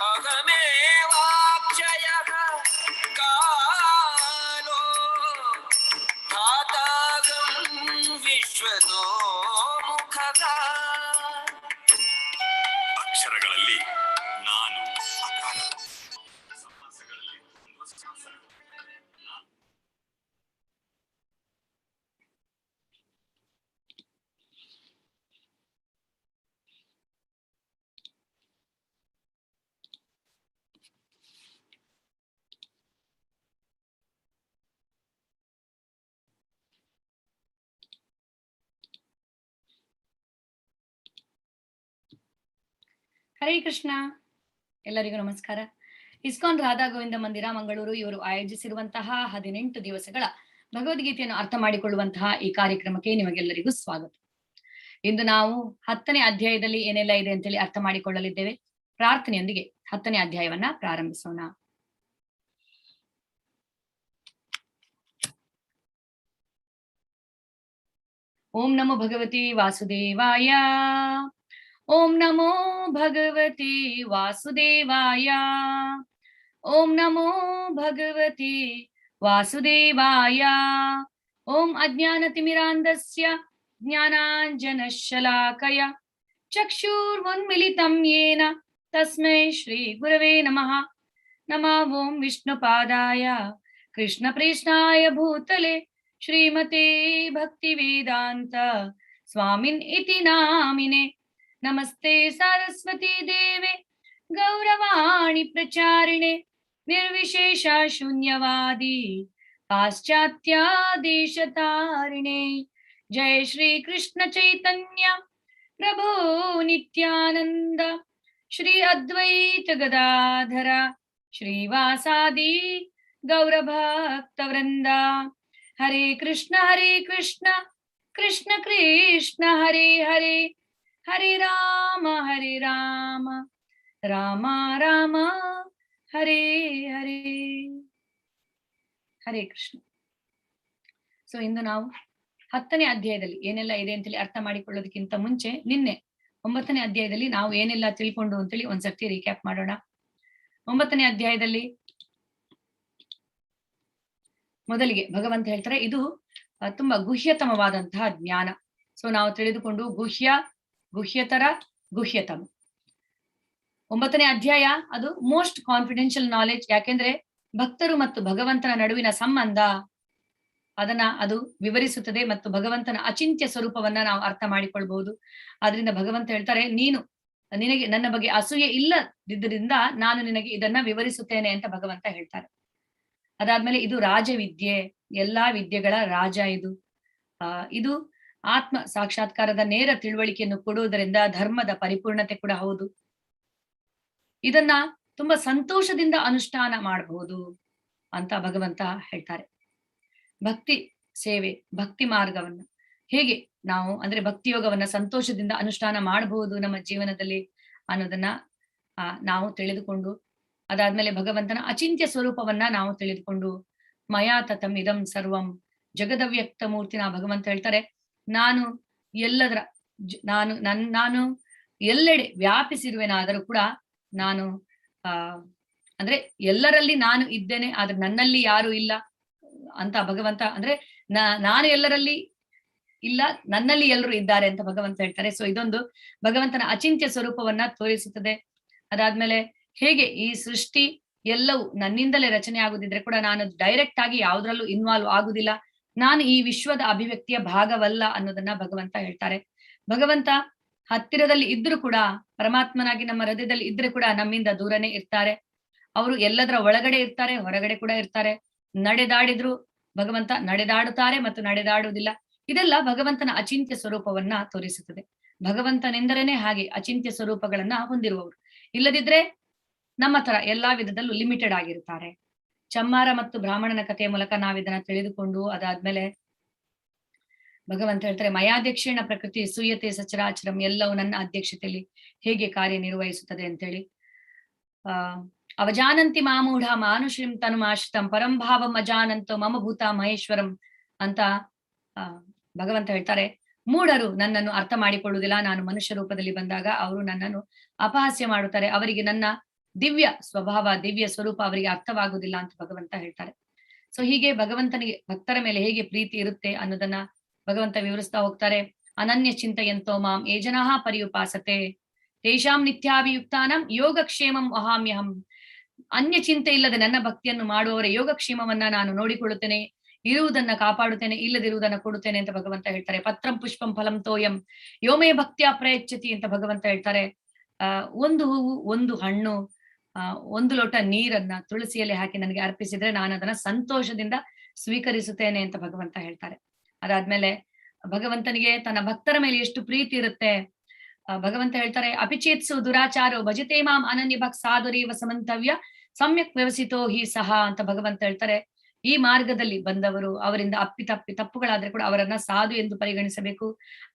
अहमेवाक्षयः कालो धातागं विश्वतो मुखः. ಅಕ್ಷರಗಳಲ್ಲಿ ನಾನು ಅಕಾರ, ಸಮಾಸಗಳಲ್ಲಿ ಸಮಾಸ. ಹರೇ ಕೃಷ್ಣ. ಎಲ್ಲರಿಗೂ ನಮಸ್ಕಾರ. ಇಸ್ಕಾನ್ ರಾಧಾ ಗೋವಿಂದ ಮಂದಿರ ಮಂಗಳೂರು ಇವರು ಆಯೋಜಿಸಿರುವಂತಹ 18 ದಿವಸಗಳ ಭಗವದ್ಗೀತೆಯನ್ನು ಅರ್ಥ ಮಾಡಿಕೊಳ್ಳುವಂತಹ ಈ ಕಾರ್ಯಕ್ರಮಕ್ಕೆ ನಿಮಗೆಲ್ಲರಿಗೂ ಸ್ವಾಗತ. ಇಂದು ನಾವು 10ನೇ ಅಧ್ಯಾಯದಲ್ಲಿ ಏನೆಲ್ಲ ಇದೆ ಅಂತೇಳಿ ಅರ್ಥ ಮಾಡಿಕೊಳ್ಳಲಿದ್ದೇವೆ. ಪ್ರಾರ್ಥನೆಯೊಂದಿಗೆ 10ನೇ ಅಧ್ಯಾಯವನ್ನ ಪ್ರಾರಂಭಿಸೋಣ. ಓಂ ನಮೋ ಭಗವತಿ ವಾಸುದೇವಾಯ. ಓಂ ನಮೋ ಭಗವತಿ ವಾಸುದೇವಾಯ. ಓಂ ನಮೋ ಭಗವತಿ ವಾಸುದೇವಾಯ. ಓಂ ಅಜ್ಞಾನತಿಮಿರಾಂಧಸ್ಯ ಜ್ಞಾನಾಂಜನಶಲಾಕಯ ಚಕ್ಷುರ್ಮುನ್ಮಿಲಿತಂ ಯೇನ ತಸ್ಮೈ ಶ್ರೀ ಗುರವೇ ನಮಃ. ನಮಃ ಓಂ ವಿಷ್ಣುಪಾದಾಯ ಕೃಷ್ಣಪ್ರೇಷ್ಠಾಯ ಭೂತಲೆ ಶ್ರೀಮತೆ ಭಕ್ತಿವೇದಾಂತ ಸ್ವಾಮಿನ್ ಇತಿ ನಾಮಿನೆ. ನಮಸ್ತೆ ಸರಸ್ವತಿ ದೇವೆ ಗೌರವಾಣಿ ಪ್ರಚಾರಿಣೆ ನಿರ್ವಿಶೇಷ ಶೂನ್ಯವಾದಿ ಪಾಶ್ಚಾತ್ಯ ದೇಶತಾರಿಣೆ. ಜಯ ಶ್ರೀ ಕೃಷ್ಣ ಚೈತನ್ಯ ಪ್ರಭು ನಿತ್ಯಾನಂದ ಶ್ರೀ ಅದ್ವೈತ ಗದಾಧರ ಶ್ರೀವಾಸಾದಿ ಗೌರಭಕ್ತವೃಂದ. ಹರೇ ಕೃಷ್ಣ ಕೃಷ್ಣ ಕೃಷ್ಣ ಹರೇ ಹರೇ, ಹರೇ ರಾಮ ರಾಮ ರಾಮ ಹರೇ ಹರೇ. ಹರೇ ಕೃಷ್ಣ. ಸೊ ಇಂದು ನಾವು 10ನೇ ಅಧ್ಯಾಯದಲ್ಲಿ ಏನೆಲ್ಲ ಇದೆ ಅಂತೇಳಿ ಅರ್ಥ ಮಾಡಿಕೊಳ್ಳೋದಕ್ಕಿಂತ ಮುಂಚೆ ನಿನ್ನೆ 9ನೇ ಅಧ್ಯಾಯದಲ್ಲಿ ನಾವು ಏನೆಲ್ಲ ತಿಳ್ಕೊಂಡು ಅಂತೇಳಿ ಒಂದ್ಸರ್ತಿ ರೀಕ್ಯಾಪ್ ಮಾಡೋಣ. 9ನೇ ಅಧ್ಯಾಯದಲ್ಲಿ ಮೊದಲಿಗೆ ಭಗವಂತ ಹೇಳ್ತಾರೆ ಇದು ತುಂಬಾ ಗುಹ್ಯತಮವಾದಂತಹ ಜ್ಞಾನ. ಸೊ ನಾವು ತಿಳಿದುಕೊಂಡು ಗುಹ್ಯತರ ಗುಹ್ಯತಮ. 9ನೇ ಅಧ್ಯಾಯ ಅದು ಮೋಸ್ಟ್ ಕಾನ್ಫಿಡೆನ್ಷಿಯಲ್ ನಾಲೆಡ್ಜ್. ಯಾಕೆಂದ್ರೆ ಭಕ್ತರು ಮತ್ತು ಭಗವಂತನ ನಡುವಿನ ಸಂಬಂಧ ಅದು ವಿವರಿಸುತ್ತದೆ ಮತ್ತು ಭಗವಂತನ ಅಚಿಂತ್ಯ ಸ್ವರೂಪವನ್ನ ನಾವು ಅರ್ಥ ಮಾಡಿಕೊಳ್ಬಹುದು. ಆದ್ರಿಂದ ಭಗವಂತ ಹೇಳ್ತಾರೆ ನಿನಗೆ ನನ್ನ ಬಗ್ಗೆ ಅಸೂಯೆ ಇಲ್ಲದಿದ್ದರಿಂದ ನಾನು ನಿನಗೆ ಇದನ್ನ ವಿವರಿಸುತ್ತೇನೆ ಅಂತ ಭಗವಂತ ಹೇಳ್ತಾರೆ. ಅದಾದ್ಮೇಲೆ ಇದು ರಾಜವಿದ್ಯೆ, ಎಲ್ಲಾ ವಿದ್ಯೆಗಳ ರಾಜ ಇದು ಆತ್ಮ ಸಾಕ್ಷಾತ್ಕಾರದ ನೇರ ತಿಳುವಳಿಕೆಯನ್ನು ಕೊಡುವುದರಿಂದ ಧರ್ಮದ ಪರಿಪೂರ್ಣತೆ ಕೂಡ ಹೌದು. ಇದನ್ನ ತುಂಬಾ ಸಂತೋಷದಿಂದ ಅನುಷ್ಠಾನ ಮಾಡಬಹುದು ಅಂತ ಭಗವಂತ ಹೇಳ್ತಾರೆ. ಭಕ್ತಿ ಸೇವೆ, ಭಕ್ತಿ ಮಾರ್ಗವನ್ನ ಹೇಗೆ ನಾವು ಅಂದ್ರೆ ಭಕ್ತಿ ಯೋಗವನ್ನ ಸಂತೋಷದಿಂದ ಅನುಷ್ಠಾನ ಮಾಡಬಹುದು ನಮ್ಮ ಜೀವನದಲ್ಲಿ ಅನ್ನೋದನ್ನ ನಾವು ತಿಳಿದುಕೊಂಡು, ಅದಾದ್ಮೇಲೆ ಭಗವಂತನ ಅಚಿಂತ್ಯ ಸ್ವರೂಪವನ್ನ ನಾವು ತಿಳಿದುಕೊಂಡು, ಮಯಾ ತತಂ ಇದಂ ಸರ್ವಂ ಜಗದವ್ಯಕ್ತ ಮೂರ್ತಿನ ಭಗವಂತ ಹೇಳ್ತಾರೆ ನಾನು ನಾನು ಎಲ್ಲೆಡೆ ವ್ಯಾಪಿಸಿರುವೆನಾದರೂ ಕೂಡ ನಾನು ಅಂದ್ರೆ ಎಲ್ಲರಲ್ಲಿ ನಾನು ಇದ್ದೇನೆ, ಆದ್ರೆ ನನ್ನಲ್ಲಿ ಯಾರು ಇಲ್ಲ ಅಂತ ಭಗವಂತ ಅಂದ್ರೆ ನಾನು ಎಲ್ಲರಲ್ಲಿ ಇಲ್ಲ, ನನ್ನಲ್ಲಿ ಎಲ್ಲರೂ ಇದ್ದಾರೆ ಅಂತ ಭಗವಂತ ಹೇಳ್ತಾರೆ. ಸೊ ಇದೊಂದು ಭಗವಂತನ ಅಚಿಂತ್ಯ ಸ್ವರೂಪವನ್ನ ತೋರಿಸುತ್ತದೆ. ಅದಾದ್ಮೇಲೆ ಹೇಗೆ ಈ ಸೃಷ್ಟಿ ಎಲ್ಲವೂ ನನ್ನಿಂದಲೇ ರಚನೆ ಆಗುದಿದ್ರೆ ಕೂಡ ನಾನು ಡೈರೆಕ್ಟ್ ಆಗಿ ಯಾವ್ದ್ರಲ್ಲೂ ಇನ್ವಾಲ್ವ್ ಆಗುದಿಲ್ಲ, ನಾನು ಈ ವಿಶ್ವದ ಅಭಿವ್ಯಕ್ತಿಯ ಭಾಗವಲ್ಲ ಅನ್ನೋದನ್ನ ಭಗವಂತ ಹೇಳ್ತಾರೆ. ಭಗವಂತ ಹತ್ತಿರದಲ್ಲಿ ಇದ್ರೂ ಕೂಡ, ಪರಮಾತ್ಮನಾಗಿ ನಮ್ಮ ಹೃದಯದಲ್ಲಿ ಇದ್ರೆ ಕೂಡ ನಮ್ಮಿಂದ ದೂರನೇ ಇರ್ತಾರೆ. ಅವರು ಎಲ್ಲದರ ಒಳಗಡೆ ಇರ್ತಾರೆ, ಹೊರಗಡೆ ಕೂಡ ಇರ್ತಾರೆ. ನಡೆದಾಡಿದ್ರು ಭಗವಂತ ನಡೆದಾಡುತ್ತಾರೆ ಮತ್ತು ನಡೆದಾಡುವುದಿಲ್ಲ. ಇದೆಲ್ಲ ಭಗವಂತನ ಅಚಿಂತ್ಯ ಸ್ವರೂಪವನ್ನ ತೋರಿಸುತ್ತದೆ. ಭಗವಂತನೆಂದರೇನೆ ಹಾಗೆ ಅಚಿಂತ್ಯ ಸ್ವರೂಪಗಳನ್ನ ಹೊಂದಿರುವವರು. ಇಲ್ಲದಿದ್ರೆ ನಮ್ಮ ತರ ಎಲ್ಲಾ ವಿಧದಲ್ಲೂ ಲಿಮಿಟೆಡ್ ಆಗಿರ್ತಾರೆ. ಚಮ್ಮಾರ ಮತ್ತು ಬ್ರಾಹ್ಮಣನ ಕಥೆಯ ಮೂಲಕ ನಾವಿದನ್ನ ತಿಳಿದುಕೊಂಡು, ಅದಾದ್ಮೇಲೆ ಭಗವಂತ ಹೇಳ್ತಾರೆ ಮಯಾಧ್ಯಕ್ಷೇಣ ಪ್ರಕೃತಿ ಸೂಯತೆ ಸಚರಾಚರಂ, ಎಲ್ಲವೂ ನನ್ನ ಅಧ್ಯಕ್ಷತೆಯಲ್ಲಿ ಹೇಗೆ ಕಾರ್ಯನಿರ್ವಹಿಸುತ್ತದೆ ಅಂತೇಳಿ. ಅವಜಾನಂತಿ ಮಾಮೂಢ ಮಾನುಷಿಂ ತನುಮಾಶ್ರಿತಂ ಪರಂಭಾವಂ ಅಜಾನಂತೋ ಮಮ ಭೂತ ಮಹೇಶ್ವರಂ ಅಂತ ಭಗವಂತ ಹೇಳ್ತಾರೆ. ಮೂಢರು ನನ್ನನ್ನು ಅರ್ಥ ಮಾಡಿಕೊಳ್ಳುವುದಿಲ್ಲ. ನಾನು ಮನುಷ್ಯ ರೂಪದಲ್ಲಿ ಬಂದಾಗ ಅವರು ನನ್ನನ್ನು ಅಪಹಾಸ್ಯ ಮಾಡುತ್ತಾರೆ. ಅವರಿಗೆ ನನ್ನ ದಿವ್ಯ ಸ್ವಭಾವ, ದಿವ್ಯ ಸ್ವರೂಪ ಅವರಿಗೆ ಅರ್ಥವಾಗುವುದಿಲ್ಲ ಅಂತ ಭಗವಂತ ಹೇಳ್ತಾರೆ. ಸೊ ಹೀಗೆ ಭಗವಂತನಿಗೆ ಭಕ್ತರ ಮೇಲೆ ಹೇಗೆ ಪ್ರೀತಿ ಇರುತ್ತೆ ಅನ್ನೋದನ್ನ ಭಗವಂತ ವಿವರಿಸ್ತಾ ಹೋಗ್ತಾರೆ. ಅನನ್ಯ ಚಿಂತೆಯಂತೋ ಮಾಂ ಯೇ ಜನಾಃ ಪರ್ಯುಪಾಸತೆ ತೇಷಾಂ ನಿತ್ಯಾಭಿಯುಕ್ತಾನಾಂ ಯೋಗಕ್ಷೇಮಂ ವಹಾಮ್ಯಹಂ. ಅನ್ಯ ಚಿಂತೆ ಇಲ್ಲದೆ ನನ್ನ ಭಕ್ತಿಯನ್ನು ಮಾಡುವವರ ಯೋಗಕ್ಷೇಮವನ್ನ ನಾನು ನೋಡಿಕೊಳ್ಳುತ್ತೇನೆ, ಇರುವುದನ್ನ ಕಾಪಾಡುತ್ತೇನೆ, ಇಲ್ಲದಿರುವುದನ್ನ ಕೊಡುತ್ತೇನೆ ಅಂತ ಭಗವಂತ ಹೇಳ್ತಾರೆ. ಪತ್ರಂ ಪುಷ್ಪಂ ಫಲಂ ತೋಯಂ ಯೋಮೇ ಭಕ್ತಿಯ ಪ್ರಯಚ್ಛತಿ ಅಂತ ಭಗವಂತ ಹೇಳ್ತಾರೆ. ಒಂದು ಹೂವು, ಒಂದು ಹಣ್ಣು, ಒಂದು ಲೋಟ ನೀರನ್ನ ತುಳಸಿಯಲ್ಲಿ ಹಾಕಿ ನನಗೆ ಅರ್ಪಿಸಿದ್ರೆ ನಾನು ಅದನ್ನ ಸಂತೋಷದಿಂದ ಸ್ವೀಕರಿಸುತ್ತೇನೆ ಅಂತ ಭಗವಂತ ಹೇಳ್ತಾರೆ. ಅದಾದ್ಮೇಲೆ ಭಗವಂತನಿಗೆ ತನ್ನ ಭಕ್ತರ ಮೇಲೆ ಎಷ್ಟು ಪ್ರೀತಿ ಇರುತ್ತೆ. ಭಗವಂತ ಹೇಳ್ತಾರೆ, ಅಪಿಚೇತ್ಸು ದುರಾಚಾರೋ ಭಜತೆ ಮಾಂ ಅನನ್ಯ ಭಕ್ ಸಾಧುರೇವ ಸಮಂತವ್ಯ ಸಮ್ಯಕ್ ವ್ಯವಸಿತೋ ಹಿ ಸಹ ಅಂತ ಭಗವಂತ ಹೇಳ್ತಾರೆ. ಈ ಮಾರ್ಗದಲ್ಲಿ ಬಂದವರು ಅವರಿಂದ ತಪ್ಪುಗಳಾದ್ರೆ ಕೂಡ ಅವರನ್ನ ಸಾಧು ಎಂದು ಪರಿಗಣಿಸಬೇಕು.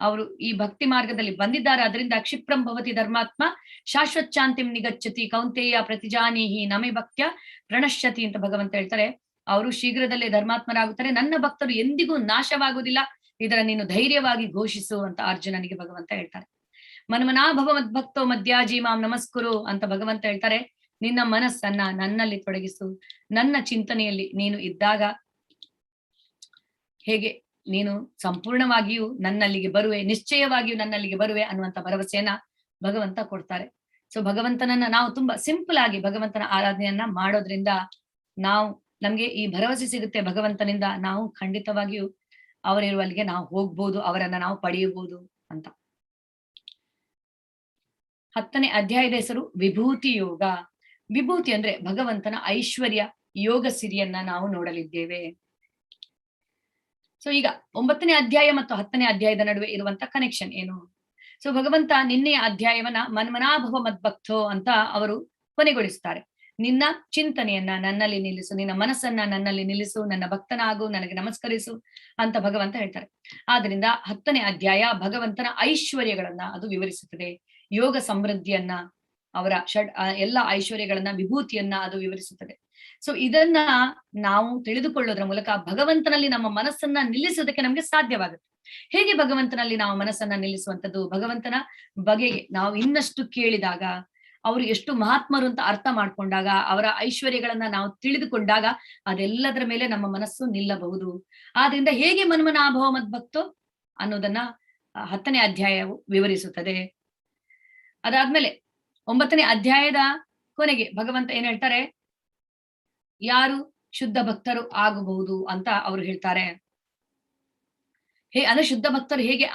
ಅವರು ಈ ಭಕ್ತಿ ಮಾರ್ಗದಲ್ಲಿ ಬಂದಿದ್ದಾರೆ, ಅದರಿಂದ ಕ್ಷಿಪ್ರಂ ಭವತಿ ಧರ್ಮಾತ್ಮ ಶಾಶ್ವತ್ ಶಾಂತಿಂ ನಿಗಚ್ಚತಿ ಕೌಂತೆಯ ಪ್ರತಿಜಾನೀಹಿ ನಮೆ ಭಕ್ತ್ಯ ಪ್ರಣಶ್ಯತಿ ಅಂತ ಭಗವಂತ ಹೇಳ್ತಾರೆ. ಅವರು ಶೀಘ್ರದಲ್ಲೇ ಧರ್ಮಾತ್ಮರಾಗುತ್ತಾರೆ, ನನ್ನ ಭಕ್ತರು ಎಂದಿಗೂ ನಾಶವಾಗುವುದಿಲ್ಲ, ಇದರ ನೀನು ಧೈರ್ಯವಾಗಿ ಘೋಷಿಸು ಅಂತ ಅರ್ಜುನನಿಗೆ ಭಗವಂತ ಹೇಳ್ತಾರೆ. ಮನ್ಮನಾಭವ ಮದ್ಭಕ್ತೋ ಮಧ್ಯಾಜಿ ಮಾಂ ನಮಸ್ಕುರು ಅಂತ ಭಗವಂತ ಹೇಳ್ತಾರೆ. ನಿನ್ನ ಮನಸ್ಸನ್ನ ನನ್ನಲ್ಲಿ ತೊಡಗಿಸು, ನನ್ನ ಚಿಂತನೆಯಲ್ಲಿ ನೀನು ಇದ್ದಾಗ ಹೇಗೆ ನೀನು ಸಂಪೂರ್ಣವಾಗಿಯೂ ನನ್ನಲ್ಲಿಗೆ ಬರುವೆ, ನಿಶ್ಚಯವಾಗಿಯೂ ನನ್ನಲ್ಲಿಗೆ ಬರುವೆ ಅನ್ನುವಂತ ಭರವಸೆಯನ್ನ ಭಗವಂತ ಕೊಡ್ತಾರೆ. ಸೊ ಭಗವಂತನನ್ನ ನಾವು ತುಂಬಾ ಸಿಂಪಲ್ ಆಗಿ ಭಗವಂತನ ಆರಾಧನೆಯನ್ನ ಮಾಡೋದ್ರಿಂದ ನಮ್ಗೆ ಈ ಭರವಸೆ ಸಿಗುತ್ತೆ ಭಗವಂತನಿಂದ. ನಾವು ಖಂಡಿತವಾಗಿಯೂ ಅವರಿರುವಲ್ಲಿಗೆ ನಾವು ಹೋಗ್ಬೋದು, ಅವರನ್ನ ನಾವು ಪಡೆಯಬಹುದು ಅಂತ. 10ನೇ ಅಧ್ಯಾಯದ ಹೆಸರು ವಿಭೂತಿ ಯೋಗ. ವಿಭೂತಿ ಅಂದ್ರೆ ಭಗವಂತನ ಐಶ್ವರ್ಯ, ಯೋಗ ಸಿರಿಯನ್ನ ನಾವು ನೋಡಲಿದ್ದೇವೆ. ಸೊ ಈಗ 9ನೇ ಅಧ್ಯಾಯ ಮತ್ತು 10ನೇ ಅಧ್ಯಾಯದ ನಡುವೆ ಇರುವಂತ ಕನೆಕ್ಷನ್ ಏನು? ಸೊ ಭಗವಂತ ನಿನ್ನೆಯ ಅಧ್ಯಾಯವನ್ನ ಮನ್ಮನಾಭವ ಮದ್ಭಕ್ತೋ ಅಂತ ಅವರು ಕೊನೆಗೊಳಿಸ್ತಾರೆ. ನಿನ್ನ ಚಿಂತನೆಯನ್ನ ನನ್ನಲ್ಲಿ ನಿಲ್ಲಿಸು, ನಿನ್ನ ಮನಸ್ಸನ್ನ ನನ್ನಲ್ಲಿ ನಿಲ್ಲಿಸು, ನನ್ನ ಭಕ್ತನಾಗು, ನನಗೆ ನಮಸ್ಕರಿಸು ಅಂತ ಭಗವಂತ ಹೇಳ್ತಾರೆ. ಆದ್ರಿಂದ 10ನೇ ಅಧ್ಯಾಯ ಭಗವಂತನ ಐಶ್ವರ್ಯಗಳನ್ನ ಅದು ವಿವರಿಸುತ್ತದೆ. ಯೋಗ ಸಮೃದ್ಧಿಯನ್ನ, ಅವರ ಎಲ್ಲ ಐಶ್ವರ್ಯಗಳನ್ನ, ವಿಭೂತಿಯನ್ನ ಅದು ವಿವರಿಸುತ್ತದೆ. ಸೊ ಇದನ್ನ ನಾವು ತಿಳಿದುಕೊಳ್ಳೋದ್ರ ಮೂಲಕ ಭಗವಂತನಲ್ಲಿ ನಮ್ಮ ಮನಸ್ಸನ್ನ ನಿಲ್ಲಿಸೋದಕ್ಕೆ ನಮ್ಗೆ ಸಾಧ್ಯವಾಗುತ್ತೆ. ಹೇಗೆ ಭಗವಂತನಲ್ಲಿ ನಾವು ಮನಸ್ಸನ್ನ ನಿಲ್ಲಿಸುವಂಥದ್ದು? ಭಗವಂತನ ಬಗೆಗೆ ನಾವು ಇನ್ನಷ್ಟು ಕೇಳಿದಾಗ, ಅವರು ಎಷ್ಟು ಮಹಾತ್ಮರು ಅಂತ ಅರ್ಥ ಮಾಡ್ಕೊಂಡಾಗ, ಅವರ ಐಶ್ವರ್ಯಗಳನ್ನ ನಾವು ತಿಳಿದುಕೊಂಡಾಗ ಅದೆಲ್ಲದರ ಮೇಲೆ ನಮ್ಮ ಮನಸ್ಸು ನಿಲ್ಲಬಹುದು. ಆದ್ರಿಂದ ಹೇಗೆ ಮನ್ಮನಾಭವ ಮದ್ಭಕ್ತೋ ಅನ್ನೋದನ್ನ 10ನೇ ಅಧ್ಯಾಯವು ವಿವರಿಸುತ್ತದೆ. ಅದಾದ್ಮೇಲೆ 9ನೇ ಅಧ್ಯಾಯದ ಕೊನೆಗೆ ಭಗವಂತ ಏನ್ ಹೇಳ್ತಾರೆ, ಯಾರು ಶುದ್ಧ ಭಕ್ತರು ಆಗಬಹುದು ಅಂತ ಅವರು ಹೇಳ್ತಾರೆ. ಅಂದ್ರೆ ಶುದ್ಧ ಭಕ್ತರು ಹೇಗೆ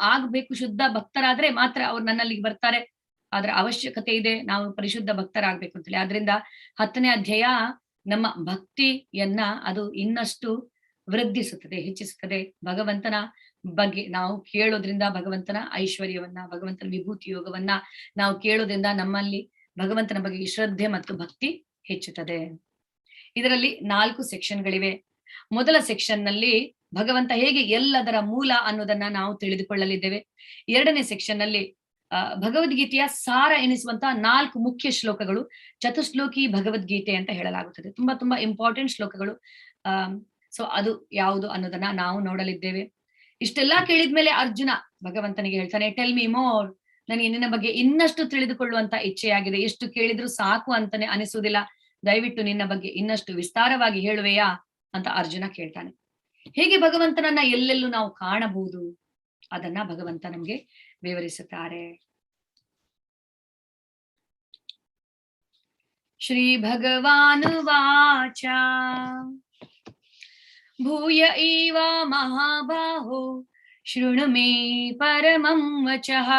ಆಗ್ಬೇಕು ಶುದ್ಧ ಭಕ್ತರಾದ್ರೆ ಮಾತ್ರ ಅವ್ರು ನನ್ನಲ್ಲಿಗೆ ಬರ್ತಾರೆ. ಆದ್ರ ಅವಶ್ಯಕತೆ ಇದೆ ನಾವು ಪರಿಶುದ್ಧ ಭಕ್ತರಾಗ್ಬೇಕು ಅಂತೇಳಿ. ಆದ್ರಿಂದ 10ನೇ ಅಧ್ಯಾಯ ನಮ್ಮ ಭಕ್ತಿಯನ್ನ ಅದು ಇನ್ನಷ್ಟು ವೃದ್ಧಿಸುತ್ತದೆ, ಹೆಚ್ಚಿಸುತ್ತದೆ. ಭಗವಂತನ ಬಗ್ಗೆ ನಾವು ಕೇಳೋದ್ರಿಂದ, ಭಗವಂತನ ಐಶ್ವರ್ಯವನ್ನ, ಭಗವಂತನ ವಿಭೂತಿ ಯೋಗವನ್ನ ನಾವು ಕೇಳೋದ್ರಿಂದ ನಮ್ಮಲ್ಲಿ ಭಗವಂತನ ಬಗ್ಗೆ ಶ್ರದ್ಧೆ ಮತ್ತು ಭಕ್ತಿ ಹೆಚ್ಚುತ್ತದೆ. ಇದರಲ್ಲಿ 4 ಸೆಕ್ಷನ್ಗಳಿವೆ. ಮೊದಲ ಸೆಕ್ಷನ್ ನಲ್ಲಿ ಭಗವಂತ ಹೇಗೆ ಎಲ್ಲದರ ಮೂಲ ಅನ್ನೋದನ್ನ ನಾವು ತಿಳಿದುಕೊಳ್ಳಲಿದ್ದೇವೆ. 2ನೇ ಸೆಕ್ಷನ್ ನಲ್ಲಿ ಭಗವದ್ಗೀತೆಯ ಸಾರ ಎನಿಸುವಂತಹ 4 ಮುಖ್ಯ ಶ್ಲೋಕಗಳು, ಚತುಶ್ಲೋಕಿ ಭಗವದ್ಗೀತೆ ಅಂತ ಹೇಳಲಾಗುತ್ತದೆ. ತುಂಬಾ ತುಂಬಾ ಇಂಪಾರ್ಟೆಂಟ್ ಶ್ಲೋಕಗಳು. ಸೊ ಅದು ಯಾವುದು ಅನ್ನೋದನ್ನ ನಾವು ನೋಡಲಿದ್ದೇವೆ. ಇಷ್ಟೆಲ್ಲಾ ಕೇಳಿದ್ಮೇಲೆ ಅರ್ಜುನ ಭಗವಂತನಿಗೆ ಹೇಳ್ತಾನೆ, ಟೆಲ್ ಮಿ ಮೋರ್, ನನಗೆ ನಿನ್ನ ಬಗ್ಗೆ ಇನ್ನಷ್ಟು ತಿಳಿದುಕೊಳ್ಳುವಂತ ಇಚ್ಛೆಯಾಗಿದೆ, ಎಷ್ಟು ಕೇಳಿದ್ರು ಸಾಕು ಅಂತಾನೆ ಅನಿಸುವುದಿಲ್ಲ, ದಯವಿಟ್ಟು ನಿನ್ನ ಬಗ್ಗೆ ಇನ್ನಷ್ಟು ವಿಸ್ತಾರವಾಗಿ ಹೇಳುವೆಯಾ ಅಂತ ಅರ್ಜುನ ಕೇಳ್ತಾನೆ. ಹೇಗೆ ಭಗವಂತನನ್ನ ಎಲ್ಲೆಲ್ಲೂ ನಾವು ಕಾಣಬಹುದು ಅದನ್ನ ಭಗವಂತ ನಮ್ಗೆ ವಿವರಿಸುತ್ತಾರೆ. ಶ್ರೀ ಭಗವಾನುವಾಚ ಭೂಯ ಇವ ಮಹಾಬಾಹೋ ಶೃಣು ಮೇ ಪರಮಂ ವಚಃ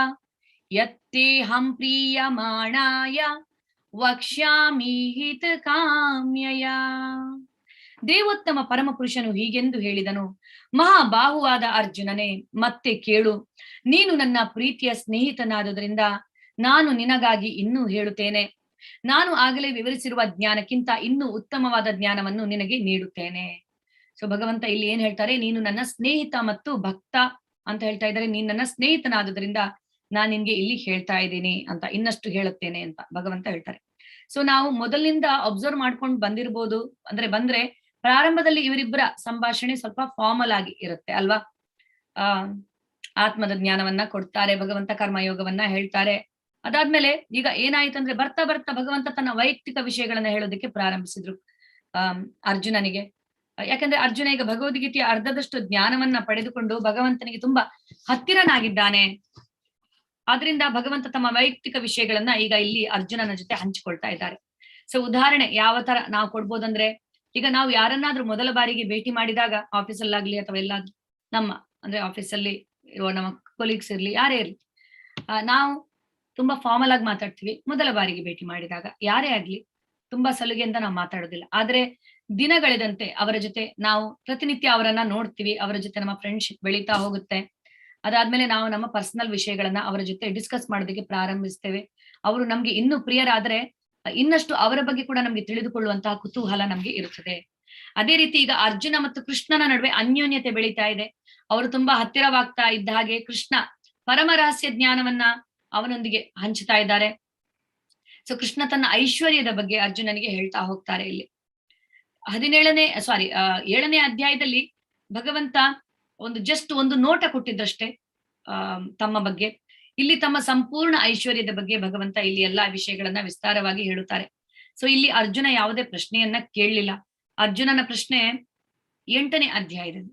ಯತ್ತೇಹಂ ಪ್ರೀಯಮಾಣಾಯ ವಕ್ಷ್ಯಾಮಿ ಹಿತಕಾಮ್ಯಯ. ದೇವೋತ್ತಮ ಪರಮಪುರುಷನು ಹೀಗೆಂದು ಹೇಳಿದನು, ಮಹಾಬಾಹುವಾದ ಅರ್ಜುನನೇ, ಮತ್ತೆ ಕೇಳು. ನೀನು ನನ್ನ ಪ್ರೀತಿಯ ಸ್ನೇಹಿತನಾದುದರಿಂದ ನಾನು ನಿನಗಾಗಿ ಇನ್ನೂ ಹೇಳುತ್ತೇನೆ. ನಾನು ಆಗಲೇ ವಿವರಿಸಿರುವ ಜ್ಞಾನಕ್ಕಿಂತ ಇನ್ನೂ ಉತ್ತಮವಾದ ಜ್ಞಾನವನ್ನು ನಿನಗೆ ನೀಡುತ್ತೇನೆ. ಸೊ ಭಗವಂತ ಇಲ್ಲಿ ಏನ್ ಹೇಳ್ತಾರೆ, ನೀನು ನನ್ನ ಸ್ನೇಹಿತ ಮತ್ತು ಭಕ್ತ ಅಂತ ಹೇಳ್ತಾ ಇದ್ದಾರೆ. ನೀನ್ ನನ್ನ ಸ್ನೇಹಿತನಾದುದರಿಂದ ನಾನ್ ನಿನ್ಗೆ ಇಲ್ಲಿ ಹೇಳ್ತಾ ಇದ್ದೀನಿ ಅಂತ, ಇನ್ನಷ್ಟು ಹೇಳುತ್ತೇನೆ ಅಂತ ಭಗವಂತ ಹೇಳ್ತಾರೆ. ಸೊ ನಾವು ಮೊದಲಿನಿಂದ ಅಬ್ಸರ್ವ್ ಮಾಡ್ಕೊಂಡು ಬಂದಿರ್ಬೋದು. ಬಂದ್ರೆ ಪ್ರಾರಂಭದಲ್ಲಿ ಇವರಿಬ್ಬರ ಸಂಭಾಷಣೆ ಸ್ವಲ್ಪ ಫಾರ್ಮಲ್ ಆಗಿ ಇರುತ್ತೆ ಅಲ್ವಾ. ಆತ್ಮದ ಜ್ಞಾನವನ್ನ ಕೊಡ್ತಾರೆ, ಭಗವಂತ ಕರ್ಮಯೋಗವನ್ನ ಹೇಳ್ತಾರೆ. ಅದಾದ್ಮೇಲೆ ಈಗ ಏನಾಯ್ತಂದ್ರೆ ಬರ್ತಾ ಬರ್ತಾ ಭಗವಂತ ತನ್ನ ವೈಯಕ್ತಿಕ ವಿಷಯಗಳನ್ನ ಹೇಳೋದಕ್ಕೆ ಪ್ರಾರಂಭಿಸಿದ್ರು ಅರ್ಜುನನಿಗೆ. ಯಾಕಂದ್ರೆ ಅರ್ಜುನ ಈಗ ಭಗವದ್ಗೀತೆಯ ಅರ್ಧದಷ್ಟು ಜ್ಞಾನವನ್ನ ಪಡೆದುಕೊಂಡು ಭಗವಂತನಿಗೆ ತುಂಬಾ ಹತ್ತಿರನಾಗಿದ್ದಾನೆ. ಆದ್ರಿಂದ ಭಗವಂತ ತಮ್ಮ ವೈಯಕ್ತಿಕ ವಿಷಯಗಳನ್ನ ಈಗ ಇಲ್ಲಿ ಅರ್ಜುನನ ಜೊತೆ ಹಂಚಿಕೊಳ್ತಾ ಇದ್ದಾರೆ. ಸೊ ಉದಾಹರಣೆ ಯಾವ ತರ ನಾವು ಕೊಡ್ಬೋದಂದ್ರೆ, ಈಗ ನಾವು ಯಾರನ್ನಾದ್ರೂ ಮೊದಲ ಬಾರಿಗೆ ಭೇಟಿ ಮಾಡಿದಾಗ ಆಫೀಸಲ್ಲಾಗ್ಲಿ ಅಥವಾ ಎಲ್ಲಾದ್ರೂ ನಮ್ಮ ಅಂದ್ರೆ ಆಫೀಸಲ್ಲಿ ಇರುವ ನಮ್ಮ ಕೊಲೀಗ್ಸ್ ಇರ್ಲಿ, ಯಾರೇ ಇರ್ಲಿ, ನಾವು ತುಂಬಾ ಫಾರ್ಮಲ್ ಆಗಿ ಮಾತಾಡ್ತೀವಿ ಮೊದಲ ಬಾರಿಗೆ ಭೇಟಿ ಮಾಡಿದಾಗ. ಯಾರೇ ಆಗ್ಲಿ ತುಂಬಾ ಸಲುಗೆಯಿಂದ ನಾವು ಮಾತಾಡೋದಿಲ್ಲ. ಆದ್ರೆ ದಿನಗಳೆದಂತೆ ಅವರ ಜೊತೆ ನಾವು ಪ್ರತಿನಿತ್ಯ ಅವರನ್ನ ನೋಡ್ತೀವಿ, ಅವರ ಜೊತೆ ನಮ್ಮ ಫ್ರೆಂಡ್ಶಿಪ್ ಬೆಳೀತಾ ಹೋಗುತ್ತೆ. ಅದಾದ್ಮೇಲೆ ನಾವು ನಮ್ಮ ಪರ್ಸನಲ್ ವಿಷಯಗಳನ್ನ ಅವರ ಜೊತೆ ಡಿಸ್ಕಸ್ ಮಾಡೋದಕ್ಕೆ ಪ್ರಾರಂಭಿಸ್ತೇವೆ. ಅವರು ನಮ್ಗೆ ಇನ್ನೂ ಪ್ರಿಯರಾದ್ರೆ ಇನ್ನಷ್ಟು ಅವರ ಬಗ್ಗೆ ಕೂಡ ನಮ್ಗೆ ತಿಳಿದುಕೊಳ್ಳುವಂತಹ ಕುತೂಹಲ ನಮ್ಗೆ ಇರುತ್ತದೆ. ಅದೇ ರೀತಿ ಈಗ ಅರ್ಜುನ ಮತ್ತು ಕೃಷ್ಣನ ನಡುವೆ ಅನ್ಯೋನ್ಯತೆ ಬೆಳೀತಾ ಇದೆ. ಅವರು ತುಂಬಾ ಹತ್ತಿರವಾಗ್ತಾ ಇದ್ದ ಹಾಗೆ ಕೃಷ್ಣ ಪರಮ ರಹಸ್ಯ ಜ್ಞಾನವನ್ನ ಅವನೊಂದಿಗೆ ಹಂಚುತ್ತಾ ಇದ್ದಾರೆ. ಸೊ ಕೃಷ್ಣ ತನ್ನ ಐಶ್ವರ್ಯದ ಬಗ್ಗೆ ಅರ್ಜುನನಿಗೆ ಹೇಳ್ತಾ ಹೋಗ್ತಾರೆ. ಇಲ್ಲಿ 7ನೇ ಅಧ್ಯಾಯದಲ್ಲಿ ಭಗವಂತ ಒಂದು ನೋಟ ಕೊಟ್ಟಿದ್ದಷ್ಟೇ ತಮ್ಮ ಬಗ್ಗೆ. ಇಲ್ಲಿ ತಮ್ಮ ಸಂಪೂರ್ಣ ಐಶ್ವರ್ಯದ ಬಗ್ಗೆ ಭಗವಂತ ಇಲ್ಲಿ ಎಲ್ಲಾ ವಿಷಯಗಳನ್ನ ವಿಸ್ತಾರವಾಗಿ ಹೇಳುತ್ತಾರೆ. ಸೊ ಇಲ್ಲಿ ಅರ್ಜುನ ಯಾವುದೇ ಪ್ರಶ್ನೆಯನ್ನ ಕೇಳಲಿಲ್ಲ. ಅರ್ಜುನನ ಪ್ರಶ್ನೆ 8ನೇ ಅಧ್ಯಾಯದಲ್ಲಿ.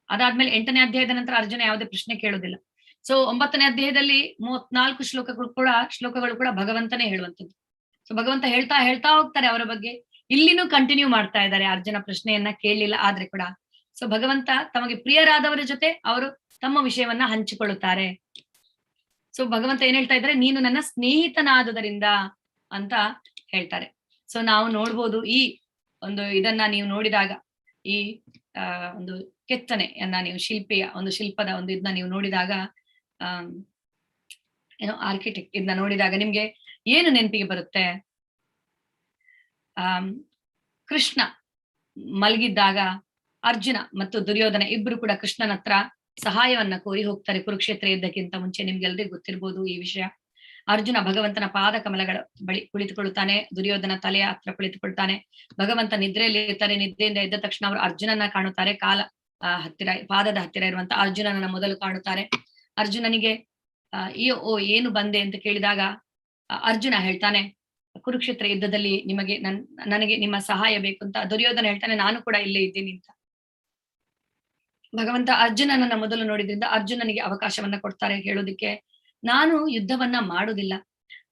ಅದಾದ್ಮೇಲೆ 8ನೇ ಅಧ್ಯಾಯದ ನಂತರ ಅರ್ಜುನ ಯಾವುದೇ ಪ್ರಶ್ನೆ ಕೇಳೋದಿಲ್ಲ. ಸೊ 9ನೇ ಅಧ್ಯಾಯದಲ್ಲಿ 34 ಶ್ಲೋಕಗಳು ಕೂಡ ಭಗವಂತನೇ ಹೇಳುವಂಥದ್ದು. ಸೊ ಭಗವಂತ ಹೇಳ್ತಾ ಹೋಗ್ತಾರೆ ಅವರ ಬಗ್ಗೆ. ಇಲ್ಲಿನೂ ಕಂಟಿನ್ಯೂ ಮಾಡ್ತಾ ಇದ್ದಾರೆ. ಅರ್ಜುನ ಪ್ರಶ್ನೆಯನ್ನ ಕೇಳಲಿಲ್ಲ ಆದ್ರೆ ಕೂಡ. ಸೊ ಭಗವಂತ ತಮಗೆ ಪ್ರಿಯರಾದವರ ಜೊತೆ ಅವರು ತಮ್ಮ ವಿಷಯವನ್ನ ಹಂಚಿಕೊಳ್ಳುತ್ತಾರೆ. ಸೊ ಭಗವಂತ ಏನ್ ಹೇಳ್ತಾ ಇದ್ದಾರೆ, ನೀನು ನನ್ನ ಸ್ನೇಹಿತನಾದುದರಿಂದ ಅಂತ ಹೇಳ್ತಾರೆ. ಸೊ ನಾವು ನೋಡ್ಬೋದು ಈ ಇದನ್ನ ನೀವು ನೋಡಿದಾಗ, ಈ ಒಂದು ಕೆತ್ತನೆಯನ್ನ ನೀವು ಶಿಲ್ಪದ ಇದನ್ನ ನೀವು ನೋಡಿದಾಗ, ಆರ್ಕಿಟೆಕ್ಟ್ ಇದನ್ನ ನೋಡಿದಾಗ ನಿಮ್ಗೆ ಏನು ನೆನಪಿಗೆ ಬರುತ್ತೆ? ಕೃಷ್ಣ ಮಲಗಿದ್ದಾಗ ಅರ್ಜುನ ಮತ್ತು ದುರ್ಯೋಧನ ಇಬ್ರು ಕೂಡ ಕೃಷ್ಣನ ಹತ್ರ ಸಹಾಯವನ್ನ ಕೋರಿ ಹೋಗ್ತಾರೆ ಕುರುಕ್ಷೇತ್ರ ಯುದ್ಧಕ್ಕಿಂತ ಮುಂಚೆ. ನಿಮ್ಗೆಲ್ರಿಗೂ ಗೊತ್ತಿರ್ಬೋದು ಈ ವಿಷಯ. ಅರ್ಜುನ ಭಗವಂತನ ಪಾದ ಕಮಲಗಳ ಬಳಿ ಕುಳಿತುಕೊಳ್ಳುತ್ತಾನೆ, ದುರ್ಯೋಧನ ತಲೆಯ ಹತ್ರ ಕುಳಿತುಕೊಳ್ತಾನೆ. ಭಗವಂತ ನಿದ್ರೆಯಲ್ಲಿ ಇರ್ತಾರೆ. ನಿದ್ರೆಯಿಂದ ಎದ್ದ ತಕ್ಷಣ ಅವರು ಅರ್ಜುನನ ಕಾಣುತ್ತಾರೆ. ಪಾದದ ಹತ್ತಿರ ಇರುವಂತ ಅರ್ಜುನನನ್ನ ಮೊದಲು ಕಾಣುತ್ತಾರೆ. ಅರ್ಜುನನಿಗೆ ಏನು ಬಂದೆ ಅಂತ ಕೇಳಿದಾಗ ಅರ್ಜುನ ಹೇಳ್ತಾನೆ, ಕುರುಕ್ಷೇತ್ರ ಯುದ್ಧದಲ್ಲಿ ನನಗೆ ನಿಮ್ಮ ಸಹಾಯ ಬೇಕು ಅಂತ. ದುರ್ಯೋಧನ ಹೇಳ್ತಾನೆ, ನಾನು ಕೂಡ ಇಲ್ಲೇ ಇದ್ದೀನಿ ಅಂತ. ಭಗವಂತ ಅರ್ಜುನನನ್ನ ಮೊದಲು ನೋಡಿದ್ರಿಂದ ಅರ್ಜುನನಿಗೆ ಅವಕಾಶವನ್ನ ಕೊಡ್ತಾರೆ ಹೇಳೋದಿಕ್ಕೆ. ನಾನು ಯುದ್ಧವನ್ನ ಮಾಡುವುದಿಲ್ಲ,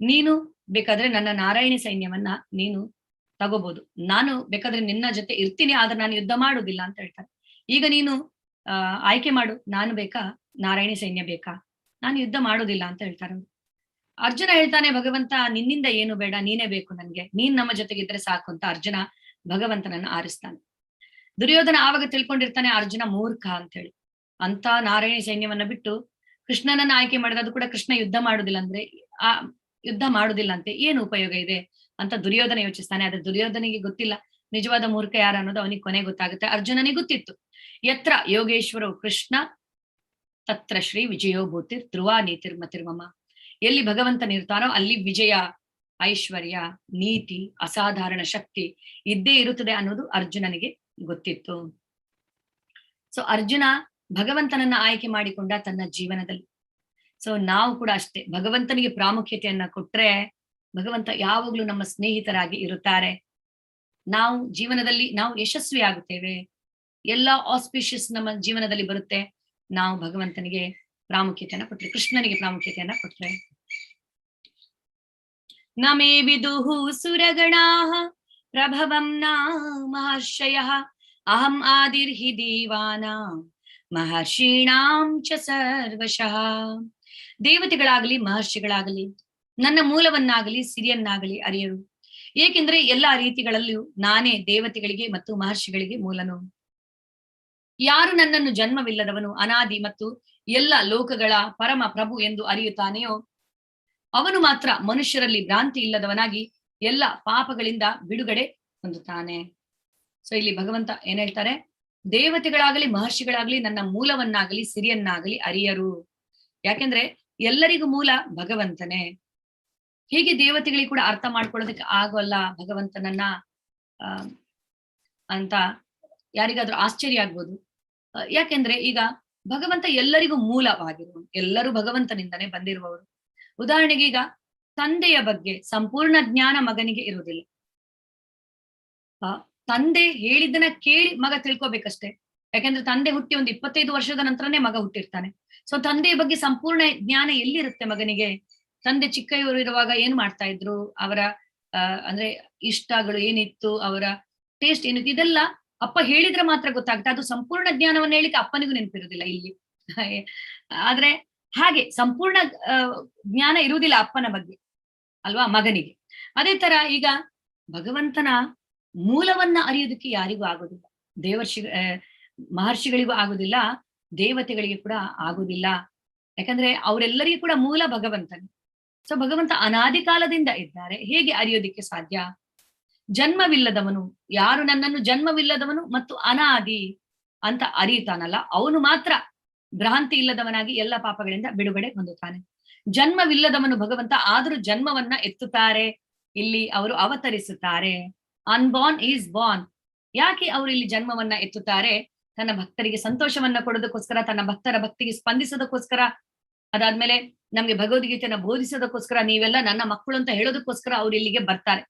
ನೀನು ಬೇಕಾದ್ರೆ ನನ್ನ ನಾರಾಯಣಿ ಸೈನ್ಯವನ್ನ ನೀನು ತಗೋಬಹುದು, ನಾನು ಬೇಕಾದ್ರೆ ನಿನ್ನ ಜೊತೆ ಇರ್ತೀನಿ, ಆದ್ರೆ ನಾನು ಯುದ್ಧ ಮಾಡುವುದಿಲ್ಲ ಅಂತ ಹೇಳ್ತಾರೆ. ಈಗ ನೀನು ಆಯ್ಕೆ ಮಾಡು, ನಾನು ಬೇಕಾ ನಾರಾಯಣಿ ಸೈನ್ಯ ಬೇಕಾ? ನಾನು ಯುದ್ಧ ಮಾಡುವುದಿಲ್ಲ ಅಂತ ಹೇಳ್ತಾರೆ. ಅರ್ಜುನ ಹೇಳ್ತಾನೆ, ಭಗವಂತ ನಿನ್ನಿಂದ ಏನು ಬೇಡ, ನೀನೇ ಬೇಕು ನನ್ಗೆ, ನೀನ್ ನಮ್ಮ ಜೊತೆಗಿದ್ರೆ ಸಾಕು ಅಂತ ಅರ್ಜುನ ಭಗವಂತನನ್ನ ಆರಿಸ್ತಾನೆ. ದುರ್ಯೋಧನ ಆವಾಗ ತಿಳ್ಕೊಂಡಿರ್ತಾನೆ ಅರ್ಜುನ ಮೂರ್ಖ ಅಂತ ಹೇಳಿ. ಅಂತ ನಾರಾಯಣಿ ಸೈನ್ಯವನ್ನ ಬಿಟ್ಟು ಕೃಷ್ಣನನ್ನ ಆಯ್ಕೆ ಮಾಡಿದ, ಅದು ಕೂಡ ಕೃಷ್ಣ ಯುದ್ಧ ಮಾಡುದಿಲ್ಲ ಅಂತೆ, ಏನು ಉಪಯೋಗ ಇದೆ ಅಂತ ದುರ್ಯೋಧನ ಯೋಚಿಸ್ತಾನೆ. ಆದ್ರೆ ದುರ್ಯೋಧನಿಗೆ ಗೊತ್ತಿಲ್ಲ ನಿಜವಾದ ಮೂರ್ಖ ಯಾರು ಅನ್ನೋದು ಅವನಿಗೆ ಕೊನೆ ಗೊತ್ತಾಗುತ್ತೆ. ಅರ್ಜುನನಿಗೆ ಗೊತ್ತಿತ್ತು. ಯತ್ರ ಯೋಗೇಶ್ವರೋ ಕೃಷ್ಣ ತತ್ರ ಶ್ರೀ ವಿಜಯೋ ಭೂತಿರ್ ಧ್ರುವ ನೀತಿರ್ಮತಿರ್ಮಮ. ಎಲ್ಲಿ ಭಗವಂತನಿರ್ತಾನೋ ಅಲ್ಲಿ ವಿಜಯ, ಐಶ್ವರ್ಯ, ನೀತಿ, ಅಸಾಧಾರಣ ಶಕ್ತಿ ಇದ್ದೇ ಇರುತ್ತದೆ ಅನ್ನೋದು ಅರ್ಜುನನಿಗೆ ಗೊತ್ತಿತ್ತು. ಸೊ ಅರ್ಜುನ ಭಗವಂತನನ್ನ ಆಯ್ಕೆ ಮಾಡಿಕೊಂಡ ತನ್ನ ಜೀವನದಲ್ಲಿ. ಸೊ ನಾವು ಕೂಡ ಅಷ್ಟೇ, ಭಗವಂತನಿಗೆ ಪ್ರಾಮುಖ್ಯತೆಯನ್ನ ಕೊಟ್ರೆ ಭಗವಂತ ಯಾವಾಗ್ಲೂ ನಮ್ಮ ಸ್ನೇಹಿತರಾಗಿ ಇರುತ್ತಾರೆ. ನಾವು ಜೀವನದಲ್ಲಿ ಯಶಸ್ವಿ ಆಗುತ್ತೇವೆ. ಎಲ್ಲಾ ಆಸ್ಪಿಷಿಯಸ್ ನಮ್ಮ ಜೀವನದಲ್ಲಿ ಬರುತ್ತೆ, ನಾವು ಭಗವಂತನಿಗೆ ಪ್ರಾಮುಖ್ಯತೆಯನ್ನ ಕೊಟ್ರೆ, ಕೃಷ್ಣನಿಗೆ ಪ್ರಾಮುಖ್ಯತೆಯನ್ನ ಕೊಟ್ರೆ. ನಮೇ ವಿದುಹು ಸುರಗಣಾಃ ಪ್ರಭವಂ ನ ಮಹರ್ಷಯಃ ಅಹಂ ಆದಿರ್ಹಿ ದೇವಾನಾಂ ಮಹರ್ಷೀಣಾಂ ಚ ಸರ್ವಶಃ. ದೇವತೆಗಳಾಗಲಿ ಮಹರ್ಷಿಗಳಾಗಲಿ ನನ್ನ ಮೂಲವನ್ನಾಗಲಿ ಸಿರಿಯನ್ನಾಗಲಿ ಅರಿಯರು, ಏಕೆಂದ್ರೆ ಎಲ್ಲಾ ರೀತಿಗಳಲ್ಲೂ ನಾನೇ ದೇವತೆಗಳಿಗೆ ಮತ್ತು ಮಹರ್ಷಿಗಳಿಗೆ ಮೂಲನು. ಯಾರು ನನ್ನನ್ನು ಜನ್ಮವಿಲ್ಲದವನು, ಅನಾದಿ ಮತ್ತು ಎಲ್ಲ ಲೋಕಗಳ ಪರಮ ಪ್ರಭು ಎಂದು ಅರಿಯುತ್ತಾನೆಯೋ ಅವನು ಮಾತ್ರ ಮನುಷ್ಯರಲ್ಲಿ ಭ್ರಾಂತಿ ಇಲ್ಲದವನಾಗಿ ಎಲ್ಲ ಪಾಪಗಳಿಂದ ಬಿಡುಗಡೆ ಹೊಂದುತ್ತಾನೆ. ಸೊ ಇಲ್ಲಿ ಭಗವಂತ ಏನ್ ಹೇಳ್ತಾರೆ, ದೇವತೆಗಳಾಗಲಿ ಮಹರ್ಷಿಗಳಾಗಲಿ ನನ್ನ ಮೂಲವನ್ನಾಗಲಿ ಸಿರಿಯನ್ನಾಗಲಿ ಅರಿಯರು. ಯಾಕೆಂದ್ರೆ ಎಲ್ಲರಿಗೂ ಮೂಲ ಭಗವಂತನೇ. ಹೀಗೆ ದೇವತೆಗಳಿಗೆ ಕೂಡ ಅರ್ಥ ಮಾಡ್ಕೊಳ್ಳೋದಕ್ಕೆ ಆಗೋಲ್ಲ ಭಗವಂತನನ್ನ ಅಂತ ಯಾರಿಗಾದ್ರೂ ಆಶ್ಚರ್ಯ ಆಗ್ಬೋದು. ಯಾಕೆಂದ್ರೆ ಈಗ ಭಗವಂತ ಎಲ್ಲರಿಗೂ ಮೂಲವಾಗಿರುವನು, ಎಲ್ಲರೂ ಭಗವಂತನಿಂದನೇ ಬಂದಿರುವವರು. ಉದಾಹರಣೆಗೆ ಈಗ ತಂದೆಯ ಬಗ್ಗೆ ಸಂಪೂರ್ಣ ಜ್ಞಾನ ಮಗನಿಗೆ ಇರುವುದಿಲ್ಲ. ತಂದೆ ಹೇಳಿದ್ದನ್ನ ಕೇಳಿ ಮಗ ತಿಳ್ಕೊಬೇಕಷ್ಟೇ. ಯಾಕಂದ್ರೆ ತಂದೆ ಹುಟ್ಟಿ ಒಂದು 25 ವರ್ಷದ ನಂತರನೇ ಮಗ ಹುಟ್ಟಿರ್ತಾನೆ. ಸೊ ತಂದೆಯ ಬಗ್ಗೆ ಸಂಪೂರ್ಣ ಜ್ಞಾನ ಎಲ್ಲಿರುತ್ತೆ ಮಗನಿಗೆ? ತಂದೆ ಚಿಕ್ಕವರು ಇರುವಾಗ ಏನ್ ಮಾಡ್ತಾ ಇದ್ರು, ಅವರ ಅಂದ್ರೆ ಇಷ್ಟಗಳು ಏನಿತ್ತು, ಅವರ ಟೇಸ್ಟ್ ಏನಿತ್ತು, ಇದೆಲ್ಲ ಅಪ್ಪ ಹೇಳಿದ್ರೆ ಮಾತ್ರ ಗೊತ್ತಾಗುತ್ತೆ. ಅದು ಸಂಪೂರ್ಣ ಜ್ಞಾನವನ್ನ ಹೇಳಿಕ್ಕೆ ಅಪ್ಪನಿಗೂ ನೆನಪಿರುವುದಿಲ್ಲ ಇಲ್ಲಿ. ಆದ್ರೆ ಹಾಗೆ ಸಂಪೂರ್ಣ ಜ್ಞಾನ ಇರುವುದಿಲ್ಲ ಅಪ್ಪನ ಬಗ್ಗೆ ಅಲ್ವಾ ಮಗನಿಗೆ. ಅದೇ ತರ ಈಗ ಭಗವಂತನ ಮೂಲವನ್ನ ಅರಿಯೋದಕ್ಕೆ ಯಾರಿಗೂ ಆಗೋದಿಲ್ಲ. ಮಹರ್ಷಿಗಳಿಗೂ ಆಗುದಿಲ್ಲ, ದೇವತೆಗಳಿಗೆ ಕೂಡ ಆಗುದಿಲ್ಲ. ಯಾಕಂದ್ರೆ ಅವರೆಲ್ಲರಿಗೂ ಕೂಡ ಮೂಲ ಭಗವಂತನೇ. ಸೊ ಭಗವಂತ ಅನಾದಿ ಕಾಲದಿಂದ ಇದ್ದಾರೆ, ಹೇಗೆ ಅರಿಯೋದಿಕ್ಕೆ ಸಾಧ್ಯ? ಜನ್ಮವಿಲ್ಲದವನು, ಯಾರು ನನ್ನನ್ನು ಜನ್ಮವಿಲ್ಲದವನು ಮತ್ತು ಅನಾದಿ ಅಂತ ಅರಿಯುತ್ತಾನಲ್ಲ, ಅವನು ಮಾತ್ರ ಭ್ರಾಂತಿ ಇಲ್ಲದವನಾಗಿ ಎಲ್ಲ ಪಾಪಗಳಿಂದ ಬಿಡುಗಡೆ ಹೊಂದುತ್ತಾನೆ. ಜನ್ಮವಿಲ್ಲದವನು ಭಗವಂತ, ಆದರೂ ಜನ್ಮವನ್ನ ಎತ್ತುತ್ತಾರೆ, ಇಲ್ಲಿ ಅವರು ಅವತರಿಸುತ್ತಾರೆ. Unborn is Born. ಯಾಕೆ ಅವರು ಇಲ್ಲಿ ಜನ್ಮವನ್ನ ಎತ್ತುತ್ತಾರೆ? ತನ್ನ ಭಕ್ತರಿಗೆ ಸಂತೋಷವನ್ನ ಕೊಡೋದಕ್ಕೋಸ್ಕರ, ತನ್ನ ಭಕ್ತರ ಭಕ್ತಿಗೆ ಸ್ಪಂದಿಸೋದಕ್ಕೋಸ್ಕರ, ಅದಾದ್ಮೇಲೆ ನಮ್ಗೆ ಭಗವದ್ಗೀತೆಯನ್ನ ಬೋಧಿಸೋದಕ್ಕೋಸ್ಕರ, ನೀವೆಲ್ಲ ನನ್ನ ಮಕ್ಕಳು ಅಂತ ಹೇಳೋದಕ್ಕೋಸ್ಕರ ಅವ್ರು ಇಲ್ಲಿಗೆ ಬರ್ತಾರೆ.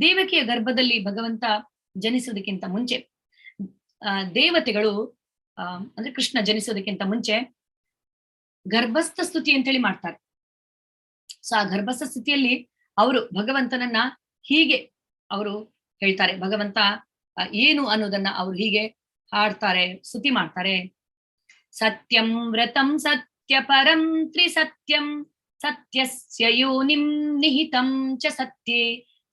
ದೇವಕಿಯ ಗರ್ಭದಲ್ಲಿ ಭಗವಂತ ಜನಿಸೋದಕ್ಕಿಂತ ಮುಂಚೆ ದೇವತೆಗಳು ಅಂದ್ರೆ ಕೃಷ್ಣ ಜನಿಸೋದಕ್ಕಿಂತ ಮುಂಚೆ ಗರ್ಭಸ್ಥ ಸ್ತುತಿ ಅಂತೇಳಿ ಮಾಡ್ತಾರೆ. ಸೊ ಆ ಗರ್ಭಸ್ಥ ಸ್ಥಿತಿಯಲ್ಲಿ ಅವರು ಭಗವಂತನನ್ನ ಹೀಗೆ ಅವರು ಹೇಳ್ತಾರೆ. ಭಗವಂತ ಏನು ಅನ್ನೋದನ್ನ ಅವ್ರು ಹೀಗೆ ಹಾಡ್ತಾರೆ, ಸ್ತುತಿ ಮಾಡ್ತಾರೆ. ಸತ್ಯಂ ವ್ರತಂ ಸತ್ಯ ಪರಂ ತ್ರಿಸತ್ಯಂ ಸತ್ಯಸ್ಯ ಯೋನಿಂ ನಿಹಿತಂ ಚ ಸತ್ಯೇ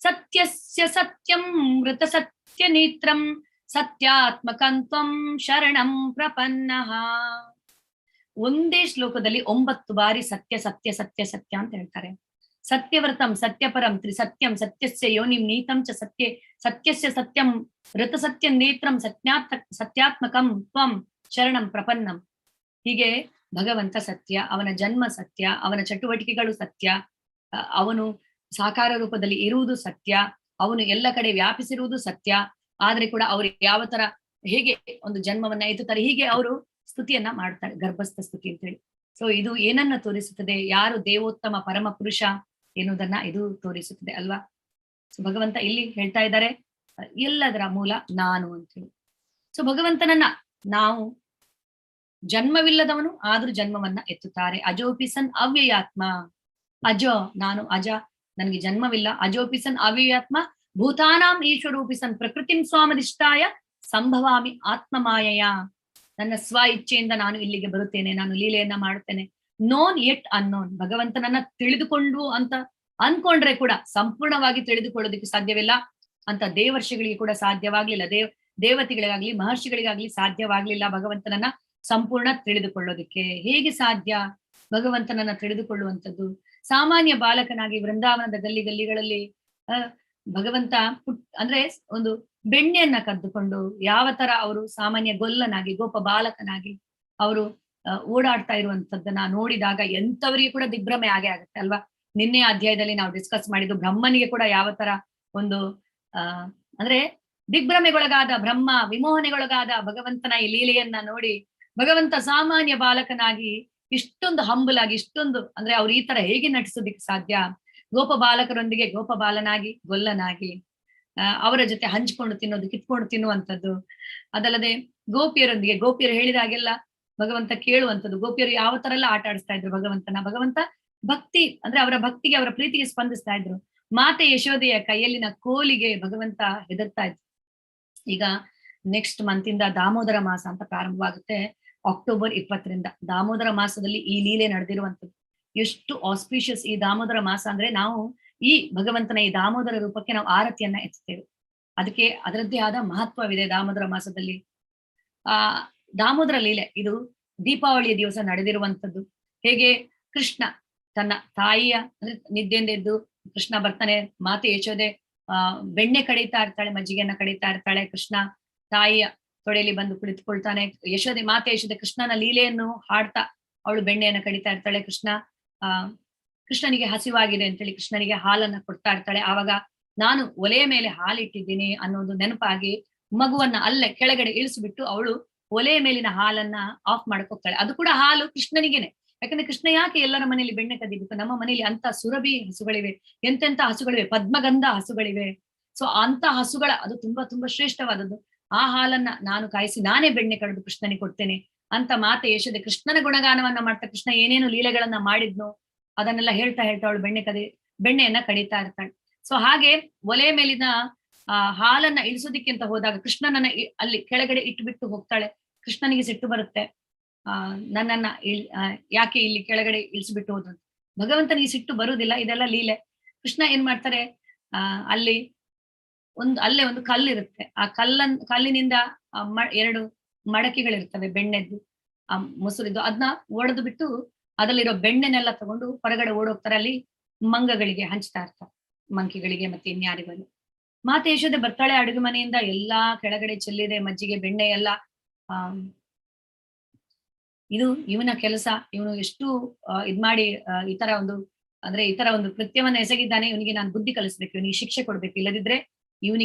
ಸತ್ಯಸ್ಯ ಸತ್ಯಂ ವೃತ ಸತ್ಯ ನೇತ್ರಂ ಸತ್ಯಾತ್ಮಕಂ ತ್ವಂ ಶರಣಂ ಪ್ರಪನ್ನಃ. ಒಂದೇ ಶ್ಲೋಕದಲ್ಲಿ 9 ಬಾರಿ ಸತ್ಯ ಸತ್ಯ ಸತ್ಯ ಸತ್ಯ ಅಂತ ಹೇಳ್ತಾರೆ. ಸತ್ಯವ್ರತಂ ಸತ್ಯಪರಂ ತ್ರಿಸತ್ಯಂ ಸತ್ಯಸ್ಯ ಯೋನಿಂ ನೀತಂ ಚ ಸತ್ಯೇ ಸತ್ಯಸ್ಯ ಸತ್ಯಂ ವೃತ ಸತ್ಯ ನೇತ್ರಂ ಸತ್ಯಾತ್ಮಕಂ ತ್ವಂ ಶರಣಂ ಪ್ರಪನ್ನಂ. ಹೀಗೆ ಭಗವಂತ ಸತ್ಯ, ಅವನ ಜನ್ಮ ಸತ್ಯ, ಅವನ ಚಟುವಟಿಕೆಗಳು ಸತ್ಯ, ಅವನು ಸಾಕಾರ ರೂಪದಲ್ಲಿ ಇರುವುದು ಸತ್ಯ, ಅವನು ಎಲ್ಲ ಕಡೆ ವ್ಯಾಪಿಸಿರುವುದು ಸತ್ಯ. ಆದ್ರೆ ಕೂಡ ಅವರು ಯಾವ ತರ ಹೇಗೆ ಒಂದು ಜನ್ಮವನ್ನ ಎತ್ತುತ್ತಾರೆ, ಹೀಗೆ ಅವರು ಸ್ತುತಿಯನ್ನ ಮಾಡ್ತಾರೆ, ಗರ್ಭಸ್ಥ ಸ್ತುತಿ ಅಂತ ಹೇಳಿ. ಸೊ ಇದು ಏನನ್ನ ತೋರಿಸುತ್ತದೆ? ಯಾರು ದೇವೋತ್ತಮ ಪರಮ ಪುರುಷ ಎನ್ನುವುದನ್ನ ಇದು ತೋರಿಸುತ್ತದೆ ಅಲ್ವಾ. ಸೊ ಭಗವಂತ ಇಲ್ಲಿ ಹೇಳ್ತಾ ಇದ್ದಾರೆ ಎಲ್ಲದರ ಮೂಲ ನಾನು ಅಂತ ಹೇಳಿ. ಸೊ ಭಗವಂತನನ್ನ ನಾವು ಜನ್ಮವಿಲ್ಲದವನು, ಆದ್ರೂ ಜನ್ಮವನ್ನ ಎತ್ತುತ್ತಾರೆ. ಅಜೋಪಿಸನ್ ಅವ್ಯಯಾತ್ಮ. ಅಜೋ, ನಾನು ಅಜ, ನನಗೆ ಜನ್ಮವಿಲ್ಲ. ಅಜೋಪಿಸನ್ ಅವ್ಯಯಾತ್ಮ ಭೂತಾನಾಂ ಈಶ್ವರೂಪಿಸನ್ ಪ್ರಕೃತಿಂ ಸ್ವಾಮದಿಷ್ಟಾಯ ಸಂಭವಾಮಿ ಆತ್ಮಮಾಯಯ. ನನ್ನ ಸ್ವ ಇಚ್ಛೆಯಿಂದ ನಾನು ಇಲ್ಲಿಗೆ ಬರುತ್ತೇನೆ, ನಾನು ಲೀಲೆಯನ್ನ ಮಾಡುತ್ತೇನೆ. ನೋನ್ ಎಟ್ ಅನ್ನೋನ್. ಭಗವಂತನನ್ನ ತಿಳಿದುಕೊಂಡು ಅಂತ ಅನ್ಕೊಂಡ್ರೆ ಕೂಡ ಸಂಪೂರ್ಣವಾಗಿ ತಿಳಿದುಕೊಳ್ಳೋದಕ್ಕೆ ಸಾಧ್ಯವಿಲ್ಲ ಅಂತ ದೇವರ್ಷಿಗಳಿಗೆ ಕೂಡ ಸಾಧ್ಯವಾಗ್ಲಿಲ್ಲ. ದೇವತೆಗಳಿಗಾಗ್ಲಿ ಮಹರ್ಷಿಗಳಿಗಾಗ್ಲಿ ಸಾಧ್ಯವಾಗ್ಲಿಲ್ಲ ಭಗವಂತನನ್ನ ಸಂಪೂರ್ಣ ತಿಳಿದುಕೊಳ್ಳೋದಕ್ಕೆ. ಹೇಗೆ ಸಾಧ್ಯ ಭಗವಂತನನ್ನ ತಿಳಿದುಕೊಳ್ಳುವಂಥದ್ದು? ಸಾಮಾನ್ಯ ಬಾಲಕನಾಗಿ ವೃಂದಾವನದ ಗಲ್ಲಿಗಳಲ್ಲಿ ಭಗವಂತ ಅಂದ್ರೆ ಒಂದು ಬೆಣ್ಣೆಯನ್ನ ಕದ್ದುಕೊಂಡು ಯಾವ ತರ ಅವರು ಸಾಮಾನ್ಯ ಗೊಲ್ಲನಾಗಿ ಗೋಪ ಬಾಲಕನಾಗಿ ಅವರು ಓಡಾಡ್ತಾ ಇರುವಂತದ್ದನ್ನ ನೋಡಿದಾಗ ಎಂತವರಿಗೆ ಕೂಡ ದಿಗ್ಭ್ರಮೆ ಆಗೇ ಆಗುತ್ತೆ ಅಲ್ವಾ. ನಿನ್ನೆ ಅಧ್ಯಾಯದಲ್ಲಿ ನಾವು ಡಿಸ್ಕಸ್ ಮಾಡಿದ್ದು ಬ್ರಹ್ಮನಿಗೆ ಕೂಡ ಯಾವ ತರ ಒಂದು ಅಂದ್ರೆ ದಿಗ್ಭ್ರಮೆಗೊಳಗಾದ ಬ್ರಹ್ಮ, ವಿಮೋಹನೆಗೊಳಗಾದ ಭಗವಂತನ ಈ ಲೀಲೆಯನ್ನ ನೋಡಿ ಭಗವಂತ ಸಾಮಾನ್ಯ ಬಾಲಕನಾಗಿ ಇಷ್ಟೊಂದು ಹಂಬಲ್ ಆಗಿ, ಇಷ್ಟೊಂದು ಅಂದ್ರೆ ಅವ್ರು ಈ ತರ ಹೇಗೆ ನಟಿಸೋದಿಕ್ಕೆ ಸಾಧ್ಯ? ಗೋಪ ಬಾಲಕರೊಂದಿಗೆ ಗೋಪ ಬಾಲನಾಗಿ ಗೊಲ್ಲನಾಗಿ ಅವರ ಜೊತೆ ಹಂಚಿಕೊಂಡು ತಿನ್ನೋದು, ಕಿತ್ಕೊಂಡು ತಿನ್ನುವಂಥದ್ದು. ಅದಲ್ಲದೆ ಗೋಪಿಯರೊಂದಿಗೆ, ಗೋಪಿಯರು ಹೇಳಿದಾಗೆಲ್ಲ ಭಗವಂತ ಕೇಳುವಂಥದ್ದು. ಗೋಪಿಯರು ಯಾವ ತರ ಎಲ್ಲ ಆಟ ಆಡಿಸ್ತಾ ಇದ್ರು ಭಗವಂತನ. ಭಗವಂತ ಭಕ್ತಿ ಅಂದ್ರೆ ಅವರ ಭಕ್ತಿಗೆ, ಅವರ ಪ್ರೀತಿಗೆ ಸ್ಪಂದಿಸ್ತಾ ಇದ್ರು. ಮಾತೆ ಯಶೋದೆಯ ಕೈಯಲ್ಲಿನ ಕೋಲಿಗೆ ಭಗವಂತ ಹೆದರ್ತಾ ಇದ್ರು. ಈಗ ನೆಕ್ಸ್ಟ್ ಮಂತ್ ಇಂದ ದಾಮೋದರ ಮಾಸ ಅಂತ ಪ್ರಾರಂಭವಾಗುತ್ತೆ. ಅಕ್ಟೋಬರ್ 20ರಿಂದ ದಾಮೋದರ ಮಾಸದಲ್ಲಿ ಈ ಲೀಲೆ ನಡೆದಿರುವಂಥದ್ದು. ಎಷ್ಟು ಆಸ್ಪಿಷಿಯಸ್ ಈ ದಾಮೋದರ ಮಾಸ ಅಂದ್ರೆ, ನಾವು ಈ ಭಗವಂತನ ಈ ದಾಮೋದರ ರೂಪಕ್ಕೆ ನಾವು ಆರತಿಯನ್ನ ಎತ್ತುತ್ತೇವೆ. ಅದಕ್ಕೆ ಅದರದ್ದೇ ಆದ ಮಹತ್ವವಿದೆ ದಾಮೋದರ ಮಾಸದಲ್ಲಿ. ದಾಮೋದರ ಲೀಲೆ ಇದು ದೀಪಾವಳಿಯ ದಿವಸ ನಡೆದಿರುವಂಥದ್ದು. ಹೇಗೆ ಕೃಷ್ಣ ತನ್ನ ತಾಯಿಯ ಅಂದ್ರೆ ನಿದ್ದೆಯಿಂದ ಎದ್ದು ಕೃಷ್ಣ ಬರ್ತಾನೆ, ಮಾತೆ ಯಶೋದೆ ಬೆಣ್ಣೆ ಕಡಿತಾ ಇರ್ತಾಳೆ, ಮಜ್ಜಿಗೆಯನ್ನ ಕಡಿತಾ ಇರ್ತಾಳೆ. ಕೃಷ್ಣ ತಾಯಿಯ ತೊಡೆಯಲ್ಲಿ ಬಂದು ಕುಳಿತುಕೊಳ್ತಾನೆ. ಯಶೋದೆ, ಮಾತೆ ಯಶೋದೆ ಕೃಷ್ಣನ ಲೀಲೆಯನ್ನು ಹಾಡ್ತಾ ಅವಳು ಬೆಣ್ಣೆಯನ್ನ ಕಡಿತಾ ಇರ್ತಾಳೆ. ಕೃಷ್ಣನಿಗೆ ಹಸಿವಾಗಿದೆ ಅಂತೇಳಿ ಕೃಷ್ಣನಿಗೆ ಹಾಲನ್ನ ಕೊಡ್ತಾ ಇರ್ತಾಳೆ. ಆವಾಗ ನಾನು ಒಲೆಯ ಮೇಲೆ ಹಾಲಿಟ್ಟಿದ್ದೀನಿ ಅನ್ನೋದು ನೆನಪಾಗಿ ಮಗುವನ್ನ ಅಲ್ಲೇ ಕೆಳಗಡೆ ಇಳಿಸ್ಬಿಟ್ಟು ಅವಳು ಒಲೆಯ ಮೇಲಿನ ಹಾಲನ್ನ ಆಫ್ ಮಾಡಕ್ ಹೋಗ್ತಾಳೆ. ಅದು ಕೂಡ ಹಾಲು ಕೃಷ್ಣನಿಗೇನೆ. ಯಾಕಂದ್ರೆ ಕೃಷ್ಣ ಯಾಕೆ ಎಲ್ಲರ ಮನೆಯಲ್ಲಿ ಬೆಣ್ಣೆ ಕದಿಬೇಕು? ನಮ್ಮ ಮನೆಯಲ್ಲಿ ಅಂತ ಸುರಭಿ ಹಸುಗಳಿವೆ, ಎಂತೆಂತ ಹಸುಗಳಿವೆ, ಪದ್ಮಗಂಧ ಹಸುಗಳಿವೆ. ಸೊ ಅಂತ ಹಸುಗಳ ಅದು ತುಂಬಾ ತುಂಬಾ ಶ್ರೇಷ್ಠವಾದದ್ದು. ಆ ಹಾಲನ್ನ ನಾನು ಕಾಯಿಸಿ ನಾನೇ ಬೆಣ್ಣೆ ಕಡಿದು ಕೃಷ್ಣನಿಗೆ ಕೊಡ್ತೇನೆ ಅಂತ ಮಾತೆ ಯಶೋದೆ ಕೃಷ್ಣನ ಗುಣಗಾನವನ್ನ ಮಾಡ್ತಾ, ಕೃಷ್ಣ ಏನೇನು ಲೀಲೆಗಳನ್ನ ಮಾಡಿದ್ನೋ ಅದನ್ನೆಲ್ಲ ಹೇಳ್ತಾ ಹೇಳ್ತಾ ಅವಳು ಬೆಣ್ಣೆಯನ್ನ ಕಡಿತಾ ಇರ್ತಾಳೆ. ಸೊ ಹಾಗೆ ಒಲೆ ಮೇಲಿನ ಹಾಲನ್ನ ಇಳಿಸೋದಿಕ್ಕೆ ಅಂತ ಹೋದಾಗ ಕೃಷ್ಣನನ್ನ ಅಲ್ಲಿ ಕೆಳಗಡೆ ಇಟ್ಬಿಟ್ಟು ಹೋಗ್ತಾಳೆ. ಕೃಷ್ಣನಿಗೆ ಸಿಟ್ಟು ಬರುತ್ತೆ, ನನ್ನನ್ನ ಯಾಕೆ ಇಲ್ಲಿ ಕೆಳಗಡೆ ಇಳಿಸ್ಬಿಟ್ಟು ಹೋದಂತ. ಭಗವಂತನಿಗೆ ಸಿಟ್ಟು ಬರುವುದಿಲ್ಲ, ಇದೆಲ್ಲ ಲೀಲೆ. ಕೃಷ್ಣ ಏನ್ ಮಾಡ್ತಾರೆ, ಅಲ್ಲಿ ಅಲ್ಲೇ ಒಂದು ಕಲ್ಲಿರುತ್ತೆ, ಆ ಕಲ್ಲಿನಿಂದ ಎರಡು ಮಡಕೆಗಳಿರ್ತವೆ ಬೆಣ್ಣೆದ್ದು, ಆ ಮೊಸರಿದ್ದು, ಅದನ್ನ ಒಡೆದು ಬಿಟ್ಟು ಅದರಲ್ಲಿರೋ ಬೆಣ್ಣೆನೆಲ್ಲ ತಗೊಂಡು ಹೊರಗಡೆ ಓಡೋಗ್ತಾರೆ. ಅಲ್ಲಿ ಮಂಗಗಳಿಗೆ ಹಂಚ್ತಾ ಇರ್ತಾರೆ, ಮಂಕಿಗಳಿಗೆ ಮತ್ತೆ ಇನ್ಯಾರಿಗಲ್ಲಿ. ಮಾತೆ ಯಶೋದೆ ಬರ್ತಾಳೆ ಅಡುಗೆ ಮನೆಯಿಂದ, ಎಲ್ಲಾ ಕೆಳಗಡೆ ಚೆಲ್ಲಿದೆ ಮಜ್ಜಿಗೆ ಬೆಣ್ಣೆ ಎಲ್ಲ. ಇದು ಇವನ ಕೆಲಸ, ಇವನು ಎಷ್ಟು ಇದ್ ಮಾಡಿ ಈ ತರ ಒಂದು ಕೃತ್ಯವನ್ನ ಎಸಗಿದ್ದಾನೆ, ಇವನಿಗೆ ನಾನು ಬುದ್ಧಿ ಕಲಿಸ್ಬೇಕು, ಇವನಿಗೆ ಶಿಕ್ಷೆ ಕೊಡ್ಬೇಕು, ಇಲ್ಲದಿದ್ರೆ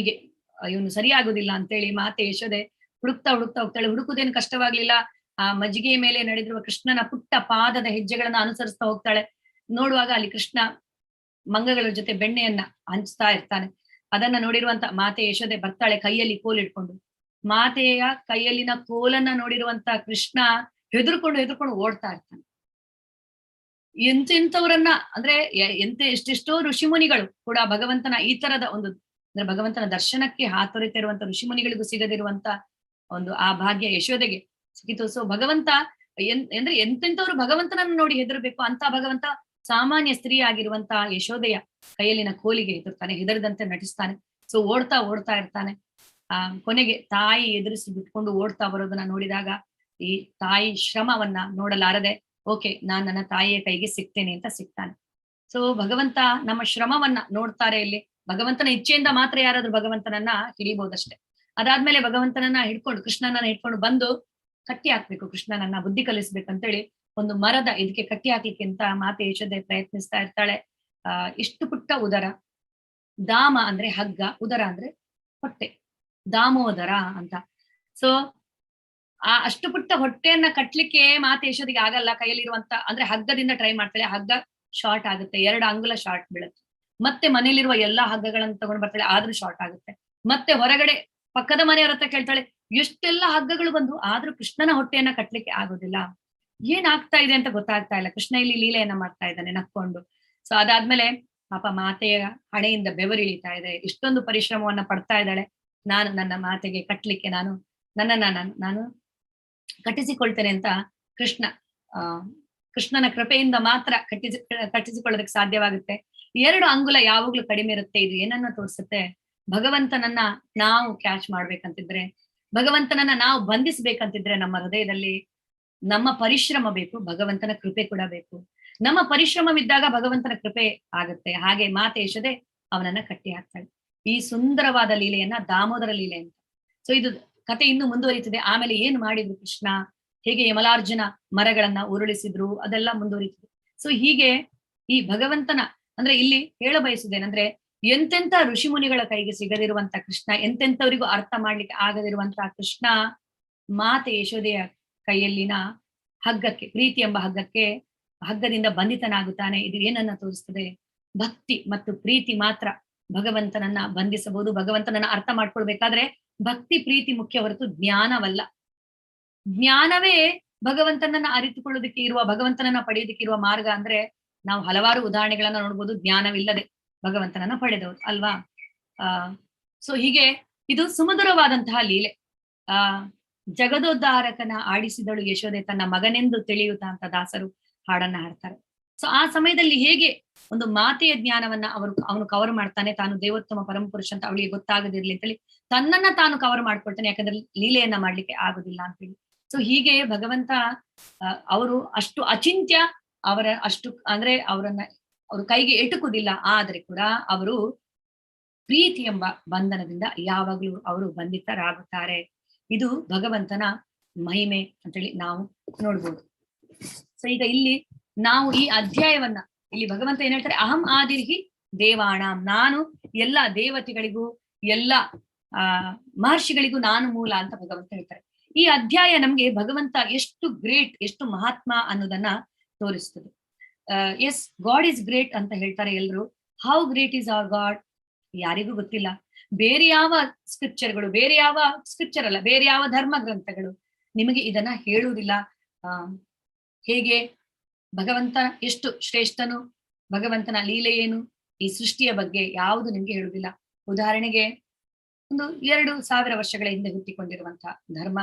ಇವನು ಸರಿಯಾಗುದಿಲ್ಲ ಅಂತೇಳಿ ಮಾತೆ ಯಶೋದೆ ಹುಡುಕ್ತಾ ಹೋಗ್ತಾಳೆ. ಹುಡುಕುದೇನು ಕಷ್ಟವಾಗ್ಲಿಲ್ಲ. ಆ ಮಜ್ಜಿಗೆಯ ಮೇಲೆ ನಡೆದಿರುವ ಕೃಷ್ಣನ ಪುಟ್ಟ ಪಾದದ ಹೆಜ್ಜೆಗಳನ್ನ ಅನುಸರಿಸ್ತಾ ಹೋಗ್ತಾಳೆ. ನೋಡುವಾಗ ಅಲ್ಲಿ ಕೃಷ್ಣ ಮಂಗಗಳ ಜೊತೆ ಬೆಣ್ಣೆಯನ್ನ ಹಂಚ್ತಾ ಇರ್ತಾನೆ. ಅದನ್ನ ನೋಡಿರುವಂತ ಮಾತೆ ಯಶೋದೆ ಬರ್ತಾಳೆ ಕೈಯಲ್ಲಿ ಕೋಲ್ ಇಟ್ಕೊಂಡು. ಮಾತೆಯ ಕೈಯಲ್ಲಿನ ಕೋಲನ್ನ ನೋಡಿರುವಂತ ಕೃಷ್ಣ ಹೆದರ್ಕೊಂಡು ಓಡ್ತಾ ಇರ್ತಾನೆ. ಎಂತೆಂಥವ್ರನ್ನ ಅಂದ್ರೆ ಎಷ್ಟೆಷ್ಟೋ ಋಷಿಮುನಿಗಳು ಕೂಡ ಭಗವಂತನ ಈ ತರದ ಅಂದ್ರೆ ಭಗವಂತನ ದರ್ಶನಕ್ಕೆ ಹಾತೊರಿತಾ ಇರುವಂತ ಋಷಿಮುನಿಗಳಿಗೂ ಸಿಗದಿರುವಂತ ಒಂದು ಆ ಭಾಗ್ಯ ಯಶೋದೆಗೆ ಸಿಕ್ಕಿತು. ಸೊ ಭಗವಂತ ಅಂದ್ರೆ ಎಂತೆಂಥವ್ರು ಭಗವಂತನನ್ನು ನೋಡಿ ಹೆದರ್ಬೇಕು ಅಂತ ಭಗವಂತ ಸಾಮಾನ್ಯ ಸ್ತ್ರೀ ಆಗಿರುವಂತ ಯಶೋದೆಯ ಕೈಯಲ್ಲಿನ ಕೋಲಿಗೆ ಹೆದರ್ತಾನೆ, ಹೆದರದಂತೆ ನಟಿಸ್ತಾನೆ. ಸೊ ಓಡ್ತಾ ಇರ್ತಾನೆ. ಕೊನೆಗೆ ತಾಯಿ ಎದುರಿಸಿ ಬಿಟ್ಕೊಂಡು ಓಡ್ತಾ ಬರೋದನ್ನ ನೋಡಿದಾಗ ಈ ತಾಯಿ ಶ್ರಮವನ್ನ ನೋಡಲಾರದೆ, ಓಕೆ, ನಾನ್ ನನ್ನ ತಾಯಿಯ ಕೈಗೆ ಸಿಗ್ತೇನೆ ಅಂತ ಸಿಗ್ತಾನೆ. ಸೊ ಭಗವಂತ ನಮ್ಮ ಶ್ರಮವನ್ನ ನೋಡ್ತಾರೆ. ಇಲ್ಲಿ ಭಗವಂತನ ಇಚ್ಛೆಯಿಂದ ಮಾತ್ರ ಯಾರಾದ್ರೂ ಭಗವಂತನನ್ನ ಹಿಡಿಬಹುದಷ್ಟೇ. ಅದಾದ್ಮೇಲೆ ಭಗವಂತನನ್ನ ಕೃಷ್ಣನನ್ನ ಹಿಡ್ಕೊಂಡು ಬಂದು ಕಟ್ಟಿ ಹಾಕ್ಬೇಕು, ಕೃಷ್ಣನನ್ನ ಬುದ್ಧಿ ಕಲಿಸ್ಬೇಕಂತೇಳಿ ಒಂದು ಮರದ ಇದಕ್ಕೆ ಕಟ್ಟಿ ಹಾಕ್ಲಿಕ್ಕೆ ಅಂತ ಮಾತೆ ಯಶೋದೆ ಪ್ರಯತ್ನಿಸ್ತಾ ಇರ್ತಾಳೆ. ಇಷ್ಟು ಪುಟ್ಟ ಉದರ, ದಾಮ ಅಂದ್ರೆ ಹಗ್ಗ, ಉದರ ಅಂದ್ರೆ ಹೊಟ್ಟೆ, ದಾಮೋದರ ಅಂತ. ಸೊ ಆ ಅಷ್ಟು ಪುಟ್ಟ ಹೊಟ್ಟೆಯನ್ನ ಕಟ್ಲಿಕ್ಕೆ ಮಾತೆ ಯಶೋದಿಗೆ ಆಗಲ್ಲ. ಕೈಯಲ್ಲಿರುವಂತ ಅಂದ್ರೆ ಹಗ್ಗದಿಂದ ಟ್ರೈ ಮಾಡ್ತಾಳೆ, ಹಗ್ಗ ಶಾರ್ಟ್ ಆಗುತ್ತೆ, 2 ಅಂಗುಲ ಶಾರ್ಟ್ ಬೀಳುತ್ತೆ. ಮತ್ತೆ ಮನೇಲಿರುವ ಎಲ್ಲಾ ಹಗ್ಗಗಳನ್ನ ತಗೊಂಡ್ ಬರ್ತಾಳೆ, ಆದ್ರೂ ಶಾರ್ಟ್ ಆಗುತ್ತೆ. ಮತ್ತೆ ಹೊರಗಡೆ ಪಕ್ಕದ ಮನೆಯವ್ರ ಹತ್ರ ಕೇಳ್ತಾಳೆ, ಎಷ್ಟೆಲ್ಲಾ ಹಗ್ಗಗಳು ಬಂದು ಆದ್ರೂ ಕೃಷ್ಣನ ಹೊಟ್ಟೆಯನ್ನ ಕಟ್ಲಿಕ್ಕೆ ಆಗೋದಿಲ್ಲ. ಏನ್ ಆಗ್ತಾ ಇದೆ ಅಂತ ಗೊತ್ತಾಗ್ತಾ ಇಲ್ಲ. ಕೃಷ್ಣ ಇಲ್ಲಿ ಲೀಲೆಯನ್ನ ಮಾಡ್ತಾ ಇದ್ದಾನೆ ನಕ್ಕೊಂಡು. ಸೊ ಅದಾದ್ಮೇಲೆ ಪಾಪ ಮಾತೆಯ ಹಣೆಯಿಂದ ಬೆವರಿಳಿತಾ ಇದೆ, ಇಷ್ಟೊಂದು ಪರಿಶ್ರಮವನ್ನ ಪಡ್ತಾ ಇದ್ದಾಳೆ. ನಾನು ನನ್ನ ಮಾತೆಗೆ ಕಟ್ಲಿಕ್ಕೆ ನಾನು ಕಟ್ಟಿಸಿಕೊಳ್ತೇನೆ ಅಂತ ಕೃಷ್ಣನ ಕೃಪೆಯಿಂದ ಮಾತ್ರ ಕಟ್ಟಿಸಿಕೊಳ್ಳೋದಕ್ಕೆ ಸಾಧ್ಯವಾಗುತ್ತೆ. 2 ಅಂಗುಲ ಯಾವಾಗ್ಲೂ ಕಡಿಮೆ ಇರುತ್ತೆ. ಇದು ಏನನ್ನ ತೋರಿಸುತ್ತೆ? ಭಗವಂತನನ್ನ ನಾವು ಕ್ಯಾಚ್ ಮಾಡ್ಬೇಕಂತಿದ್ರೆ, ಭಗವಂತನನ್ನ ನಾವು ಬಂಧಿಸ್ಬೇಕಂತಿದ್ರೆ ನಮ್ಮ ಹೃದಯದಲ್ಲಿ ನಮ್ಮ ಪರಿಶ್ರಮ ಬೇಕು, ಭಗವಂತನ ಕೃಪೆ ಕೂಡ ಬೇಕು. ನಮ್ಮ ಪರಿಶ್ರಮವಿದ್ದಾಗ ಭಗವಂತನ ಕೃಪೆ ಆಗುತ್ತೆ. ಹಾಗೆ ಮಾತೆ ಯಶೋದೆ ಅವನನ್ನ ಕಟ್ಟಿ ಹಾಕ್ತಾಳೆ. ಈ ಸುಂದರವಾದ ಲೀಲೆಯನ್ನ ದಾಮೋದರ ಲೀಲೆ ಅಂತ. ಸೊ ಇದು ಕತೆ ಇನ್ನು ಮುಂದುವರಿತದೆ. ಆಮೇಲೆ ಏನ್ ಮಾಡಿದ್ರು ಕೃಷ್ಣ, ಹೇಗೆ ಯಮಲಾರ್ಜುನ ಮರಗಳನ್ನ ಉರುಳಿಸಿದ್ರು, ಅದೆಲ್ಲ ಮುಂದುವರಿತದೆ. ಸೊ ಹೀಗೆ ಈ ಭಗವಂತನ ಅಂದ್ರೆ ಇಲ್ಲಿ ಹೇಳ ಬಯಸುದೇನಂದ್ರೆ, ಎಂತೆಂತ ಋಷಿಮುನಿಗಳ ಕೈಗೆ ಸಿಗದಿರುವಂತ ಕೃಷ್ಣ, ಎಂತೆಂಥವರಿಗೂ ಅರ್ಥ ಮಾಡ್ಲಿಕ್ಕೆ ಆಗದಿರುವಂತಹ ಕೃಷ್ಣ ಮಾತೆ ಯಶೋದೆಯ ಕೈಯಲ್ಲಿನ ಹಗ್ಗಕ್ಕೆ, ಪ್ರೀತಿ ಎಂಬ ಹಗ್ಗದಿಂದ ಬಂಧಿತನಾಗುತ್ತಾನೆ. ಇದು ಏನನ್ನ ತೋರಿಸ್ತದೆ? ಭಕ್ತಿ ಮತ್ತು ಪ್ರೀತಿ ಮಾತ್ರ ಭಗವಂತನನ್ನ ಬಂಧಿಸಬಹುದು. ಭಗವಂತನನ್ನ ಅರ್ಥ ಮಾಡ್ಕೊಳ್ಬೇಕಾದ್ರೆ ಭಕ್ತಿ ಪ್ರೀತಿ ಮುಖ್ಯ ಹೊರತು ಜ್ಞಾನವಲ್ಲ. ಜ್ಞಾನವೇ ಭಗವಂತನನ್ನ ಅರಿತುಕೊಳ್ಳೋದಕ್ಕೆ ಇರುವ, ಭಗವಂತನನ್ನ ಪಡೆಯೋದಕ್ಕೆ ಇರುವ ಮಾರ್ಗ. ಅಂದ್ರೆ ನಾವು ಹಲವಾರು ಉದಾಹರಣೆಗಳನ್ನ ನೋಡ್ಬೋದು, ಜ್ಞಾನವಿಲ್ಲದೆ ಭಗವಂತನನ್ನ ಪಡೆದವರು ಅಲ್ವಾ. ಸೊ ಹೀಗೆ ಇದು ಸುಮಧುರವಾದಂತಹ ಲೀಲೆ. ಜಗದೋದ್ಧಾರಕನ ಆಡಿಸಿದಳು ಯಶೋದೆ ತನ್ನ ಮಗನೆಂದು ತಿಳಿಯುತ್ತಾ ಅಂತ ದಾಸರು ಹಾಡನ್ನ ಹಾಡ್ತಾರೆ. ಸೊ ಆ ಸಮಯದಲ್ಲಿ ಹೇಗೆ ಒಂದು ಮಾತೆಯ ಜ್ಞಾನವನ್ನ ಅವನು ಕವರ್ ಮಾಡ್ತಾನೆ, ತಾನು ದೇವೋತ್ತಮ ಪರಮಪುರುಷ ಅಂತ ಅವಳಿಗೆ ಗೊತ್ತಾಗದಿರ್ಲಿ ಅಂತೇಳಿ ತನ್ನನ್ನ ತಾನು ಕವರ್ ಮಾಡ್ಕೊಳ್ತಾನೆ, ಯಾಕಂದ್ರೆ ಲೀಲೆಯನ್ನ ಮಾಡ್ಲಿಕ್ಕೆ ಆಗುದಿಲ್ಲ ಅಂತೇಳಿ. ಸೊ ಹೀಗೆ ಭಗವಂತ ಅವರು ಅಷ್ಟು ಅಚಿಂತ್ಯ, ಅಂದ್ರೆ ಅವ್ರ ಕೈಗೆ ಎಟುಕುದಿಲ್ಲ. ಆದ್ರೆ ಕೂಡ ಅವರು ಪ್ರೀತಿ ಎಂಬ ಬಂಧನದಿಂದ ಯಾವಾಗ್ಲೂ ಅವರು ಬಂಧಿತರಾಗುತ್ತಾರೆ. ಇದು ಭಗವಂತನ ಮಹಿಮೆ ಅಂತೇಳಿ ನಾವು ನೋಡ್ಬೋದು. ಸೊ ಈಗ ಇಲ್ಲಿ ನಾವು ಈ ಅಧ್ಯಾಯವನ್ನ ಇಲ್ಲಿ ಭಗವಂತ ಏನ್ ಹೇಳ್ತಾರೆ, ಅಹಂ ಆದಿರ್ಹಿ ದೇವಾಣಂ, ನಾನು ಎಲ್ಲ ದೇವತೆಗಳಿಗೂ ಎಲ್ಲ ಮಹರ್ಷಿಗಳಿಗೂ ನಾನು ಮೂಲ ಅಂತ ಭಗವಂತ ಹೇಳ್ತಾರೆ. ಈ ಅಧ್ಯಾಯ ನಮ್ಗೆ ಭಗವಂತ ಎಷ್ಟು ಗ್ರೇಟ್, ಎಷ್ಟು ಮಹಾತ್ಮ ಅನ್ನೋದನ್ನ ತೋರಿಸ್ತದೆ. ಎಸ್, ಗಾಡ್ ಇಸ್ ಗ್ರೇಟ್ ಅಂತ ಹೇಳ್ತಾರೆ ಎಲ್ರು. How great is our God ಯಾರಿಗೂ ಗೊತ್ತಿಲ್ಲ. ಬೇರೆ ಯಾವ ಸ್ಕ್ರಿಪ್ಚರ್ಗಳು, ಬೇರೆ ಯಾವ ಸ್ಕ್ರಿಪ್ಚರ್ ಅಲ್ಲ, ಬೇರೆ ಯಾವ ಧರ್ಮ ಗ್ರಂಥಗಳು ನಿಮಗೆ ಇದನ್ನ ಹೇಳುವುದಿಲ್ಲ. ಹೇಗೆ ಭಗವಂತ ಎಷ್ಟು ಶ್ರೇಷ್ಠನು, ಭಗವಂತನ ಲೀಲೆ ಏನು, ಈ ಸೃಷ್ಟಿಯ ಬಗ್ಗೆ ಯಾವುದು ನಿಮ್ಗೆ ಹೇಳುವುದಿಲ್ಲ. ಉದಾಹರಣೆಗೆ ಒಂದು 2000 ವರ್ಷಗಳ ಹಿಂದೆ ಹುಟ್ಟಿಕೊಂಡಿರುವಂತಹ ಧರ್ಮ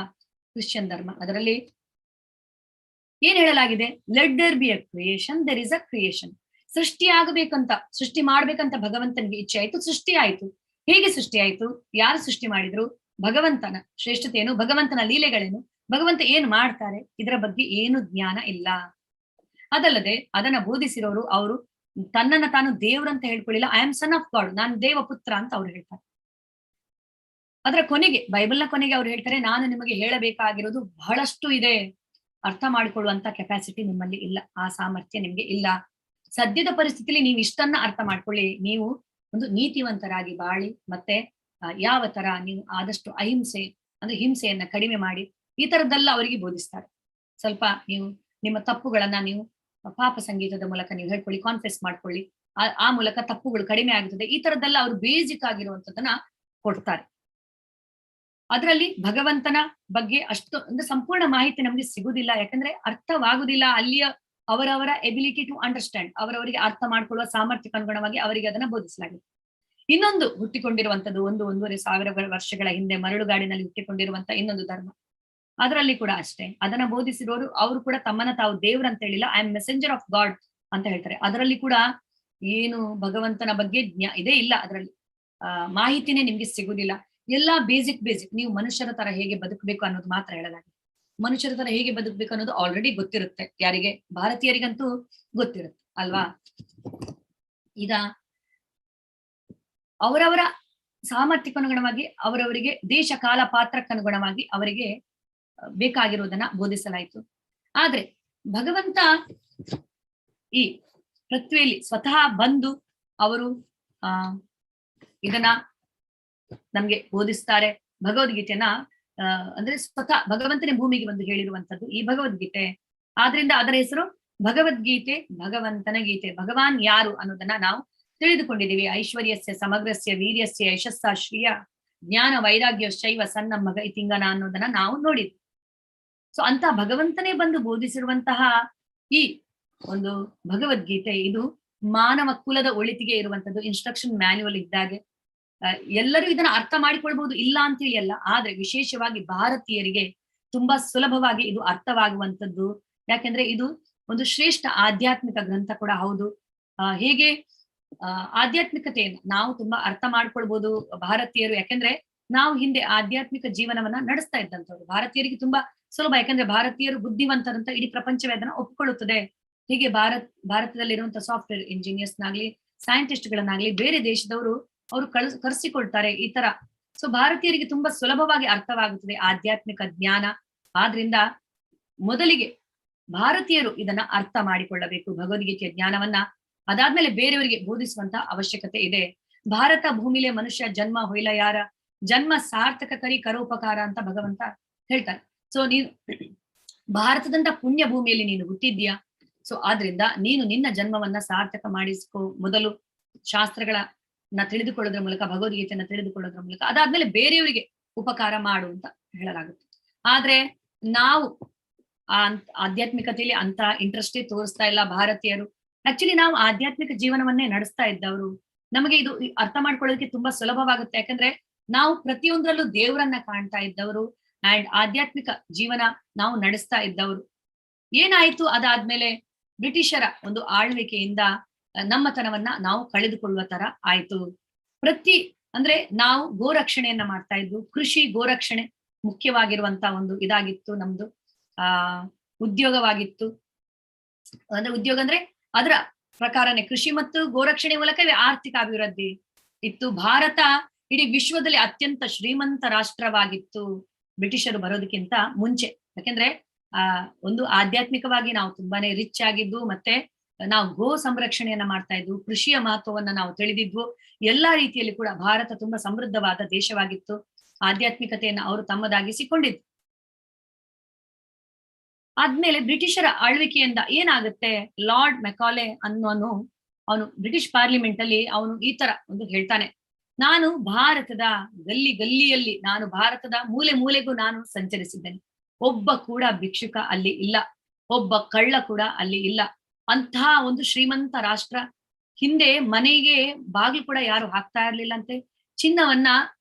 ಕ್ರಿಶ್ಚಿಯನ್ ಧರ್ಮ, ಅದರಲ್ಲಿ ಏನ್ ಹೇಳಲಾಗಿದೆ? Let there be a creation, there is a creation. ಸೃಷ್ಟಿ ಆಗಬೇಕಂತ, ಸೃಷ್ಟಿ ಮಾಡ್ಬೇಕಂತ ಭಗವಂತನಿಗೆ ಇಚ್ಛೆ ಆಯ್ತು, ಸೃಷ್ಟಿ ಆಯ್ತು. ಹೇಗೆ ಸೃಷ್ಟಿ ಆಯ್ತು? ಯಾರು ಸೃಷ್ಟಿ ಮಾಡಿದ್ರು? ಭಗವಂತನ ಶ್ರೇಷ್ಠತೆ ಏನು, ಭಗವಂತನ ಲೀಲೆಗಳೇನು, ಭಗವಂತ ಏನ್ ಮಾಡ್ತಾರೆ, ಇದರ ಬಗ್ಗೆ ಏನು ಜ್ಞಾನ ಇಲ್ಲ. ಅದಲ್ಲದೆ ಅದನ್ನ ಬೋಧಿಸಿರೋರು ಅವರು ತನ್ನನ್ನ ತಾನು ದೇವ್ರಂತ ಹೇಳ್ಕೊಳ್ಳಿಲ್ಲ. I am son of God, ನಾನು ದೇವ ಪುತ್ರ ಅಂತ ಅವ್ರು ಹೇಳ್ತಾರೆ. ಅದರ ಕೊನೆಗೆ, ಬೈಬಲ್ನ ಕೊನೆಗೆ ಅವ್ರು ಹೇಳ್ತಾರೆ, ನಾನು ನಿಮಗೆ ಹೇಳಬೇಕಾಗಿರೋದು ಬಹಳಷ್ಟು ಇದೆ, ಅರ್ಥ ಮಾಡಿಕೊಳ್ಳುವಂತ ಕೆಪಾಸಿಟಿ ನಿಮ್ಮಲ್ಲಿ ಇಲ್ಲ, ಆ ಸಾಮರ್ಥ್ಯ ನಿಮ್ಗೆ ಇಲ್ಲ. ಸದ್ಯದ ಪರಿಸ್ಥಿತಿಯಲ್ಲಿ ನೀವು ಇಷ್ಟನ್ನ ಅರ್ಥ ಮಾಡ್ಕೊಳ್ಳಿ, ನೀವು ಒಂದು ನೀತಿವಂತರಾಗಿ ಬಾಳಿ, ಮತ್ತೆ ಯಾವ ತರ ನೀವು ಆದಷ್ಟು ಅಹಿಂಸೆ ಅಂದ್ರೆ ಹಿಂಸೆಯನ್ನ ಕಡಿಮೆ ಮಾಡಿ, ಈ ತರದ್ದೆಲ್ಲ ಅವರಿಗೆ ಬೋಧಿಸ್ತಾರೆ. ಸ್ವಲ್ಪ ನೀವು ನಿಮ್ಮ ತಪ್ಪುಗಳನ್ನ ನೀವು ಪಾಪ ಸಂಗೀತದ ಮೂಲಕ ನೀವು ಹೇಳ್ಕೊಳ್ಳಿ, ಕಾನ್ಫೆಸ್ ಮಾಡ್ಕೊಳ್ಳಿ, ಆ ಮೂಲಕ ತಪ್ಪುಗಳು ಕಡಿಮೆ ಆಗುತ್ತದೆ. ಈ ತರದ್ದೆಲ್ಲ ಅವರು ಬೇಸಿಕ್ ಆಗಿರುವಂತದನ್ನ ಕೊಡ್ತಾರೆ. ಅದರಲ್ಲಿ ಭಗವಂತನ ಬಗ್ಗೆ ಅಷ್ಟು ಅಂದ್ರೆ ಸಂಪೂರ್ಣ ಮಾಹಿತಿ ನಮ್ಗೆ ಸಿಗುದಿಲ್ಲ, ಯಾಕಂದ್ರೆ ಅರ್ಥವಾಗುದಿಲ್ಲ. ಅಲ್ಲಿಯ ಅವರವರ ಎಬಿಲಿಟಿ ಟು ಅಂಡರ್ಸ್ಟ್ಯಾಂಡ್, ಅವರವರಿಗೆ ಅರ್ಥ ಮಾಡ್ಕೊಳ್ಳುವ ಸಾಮರ್ಥ್ಯಕ್ಕೆ ಅನುಗುಣವಾಗಿ ಅವರಿಗೆ ಅದನ್ನ ಬೋಧಿಸಲಾಗಿದೆ. ಇನ್ನೊಂದು ಹುಟ್ಟಿಕೊಂಡಿರುವಂತದ್ದು 1-1.5 ವರ್ಷಗಳ ಹಿಂದೆ ಮರಳುಗಾಡಿನಲ್ಲಿ ಹುಟ್ಟಿಕೊಂಡಿರುವಂತ ಇನ್ನೊಂದು ಧರ್ಮ, ಅದರಲ್ಲಿ ಕೂಡ ಅಷ್ಟೇ ಅದನ್ನ ಬೋಧಿಸಿರೋರು ಅವರು ಕೂಡ ತಮ್ಮನ್ನ ತಾವು ದೇವ್ರಂತ ಹೇಳಿಲ್ಲ, I am messenger of god ಅಂತ ಹೇಳ್ತಾರೆ. ಅದರಲ್ಲಿ ಕೂಡ ಏನು ಭಗವಂತನ ಬಗ್ಗೆ ಇದೇ ಇಲ್ಲ, ಅದರಲ್ಲಿ ಮಾಹಿತಿನೇ ನಿಮ್ಗೆ ಸಿಗುದಿಲ್ಲ. ಎಲ್ಲಾ ಬೇಸಿಕ್ ನೀವು ಮನುಷ್ಯರ ತರ ಹೇಗೆ ಬದುಕಬೇಕು ಅನ್ನೋದು ಮಾತ್ರ ಹೇಳಲಾಗಿದೆ. ಮನುಷ್ಯರ ತರ ಹೇಗೆ ಬದುಕಬೇಕು ಅನ್ನೋದು ಆಲ್ರೆಡಿ ಗೊತ್ತಿರುತ್ತೆ ಯಾರಿಗೆ? ಭಾರತೀಯರಿಗಂತೂ ಗೊತ್ತಿರುತ್ತೆ ಅಲ್ವಾ. ಈಗ ಅವರವರ ಸಾಮರ್ಥ್ಯಕ್ಕನುಗುಣವಾಗಿ ಅವರವರಿಗೆ ದೇಶ ಕಾಲ ಪಾತ್ರಕ್ಕನುಗುಣವಾಗಿ ಅವರಿಗೆ ಬೇಕಾಗಿರುವುದನ್ನ ಬೋಧಿಸಲಾಯಿತು. ಆದ್ರೆ ಭಗವಂತ ಈ ಪೃಥ್ವಿಯಲ್ಲಿ ಸ್ವತಃ ಬಂದು ಅವರು ಇದನ್ನ ನಮ್ಗೆ ಬೋಧಿಸ್ತಾರೆ. ಭಗವದ್ಗೀತೆಯನ್ನ ಅಂದ್ರೆ ಸ್ವತಃ ಭಗವಂತನೇ ಭೂಮಿಗೆ ಬಂದು ಹೇಳಿರುವಂತದ್ದು ಈ ಭಗವದ್ಗೀತೆ. ಆದ್ರಿಂದ ಅದರ ಹೆಸರು ಭಗವದ್ಗೀತೆ, ಭಗವಂತನ ಗೀತೆ. ಭಗವಾನ್ ಯಾರು ಅನ್ನೋದನ್ನ ನಾವು ತಿಳಿದುಕೊಂಡಿದ್ದೀವಿ. ಐಶ್ವರ್ಯಸ್ಯ ಸಮಗ್ರಸ್ಯ ವೀರ್ಯಸ್ಯ ಯಶಸ್ಸ ಶ್ರಿಯ ಜ್ಞಾನ ವೈರಾಗ್ಯ ಶೈವ ಸನ್ನಮ್ಮಗ ಇತಿಂಗನ ಅನ್ನೋದನ್ನ ನಾವು ನೋಡಿದ್ವಿ. ಸೊ ಅಂತ ಭಗವಂತನೇ ಬಂದು ಬೋಧಿಸಿರುವಂತಹ ಈ ಒಂದು ಭಗವದ್ಗೀತೆ ಇದು ಮಾನವ ಕುಲದ ಒಳಿತಿಗೆ ಇರುವಂತದ್ದು. ಇನ್ಸ್ಟ್ರಕ್ಷನ್ ಮ್ಯಾನ್ಯುವಲ್ ಇದ್ದಾಗೆ ಎಲ್ಲರೂ ಇದನ್ನ ಅರ್ಥ ಮಾಡಿಕೊಳ್ಬಹುದು, ಇಲ್ಲ ಅಂತೇಳಿ ಅಲ್ಲ. ಆದ್ರೆ ವಿಶೇಷವಾಗಿ ಭಾರತೀಯರಿಗೆ ತುಂಬಾ ಸುಲಭವಾಗಿ ಇದು ಅರ್ಥವಾಗುವಂತದ್ದು. ಯಾಕೆಂದ್ರೆ ಇದು ಒಂದು ಶ್ರೇಷ್ಠ ಆಧ್ಯಾತ್ಮಿಕ ಗ್ರಂಥ ಕೂಡ ಹೌದು. ಹೇಗೆ ಆಧ್ಯಾತ್ಮಿಕತೆಯನ್ನು ನಾವು ತುಂಬಾ ಅರ್ಥ ಮಾಡ್ಕೊಳ್ಬಹುದು ಭಾರತೀಯರು, ಯಾಕೆಂದ್ರೆ ನಾವು ಹಿಂದೆ ಆಧ್ಯಾತ್ಮಿಕ ಜೀವನವನ್ನ ನಡೆಸ್ತಾ ಇದ್ದಂಥವ್ರು. ಭಾರತೀಯರಿಗೆ ತುಂಬಾ ಸುಲಭ, ಯಾಕಂದ್ರೆ ಭಾರತೀಯರು ಬುದ್ಧಿವಂತರಂತ ಇಡೀ ಪ್ರಪಂಚವೇ ಅದನ್ನ ಒಪ್ಪಿಕೊಳ್ಳುತ್ತದೆ. ಹೀಗೆ ಭಾರತದಲ್ಲಿರುವಂತಹ ಸಾಫ್ಟ್ವೇರ್ ಇಂಜಿನಿಯರ್ಸ್ನಾಗ್ಲಿ ಸೈಂಟಿಸ್ಟ್ಗಳನ್ನಾಗ್ಲಿ ಬೇರೆ ದೇಶದವರು ಅವರು ಕರೆಸಿಕೊಳ್ತಾರೆ ಈ ತರ. ಸೊ ಭಾರತೀಯರಿಗೆ ತುಂಬಾ ಸುಲಭವಾಗಿ ಅರ್ಥವಾಗುತ್ತದೆ ಆಧ್ಯಾತ್ಮಿಕ ಜ್ಞಾನ. ಆದ್ರಿಂದ ಮೊದಲಿಗೆ ಭಾರತೀಯರು ಇದನ್ನ ಅರ್ಥ ಮಾಡಿಕೊಳ್ಳಬೇಕು ಭಗವದ್ಗೀತೆಯ ಜ್ಞಾನವನ್ನ. ಅದಾದ್ಮೇಲೆ ಬೇರೆಯವರಿಗೆ ಬೋಧಿಸುವಂತ ಅವಶ್ಯಕತೆ ಇದೆ. ಭಾರತ ಭೂಮಿಲೆ ಮನುಷ್ಯ ಜನ್ಮ ಹೊಯ್ಲ ಯಾರ, ಜನ್ಮ ಸಾರ್ಥಕ ಕರಿ ಕರೋಪಕಾರ ಅಂತ ಭಗವಂತ ಹೇಳ್ತಾರೆ. ಸೊ ನೀನು ಭಾರತದಂತ ಪುಣ್ಯ ಭೂಮಿಯಲ್ಲಿ ನೀನು ಹುಟ್ಟಿದ್ಯಾ. ಸೊ ಆದ್ರಿಂದ ನೀನು ನಿನ್ನ ಜನ್ಮವನ್ನ ಸಾರ್ಥಕ ಮಾಡಿಸ್ಕೋ. ಮೊದಲು ಶಾಸ್ತ್ರಗಳನ್ನ ತಿಳಿದುಕೊಳ್ಳೋದ್ರ ಮೂಲಕ, ಭಗವದ್ಗೀತೆಯನ್ನ ತಿಳಿದುಕೊಳ್ಳೋದ್ರ ಮೂಲಕ, ಅದಾದ್ಮೇಲೆ ಬೇರೆಯವರಿಗೆ ಉಪಕಾರ ಮಾಡು ಅಂತ ಹೇಳಲಾಗುತ್ತೆ. ಆದ್ರೆ ನಾವು ಆಧ್ಯಾತ್ಮಿಕತೆಯಲ್ಲಿ ಅಂತ ಇಂಟ್ರೆಸ್ಟೇ ತೋರಿಸ್ತಾ ಇಲ್ಲ ಭಾರತೀಯರು. ಆಕ್ಚುಲಿ ನಾವು ಆಧ್ಯಾತ್ಮಿಕ ಜೀವನವನ್ನೇ ನಡೆಸ್ತಾ ಇದ್ದವರು. ನಮಗೆ ಇದು ಅರ್ಥ ಮಾಡ್ಕೊಳ್ಳೋದಕ್ಕೆ ತುಂಬಾ ಸುಲಭವಾಗುತ್ತೆ, ಯಾಕಂದ್ರೆ ನಾವು ಪ್ರತಿಯೊಂದರಲ್ಲೂ ದೇವರನ್ನ ಕಾಣ್ತಾ ಇದ್ದವರು ಅಂಡ್ ಆಧ್ಯಾತ್ಮಿಕ ಜೀವನ ನಾವು ನಡೆಸ್ತಾ ಇದ್ದವರು. ಏನಾಯ್ತು ಅದಾದ್ಮೇಲೆ ಬ್ರಿಟಿಷರ ಒಂದು ಆಳ್ವಿಕೆಯಿಂದ ನಮ್ಮತನವನ್ನ ನಾವು ಕಳೆದುಕೊಳ್ಳುವ ತರ ಆಯ್ತು. ಅಂದ್ರೆ ನಾವು ಗೋರಕ್ಷಣೆಯನ್ನ ಮಾಡ್ತಾ ಇದ್ವು. ಕೃಷಿ ಗೋರಕ್ಷಣೆ ಮುಖ್ಯವಾಗಿರುವಂತ ಒಂದು ಇದಾಗಿತ್ತು ನಮ್ದು ಉದ್ಯೋಗವಾಗಿತ್ತು. ಅಂದ್ರೆ ಉದ್ಯೋಗ ಅಂದ್ರೆ ಅದರ ಪ್ರಕಾರನೇ ಕೃಷಿ ಮತ್ತು ಗೋರಕ್ಷಣೆ ಮೂಲಕವೇ ಆರ್ಥಿಕ ಅಭಿವೃದ್ಧಿ ಇತ್ತು. ಭಾರತ ಇಡೀ ವಿಶ್ವದಲ್ಲಿ ಅತ್ಯಂತ ಶ್ರೀಮಂತ ರಾಷ್ಟ್ರವಾಗಿತ್ತು ಬ್ರಿಟಿಷರು ಬರೋದಕ್ಕಿಂತ ಮುಂಚೆ. ಯಾಕೆಂದ್ರೆ ಒಂದು ಆಧ್ಯಾತ್ಮಿಕವಾಗಿ ನಾವು ತುಂಬಾನೇ ರಿಚ್ ಆಗಿದ್ದು, ಮತ್ತೆ ನಾವು ಗೋ ಸಂರಕ್ಷಣೆಯನ್ನ ಮಾಡ್ತಾ ಇದ್ವು, ಕೃಷಿಯ ಮಹತ್ವವನ್ನ ನಾವು ತಿಳಿದಿದ್ವು. ಎಲ್ಲಾ ರೀತಿಯಲ್ಲಿ ಕೂಡ ಭಾರತ ತುಂಬಾ ಸಮೃದ್ಧವಾದ ದೇಶವಾಗಿತ್ತು. ಆಧ್ಯಾತ್ಮಿಕತೆಯನ್ನ ಅವರು ತಮ್ಮದಾಗಿಸಿಕೊಂಡಿದ್ರು. ಆದ್ಮೇಲೆ ಬ್ರಿಟಿಷರ ಆಳ್ವಿಕೆಯಿಂದ ಏನಾಗುತ್ತೆ, ಲಾರ್ಡ್ ಮೆಕಾಲೆ ಅನ್ನೋನು ಅವನು ಬ್ರಿಟಿಷ್ ಪಾರ್ಲಿಮೆಂಟ್ ಅಲ್ಲಿ ಅವನು ಈ ತರ ಒಂದು ಹೇಳ್ತಾನೆ, ನಾನು ಭಾರತದ ಗಲ್ಲಿ ಗಲ್ಲಿಯಲ್ಲಿ, ನಾನು ಭಾರತದ ಮೂಲೆ ಮೂಲೆಗೂ ನಾನು ಸಂಚರಿಸಿದ್ದೇನೆ, ಒಬ್ಬ ಕೂಡ ಭಿಕ್ಷುಕ ಅಲ್ಲಿ ಇಲ್ಲ, ಒಬ್ಬ ಕಳ್ಳ ಕೂಡ ಅಲ್ಲಿ ಇಲ್ಲ. ಅಂತಹ ಒಂದು ಶ್ರೀಮಂತ ರಾಷ್ಟ್ರ, ಹಿಂದೆ ಮನೆಗೆ ಬಾಗಿಲು ಕೂಡ ಯಾರು ಹಾಕ್ತಾ ಇರ್ಲಿಲ್ಲಂತೆ, ಚಿನ್ನವನ್ನ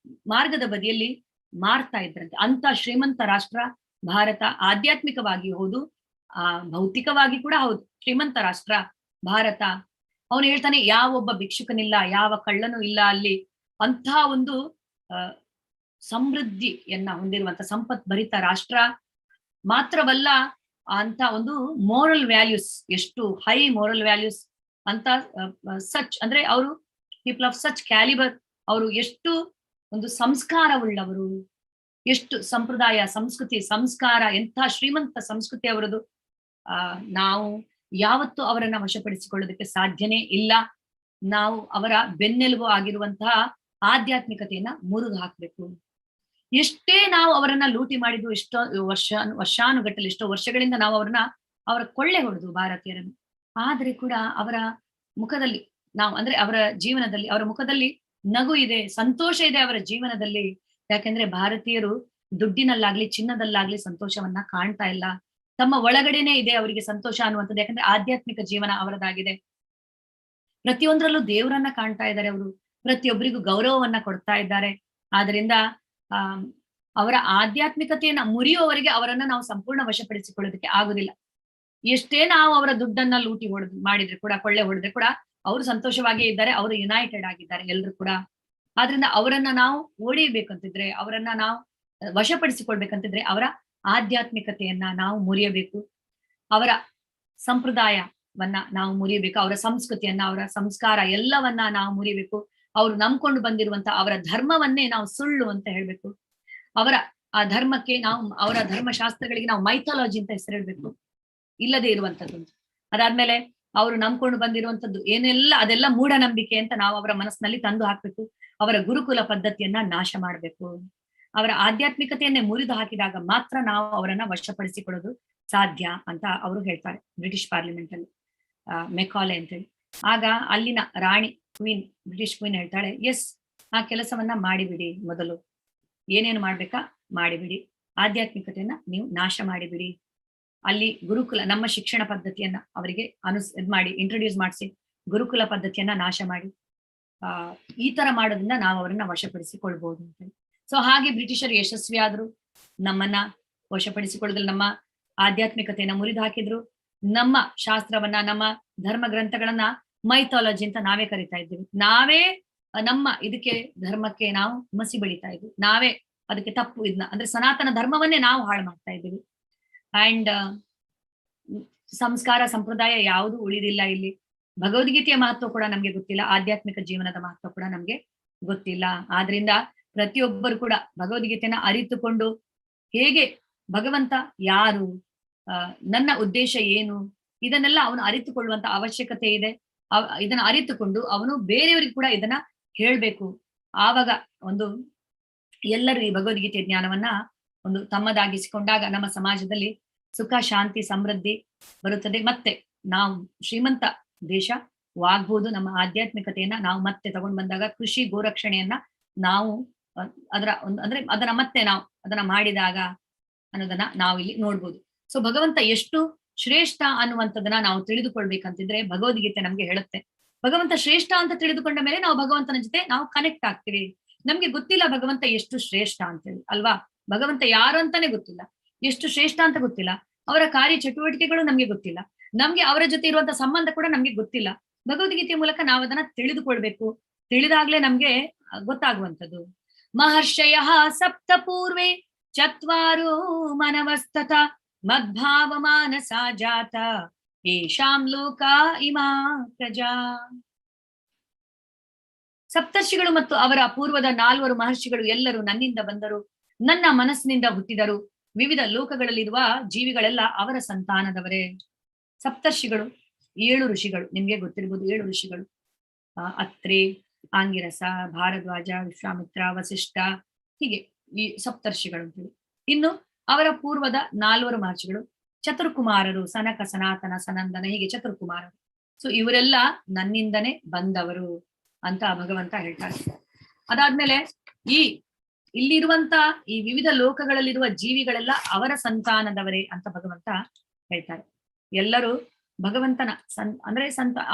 ಮಾರ್ಗದ ಬದಿಯಲ್ಲಿ ಮಾರ್ತಾ ಇದ್ರಂತೆ. ಅಂತ ಶ್ರೀಮಂತ ರಾಷ್ಟ್ರ ಭಾರತ. ಆಧ್ಯಾತ್ಮಿಕವಾಗಿ ಹೌದು, ಭೌತಿಕವಾಗಿ ಕೂಡ ಹೌದು, ಶ್ರೀಮಂತ ರಾಷ್ಟ್ರ ಭಾರತ. ಅವನು ಹೇಳ್ತಾನೆ, ಯಾವೊಬ್ಬ ಭಿಕ್ಷುಕನಿಲ್ಲ, ಯಾವ ಕಳ್ಳನೂ ಇಲ್ಲ ಅಲ್ಲಿ. ಅಂಥ ಒಂದು ಸಮೃದ್ಧಿಯನ್ನ ಹೊಂದಿರುವಂತ ಸಂಪತ್ ಭರಿತ ರಾಷ್ಟ್ರ ಮಾತ್ರವಲ್ಲ, ಅಂತ ಒಂದು ಮೋರಲ್ ವ್ಯಾಲ್ಯೂಸ್, ಎಷ್ಟು ಹೈ ಮೋರಲ್ ವ್ಯಾಲ್ಯೂಸ್ ಅಂತ, ಸಚ್ ಅಂದ್ರೆ ಅವರು ಪೀಪಲ್ ಆಫ್ ಸಚ್ ಕ್ಯಾಲಿಬರ್, ಅವರು ಎಷ್ಟು ಒಂದು ಸಂಸ್ಕಾರವುಳ್ಳವರು, ಎಷ್ಟು ಸಂಪ್ರದಾಯ, ಸಂಸ್ಕೃತಿ, ಸಂಸ್ಕಾರ, ಎಂಥ ಶ್ರೀಮಂತ ಸಂಸ್ಕೃತಿ ಅವರದು. ನಾವು ಯಾವತ್ತೂ ಅವರನ್ನ ವಶಪಡಿಸಿಕೊಳ್ಳೋದಕ್ಕೆ ಸಾಧ್ಯನೇ ಇಲ್ಲ. ನಾವು ಅವರ ಬೆನ್ನೆಲುಬು ಆಗಿರುವಂತಹ ಆಧ್ಯಾತ್ಮಿಕತೆಯನ್ನ ಮುರಿದು ಹಾಕ್ಬೇಕು. ಎಷ್ಟೇ ನಾವು ಅವರನ್ನ ಲೂಟಿ ಮಾಡಿದ್ವು, ಎಷ್ಟೋ ವರ್ಷಾನುಗಟ್ಟಲೆ, ಎಷ್ಟೋ ವರ್ಷಗಳಿಂದ ನಾವು ಅವರ ಕೊಳ್ಳೆ ಹೊಡೆದು ಭಾರತೀಯರನ್ನು, ಆದ್ರೆ ಕೂಡ ಅವರ ಮುಖದಲ್ಲಿ ನಾವು, ಅಂದ್ರೆ ಅವರ ಜೀವನದಲ್ಲಿ, ಅವರ ಮುಖದಲ್ಲಿ ನಗು ಇದೆ, ಸಂತೋಷ ಇದೆ ಅವರ ಜೀವನದಲ್ಲಿ. ಯಾಕೆಂದ್ರೆ ಭಾರತೀಯರು ದುಡ್ಡಿನಲ್ಲಾಗ್ಲಿ ಚಿನ್ನದಲ್ಲಾಗ್ಲಿ ಸಂತೋಷವನ್ನ ಕಾಣ್ತಾ ಇಲ್ಲ, ತಮ್ಮ ಒಳಗಡೆನೆ ಇದೆ ಅವರಿಗೆ ಸಂತೋಷ ಅನ್ನುವಂಥದ್ದು. ಯಾಕಂದ್ರೆ ಆಧ್ಯಾತ್ಮಿಕ ಜೀವನ ಅವರದಾಗಿದೆ. ಪ್ರತಿಯೊಂದರಲ್ಲೂ ದೇವರನ್ನ ಕಾಣ್ತಾ ಇದ್ದಾರೆ ಅವರು, ಪ್ರತಿಯೊಬ್ಬರಿಗೂ ಗೌರವವನ್ನ ಕೊಡ್ತಾ ಇದ್ದಾರೆ. ಆದ್ರಿಂದ ಅವರ ಆಧ್ಯಾತ್ಮಿಕತೆಯನ್ನ ಮುರಿಯುವವರೆಗೆ ಅವರನ್ನ ನಾವು ಸಂಪೂರ್ಣ ವಶಪಡಿಸಿಕೊಳ್ಳೋದಕ್ಕೆ ಆಗುದಿಲ್ಲ. ಎಷ್ಟೇ ನಾವು ಅವರ ದುಡ್ಡನ್ನ ಲೂಟಿ ಮಾಡಿದ್ರೆ ಕೂಡ, ಕೊಳ್ಳೆ ಹೊಡೆದ್ರೆ ಕೂಡ ಅವರು ಸಂತೋಷವಾಗಿಯೇ ಇದ್ದಾರೆ, ಅವರು ಯುನೈಟೆಡ್ ಆಗಿದ್ದಾರೆ ಎಲ್ರು ಕೂಡ. ಆದ್ರಿಂದ ಅವರನ್ನ ನಾವು ಓಡಿಬೇಕಂತಿದ್ರೆ, ಅವರನ್ನ ನಾವು ವಶಪಡಿಸಿಕೊಳ್ಬೇಕಂತಿದ್ರೆ ಅವರ ಆಧ್ಯಾತ್ಮಿಕತೆಯನ್ನ ನಾವು ಮುರಿಯಬೇಕು, ಅವರ ಸಂಪ್ರದಾಯವನ್ನ ನಾವು ಮುರಿಯಬೇಕು, ಅವರ ಸಂಸ್ಕೃತಿಯನ್ನ, ಅವರ ಸಂಸ್ಕಾರ ಎಲ್ಲವನ್ನ ನಾವು ಮುರಿಬೇಕು. ಅವರು ನಂಬ್ಕೊಂಡು ಬಂದಿರುವಂತ ಅವರ ಧರ್ಮವನ್ನೇ ನಾವು ಸುಳ್ಳು ಅಂತ ಹೇಳ್ಬೇಕು. ಅವರ ಆ ಧರ್ಮಕ್ಕೆ ನಾವು, ಅವರ ಧರ್ಮಶಾಸ್ತ್ರಗಳಿಗೆ ನಾವು ಮೈಥಾಲಜಿ ಅಂತ ಹೆಸರಿಡ್ಬೇಕು, ಇಲ್ಲದೆ ಇರುವಂತದ್ದು. ಅದಾದ್ಮೇಲೆ ಅವರು ನಂಬ್ಕೊಂಡು ಬಂದಿರುವಂತದ್ದು ಏನೆಲ್ಲ, ಅದೆಲ್ಲ ಮೂಢನಂಬಿಕೆ ಅಂತ ನಾವು ಅವರ ಮನಸ್ಸಿನಲ್ಲಿ ತಂದು ಹಾಕ್ಬೇಕು. ಅವರ ಗುರುಕುಲ ಪದ್ಧತಿಯನ್ನ ನಾಶ ಮಾಡ್ಬೇಕು. ಅವರ ಆಧ್ಯಾತ್ಮಿಕತೆಯನ್ನೇ ಮುರಿದು ಹಾಕಿದಾಗ ಮಾತ್ರ ನಾವು ಅವರನ್ನ ವಶಪಡಿಸಿಕೊಳ್ಳೋದು ಸಾಧ್ಯ ಅಂತ ಅವರು ಹೇಳ್ತಾರೆ ಬ್ರಿಟಿಷ್ ಪಾರ್ಲಿಮೆಂಟ್ ಅಲ್ಲಿ, ಮೆಕಾಲೆ ಅಂತೇಳಿ. ಆಗ ಅಲ್ಲಿನ ರಾಣಿ, ಕ್ವೀನ್, ಬ್ರಿಟಿಷ್ ಕ್ವೀನ್ ಹೇಳ್ತಾಳೆ, ಎಸ್, ಆ ಕೆಲಸವನ್ನ ಮಾಡಿಬಿಡಿ, ಮೊದಲು ಏನೇನು ಮಾಡ್ಬೇಕಾ ಮಾಡಿಬಿಡಿ, ಆಧ್ಯಾತ್ಮಿಕತೆಯನ್ನ ನೀವು ನಾಶ ಮಾಡಿಬಿಡಿ. ಅಲ್ಲಿ ಗುರುಕುಲ, ನಮ್ಮ ಶಿಕ್ಷಣ ಪದ್ಧತಿಯನ್ನ ಅವರಿಗೆ ಇದ್ ಮಾಡಿ, ಇಂಟ್ರೊಡ್ಯೂಸ್ ಮಾಡಿಸಿ, ಗುರುಕುಲ ಪದ್ಧತಿಯನ್ನ ನಾಶ ಮಾಡಿ, ಈ ತರ ಮಾಡೋದ್ರಿಂದ ನಾವು ಅವರನ್ನ ವಶಪಡಿಸಿಕೊಳ್ಬಹುದು ಅಂತ. ಸೊ ಹಾಗೆ ಬ್ರಿಟಿಷರು ಯಶಸ್ವಿ ಆದ್ರು, ನಮ್ಮನ್ನ ವಶಪಡಿಸಿಕೊಳ್ಳೋದ್ರಲ್ಲಿ ನಮ್ಮ ಆಧ್ಯಾತ್ಮಿಕತೆಯನ್ನ ಮುರಿದು ಹಾಕಿದ್ರು. ನಮ್ಮ ಶಾಸ್ತ್ರವನ್ನ, ನಮ್ಮ ಧರ್ಮ ಗ್ರಂಥಗಳನ್ನ ಮೈಥಾಲಜಿ ಅಂತ ನಾವೇ ಕರಿತಾ ಇದ್ದೀವಿ. ನಾವೇ ನಮ್ಮ ಇದಕ್ಕೆ ಧರ್ಮಕ್ಕೆ ನಾವು ಮಸಿ ಬೆಳಿತಾ ಇದ್ವಿ, ನಾವೇ ಅದಕ್ಕೆ ತಪ್ಪು ಇದನ್ನ, ಅಂದ್ರೆ ಸನಾತನ ಧರ್ಮವನ್ನೇ ನಾವು ಹಾಳು ಮಾಡ್ತಾ ಇದ್ದೀವಿ. ಅಂಡ್ ಸಂಸ್ಕಾರ, ಸಂಪ್ರದಾಯ ಯಾವುದು ಉಳಿದಿಲ್ಲ ಇಲ್ಲಿ. ಭಗವದ್ಗೀತೆಯ ಮಹತ್ವ ಕೂಡ ನಮ್ಗೆ ಗೊತ್ತಿಲ್ಲ, ಆಧ್ಯಾತ್ಮಿಕ ಜೀವನದ ಮಹತ್ವ ಕೂಡ ನಮ್ಗೆ ಗೊತ್ತಿಲ್ಲ. ಆದ್ರಿಂದ ಪ್ರತಿಯೊಬ್ಬರು ಕೂಡ ಭಗವದ್ಗೀತೆನ ಅರಿತುಕೊಂಡು, ಹೇಗೆ ಭಗವಂತ ಯಾರು, ನನ್ನ ಉದ್ದೇಶ ಏನು, ಇದನ್ನೆಲ್ಲ ಅವನು ಅರಿತುಕೊಳ್ಳುವಂತ ಅವಶ್ಯಕತೆ ಇದೆ. ಇದನ್ನ ಅರಿತುಕೊಂಡು ಅವನು ಬೇರೆಯವರಿಗೆ ಕೂಡ ಇದನ್ನ ಹೇಳ್ಬೇಕು. ಆವಾಗ ಒಂದು ಎಲ್ಲರೂ ಈ ಭಗವದ್ಗೀತೆ ಜ್ಞಾನವನ್ನ ಒಂದು ತಮ್ಮದಾಗಿಸಿಕೊಂಡಾಗ ನಮ್ಮ ಸಮಾಜದಲ್ಲಿ ಸುಖ, ಶಾಂತಿ, ಸಮೃದ್ಧಿ ಬರುತ್ತದೆ. ಮತ್ತೆ ನಾವು ಶ್ರೀಮಂತ ದೇಶವಾಗ್ಬಹುದು. ನಮ್ಮ ಆಧ್ಯಾತ್ಮಿಕತೆಯನ್ನ ನಾವು ಮತ್ತೆ ತಗೊಂಡು ಬಂದಾಗ, ಕೃಷಿ, ಗೋರಕ್ಷಣೆಯನ್ನ ನಾವು ಅದರ ಒಂದು, ಅಂದ್ರೆ ಅದನ್ನ ಮತ್ತೆ ನಾವು ಅದನ್ನ ಮಾಡಿದಾಗ ಅನ್ನೋದನ್ನ ನಾವು ಇಲ್ಲಿ ನೋಡ್ಬೋದು. ಸೊ ಭಗವಂತ ಎಷ್ಟು ಶ್ರೇಷ್ಠ ಅನ್ನುವಂಥದ್ದನ್ನ ನಾವು ತಿಳಿದುಕೊಳ್ಬೇಕಂತಿದ್ರೆ ಭಗವದ್ಗೀತೆ ನಮ್ಗೆ ಹೇಳುತ್ತೆ. ಭಗವಂತ ಶ್ರೇಷ್ಠ ಅಂತ ತಿಳಿದುಕೊಂಡ ಮೇಲೆ ನಾವು ಭಗವಂತನ ಜೊತೆ ನಾವು ಕನೆಕ್ಟ್ ಆಗ್ತೀವಿ. ನಮ್ಗೆ ಗೊತ್ತಿಲ್ಲ ಭಗವಂತ ಎಷ್ಟು ಶ್ರೇಷ್ಠ ಅಂತೇಳಿ, ಅಲ್ವಾ? ಭಗವಂತ ಯಾರು ಅಂತಾನೆ ಗೊತ್ತಿಲ್ಲ, ಎಷ್ಟು ಶ್ರೇಷ್ಠ ಅಂತ ಗೊತ್ತಿಲ್ಲ, ಅವರ ಕಾರ್ಯ ಚಟುವಟಿಕೆಗಳು ನಮ್ಗೆ ಗೊತ್ತಿಲ್ಲ, ನಮ್ಗೆ ಅವರ ಜೊತೆ ಇರುವಂತ ಸಂಬಂಧ ಕೂಡ ನಮ್ಗೆ ಗೊತ್ತಿಲ್ಲ. ಭಗವದ್ಗೀತೆಯ ಮೂಲಕ ನಾವು ಅದನ್ನ ತಿಳಿದುಕೊಳ್ಬೇಕು. ತಿಳಿದಾಗ್ಲೇ ನಮ್ಗೆ ಗೊತ್ತಾಗುವಂಥದ್ದು. ಮಹರ್ಷಯ ಸಪ್ತ ಪೂರ್ವೆ ಚತ್ವಾರೋ ಮನವಸ್ತಥ ಮದ್ಭಾವ ಮಾನಸ ಜಾತ ಏಷಾಂ ಲೋಕ ಇಮಾ ಪ್ರಜಾ. ಸಪ್ತರ್ಷಿಗಳು ಮತ್ತು ಅವರ ಪೂರ್ವದ 4 ಮಹರ್ಷಿಗಳು ಎಲ್ಲರೂ ನನ್ನಿಂದ ಬಂದರು, ನನ್ನ ಮನಸ್ಸಿನಿಂದ ಹುಟ್ಟಿದರು. ವಿವಿಧ ಲೋಕಗಳಲ್ಲಿರುವ ಜೀವಿಗಳೆಲ್ಲ ಅವರ ಸಂತಾನದವರೇ. ಸಪ್ತರ್ಷಿಗಳು 7 ಋಷಿಗಳು, ನಿಮ್ಗೆ ಗೊತ್ತಿರ್ಬೋದು 7 ಋಷಿಗಳು. ಅತ್ರಿ, ಆಂಗಿರಸ, ಭಾರದ್ವಾಜ, ವಿಶ್ವಾಮಿತ್ರ, ವಸಿಷ್ಠ, ಹೀಗೆ ಈ ಸಪ್ತರ್ಷಿಗಳು ಅಂತೇಳಿ. ಇನ್ನು ಅವರ ಪೂರ್ವದ 4 ಮಹರ್ಷಿಗಳು ಚತುರ್ಕುಮಾರರು, ಸನಕ, ಸನಾತನ, ಸನಂದನ, ಹೀಗೆ ಚತುರ್ಕುಮಾರರು. ಸೊ ಇವರೆಲ್ಲ ನನ್ನಿಂದನೇ ಬಂದವರು ಅಂತ ಭಗವಂತ ಹೇಳ್ತಾರೆ. ಅದಾದ್ಮೇಲೆ ಈ ಇಲ್ಲಿರುವಂತ ಈ ವಿವಿಧ ಲೋಕಗಳಲ್ಲಿರುವ ಜೀವಿಗಳೆಲ್ಲ ಅವರ ಸಂತಾನದವರೇ ಅಂತ ಭಗವಂತ ಹೇಳ್ತಾರೆ. ಎಲ್ಲರೂ ಭಗವಂತನ ಅಂದ್ರೆ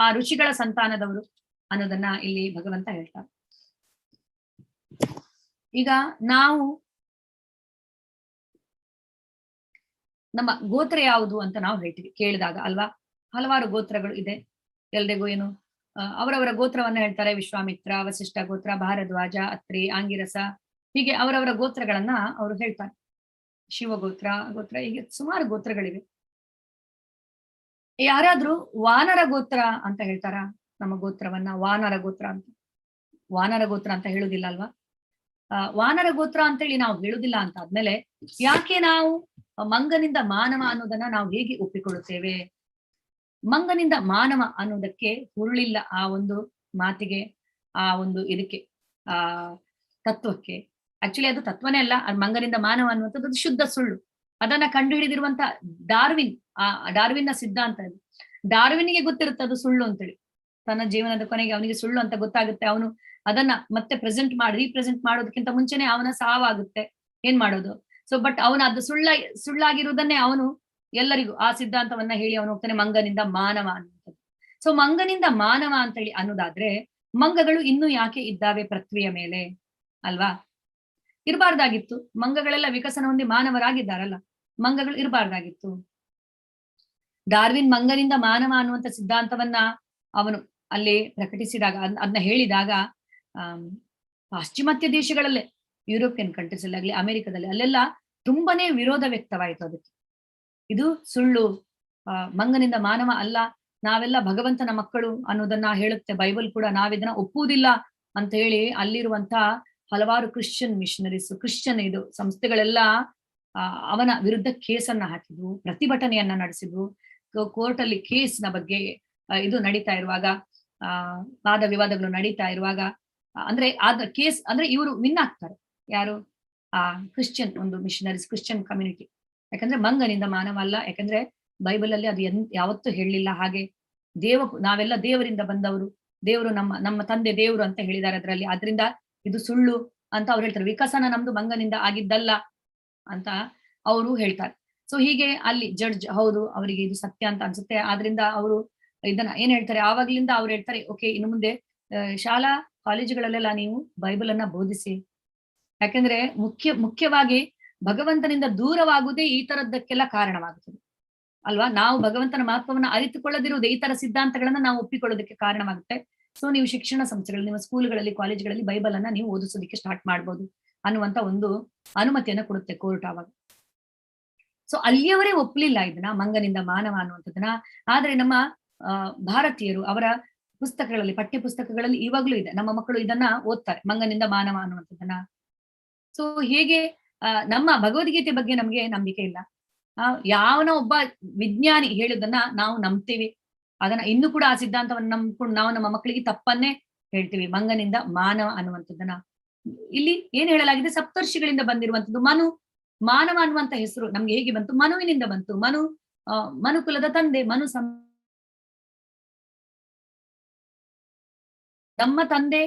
ಆ ಋಷಿಗಳ ಸಂತಾನದವರು ಅನ್ನೋದನ್ನ ಇಲ್ಲಿ ಭಗವಂತ ಹೇಳ್ತಾರೆ. ಈಗ ನಾವು ನಮ್ಮ ಗೋತ್ರ ಯಾವುದು ಅಂತ ನಾವು ಹೇಳ್ತೀವಿ ಕೇಳಿದಾಗ ಅಲ್ವಾ. ಹಲವಾರು ಗೋತ್ರಗಳು ಇದೆ ಎಲ್ರಿಗೂ. ಏನು ಅವರವರ ಗೋತ್ರವನ್ನ ಹೇಳ್ತಾರೆ. ವಿಶ್ವಾಮಿತ್ರ, ವಸಿಷ್ಠ ಗೋತ್ರ, ಭಾರದ್ವಾಜ, ಅತ್ರಿ, ಆಂಗಿರಸ, ಹೀಗೆ ಅವರವರ ಗೋತ್ರಗಳನ್ನ ಅವರು ಹೇಳ್ತಾರೆ. ಶಿವಗೋತ್ರ ಗೋತ್ರ, ಹೀಗೆ ಸುಮಾರು ಗೋತ್ರಗಳಿವೆ. ಯಾರಾದ್ರೂ ವಾನರ ಗೋತ್ರ ಅಂತ ಹೇಳ್ತಾರ? ನಮ್ಮ ಗೋತ್ರವನ್ನ ವಾನರ ಗೋತ್ರ ಅಂತ, ವಾನರ ಗೋತ್ರ ಅಂತ ಹೇಳುದಿಲ್ಲ ಅಲ್ವಾ. ವಾನರ ಗೋತ್ರ ಅಂತೇಳಿ ನಾವು ಹೇಳುದಿಲ್ಲ ಅಂತ ಆದ್ಮೇಲೆ ಯಾಕೆ ನಾವು ಮಂಗನಿಂದ ಮಾನವ ಅನ್ನೋದನ್ನ ನಾವು ಹೇಗೆ ಒಪ್ಪಿಕೊಳ್ಳುತ್ತೇವೆ? ಮಂಗನಿಂದ ಮಾನವ ಅನ್ನೋದಕ್ಕೆ ಹುರುಳಿಲ್ಲ ಆ ಒಂದು ಮಾತಿಗೆ, ಆ ಒಂದು ಇದಕ್ಕೆ, ಆ ತತ್ವಕ್ಕೆ. ಆಕ್ಚುಲಿ ಅದು ತತ್ವನೇ ಅಲ್ಲ. ಅದು ಮಂಗನಿಂದ ಮಾನವ ಅನ್ನುವಂಥದ್ದು ಅದು ಶುದ್ಧ ಸುಳ್ಳು. ಅದನ್ನ ಕಂಡು ಹಿಡಿದಿರುವಂತ ಡಾರ್ವಿನ್ ಸಿದ್ಧಾಂತ ಇದು. ಡಾರ್ವಿನ್ಗೆ ಗೊತ್ತಿರುತ್ತೆ ಅದು ಸುಳ್ಳು ಅಂತೇಳಿ. ತನ್ನ ಜೀವನದ ಕೊನೆಗೆ ಅವನಿಗೆ ಸುಳ್ಳು ಅಂತ ಗೊತ್ತಾಗುತ್ತೆ. ಅವನು ಅದನ್ನ ಮತ್ತೆ ರೀಪ್ರೆಸೆಂಟ್ ಮಾಡೋದಕ್ಕಿಂತ ಮುಂಚೆನೆ ಅವನ ಸಾವಾಗುತ್ತೆ. ಏನ್ ಮಾಡೋದು? ಸೊ ಬಟ್ ಅವನ ಅದು ಸುಳ್ಳಾಗಿರುವುದನ್ನೇ ಅವನು ಎಲ್ಲರಿಗೂ ಆ ಸಿದ್ಧಾಂತವನ್ನ ಹೇಳಿ ಅವನು ಹೋಗ್ತಾನೆ ಮಂಗನಿಂದ ಮಾನವ ಅನ್ನುವಂಥದ್ದು. ಸೊ ಮಂಗನಿಂದ ಮಾನವ ಅಂತೇಳಿ ಅನ್ನೋದಾದ್ರೆ ಮಂಗಗಳು ಇನ್ನೂ ಯಾಕೆ ಇದ್ದಾವೆ ಪೃಥ್ವಿಯ ಮೇಲೆ ಅಲ್ವಾ? ಇರಬಾರ್ದಾಗಿತ್ತು. ಮಂಗಗಳೆಲ್ಲ ವಿಕಸನ ಹೊಂದಿ ಮಾನವರಾಗಿದ್ದಾರಲ್ಲ, ಮಂಗಗಳು ಇರಬಾರ್ದಾಗಿತ್ತು. ಡಾರ್ವಿನ್ ಮಂಗನಿಂದ ಮಾನವ ಅನ್ನುವಂಥ ಸಿದ್ಧಾಂತವನ್ನ ಅವನು ಅಲ್ಲಿ ಪ್ರಕಟಿಸಿದಾಗ, ಅದನ್ನ ಹೇಳಿದಾಗ ಪಾಶ್ಚಿಮಾತ್ಯ ದೇಶಗಳಲ್ಲೇ, ಯುರೋಪಿಯನ್ ಕಂಟ್ರೀಸ್ ಅಲ್ಲಿ ಆಗ್ಲಿ, ಅಮೆರಿಕದಲ್ಲಿ ಅಲ್ಲೆಲ್ಲ ತುಂಬಾನೇ ವಿರೋಧ ವ್ಯಕ್ತವಾಯಿತು ಅದಕ್ಕೆ. ಇದು ಸುಳ್ಳು, ಮಂಗನಿಂದ ಮಾನವ ಅಲ್ಲ, ನಾವೆಲ್ಲ ಭಗವಂತನ ಮಕ್ಕಳು ಅನ್ನೋದನ್ನ ಹೇಳುತ್ತೆ ಬೈಬಲ್ ಕೂಡ. ನಾವಿದನ್ನ ಒಪ್ಪುವುದಿಲ್ಲ ಅಂತ ಹೇಳಿ ಅಲ್ಲಿರುವಂತ ಹಲವಾರು ಕ್ರಿಶ್ಚಿಯನ್ ಮಿಷನರೀಸ್, ಕ್ರಿಶ್ಚಿಯನ್ ಇದು ಸಂಸ್ಥೆಗಳೆಲ್ಲ ಅವನ ವಿರುದ್ಧ ಕೇಸನ್ನ ಹಾಕಿದ್ವು, ಪ್ರತಿಭಟನೆಯನ್ನ ನಡೆಸಿದ್ವು. ಕೋರ್ಟ್ ಅಲ್ಲಿ ಕೇಸ್ನ ಬಗ್ಗೆ ಇದು ನಡೀತಾ ಇರುವಾಗ, ವಾದ ವಿವಾದಗಳು ನಡೀತಾ ಇರುವಾಗ, ಅಂದ್ರೆ ಕೇಸ್ ಅಂದ್ರೆ ಇವರು ವಿನ್ ಆಗ್ತಾರೆ. ಯಾರು? ಆ ಕ್ರಿಶ್ಚಿಯನ್ ಒಂದು ಮಿಷನರೀಸ್, ಕ್ರಿಶ್ಚಿಯನ್ ಕಮ್ಯುನಿಟಿ. ಯಾಕಂದ್ರೆ ಮಂಗನಿಂದ ಮಾನವ ಅಲ್ಲ, ಯಾಕಂದ್ರೆ ಬೈಬಲ್ ಅಲ್ಲಿ ಅದು ಯಾವತ್ತೂ ಹೇಳಲಿಲ್ಲ ಹಾಗೆ. ನಾವೆಲ್ಲ ದೇವರಿಂದ ಬಂದವರು, ದೇವರು ನಮ್ಮ ತಂದೆ ದೇವರು ಅಂತ ಹೇಳಿದ್ದಾರೆ ಅದರಲ್ಲಿ. ಆದ್ರಿಂದ ಇದು ಸುಳ್ಳು ಅಂತ ಅವ್ರು ಹೇಳ್ತಾರೆ. ವಿಕಸನ ನಮ್ದು ಮಂಗನಿಂದ ಆಗಿದ್ದಲ್ಲ ಅಂತ ಅವರು ಹೇಳ್ತಾರೆ. ಸೊ ಹೀಗೆ ಅಲ್ಲಿ ಜಡ್ಜ್, ಹೌದು ಅವರಿಗೆ ಇದು ಸತ್ಯ ಅಂತ ಅನ್ಸುತ್ತೆ, ಆದ್ರಿಂದ ಅವರು ಇದನ್ನ ಏನ್ ಹೇಳ್ತಾರೆ, ಆವಾಗ್ಲಿಂದ ಅವ್ರು ಹೇಳ್ತಾರೆ, ಓಕೆ ಇನ್ನು ಮುಂದೆ ಶಾಲಾ ಕಾಲೇಜುಗಳಲ್ಲೆಲ್ಲ ನೀವು ಬೈಬಲ್ ಅನ್ನ ಬೋಧಿಸಿ. ಯಾಕಂದ್ರೆ ಮುಖ್ಯವಾಗಿ ಭಗವಂತನಿಂದ ದೂರವಾಗುವುದೇ ಈ ತರದ್ದಕ್ಕೆಲ್ಲ ಕಾರಣವಾಗುತ್ತದೆ ಅಲ್ವಾ. ನಾವು ಭಗವಂತನ ಮಹತ್ವವನ್ನ ಅರಿತುಕೊಳ್ಳದಿರುವುದೇ ಈ ತರ ಸಿದ್ಧಾಂತಗಳನ್ನ ನಾವು ಒಪ್ಪಿಕೊಳ್ಳೋದಕ್ಕೆ ಕಾರಣವಾಗುತ್ತೆ. ಸೊ ನೀವು ಶಿಕ್ಷಣ ಸಂಸ್ಥೆಗಳಲ್ಲಿ, ನಿಮ್ಮ ಸ್ಕೂಲ್ಗಳಲ್ಲಿ, ಕಾಲೇಜ್ಗಳಲ್ಲಿ ಬೈಬಲ್ ಅನ್ನ ನೀವು ಓದಿಸೋದಕ್ಕೆ ಸ್ಟಾರ್ಟ್ ಮಾಡ್ಬೋದು ಅನ್ನುವಂತ ಒಂದು ಅನುಮತಿಯನ್ನ ಕೊಡುತ್ತೆ ಕೋರ್ಟ್ ಆವಾಗ. ಸೊ ಅಲ್ಲಿಯವರೇ ಒಪ್ಪಲಿಲ್ಲ ಇದನ್ನ, ಮಂಗನಿಂದ ಮಾನವ ಅನ್ನುವಂಥದ್ದನ್ನ. ಆದ್ರೆ ನಮ್ಮ ಭಾರತೀಯರು ಅವರ ಪುಸ್ತಕಗಳಲ್ಲಿ, ಪಠ್ಯ ಪುಸ್ತಕಗಳಲ್ಲಿ ಇವಾಗ್ಲೂ ಇದೆ. ನಮ್ಮ ಮಕ್ಕಳು ಇದನ್ನ ಓದ್ತಾರೆ, ಮಂಗನಿಂದ ಮಾನವ ಅನ್ನುವಂಥದ್ದನ್ನ. ಸೊ ಹೇಗೆ ನಮ್ಮ ಭಗವದ್ಗೀತೆ ಬಗ್ಗೆ ನಮ್ಗೆ ನಂಬಿಕೆ ಇಲ್ಲ. ಯಾವನ ಒಬ್ಬ ವಿಜ್ಞಾನಿ ಹೇಳುದನ್ನ ನಾವು ನಂಬ್ತೀವಿ, ಅದನ್ನ ಇನ್ನೂ ಕೂಡ ಆ ಸಿದ್ಧಾಂತವನ್ನು ನಂಬ್ಕೊಂಡು ನಾವು ನಮ್ಮ ಮಕ್ಕಳಿಗೆ ತಪ್ಪನ್ನೇ ಹೇಳ್ತೀವಿ, ಮಂಗನಿಂದ ಮಾನವ ಅನ್ನುವಂಥದ್ದನ್ನ. ಇಲ್ಲಿ ಏನ್ ಹೇಳಲಾಗಿದೆ, ಸಪ್ತರ್ಷಿಗಳಿಂದ ಬಂದಿರುವಂತದ್ದು. ಮಾನವ ಅನ್ನುವಂತ ಹೆಸರು ನಮ್ಗೆ ಹೇಗೆ ಬಂತು? ಮನುವಿನಿಂದ ಬಂತು. ಮನುಕುಲದ ತಂದೆ ನಮ್ಮ ತಂದೆ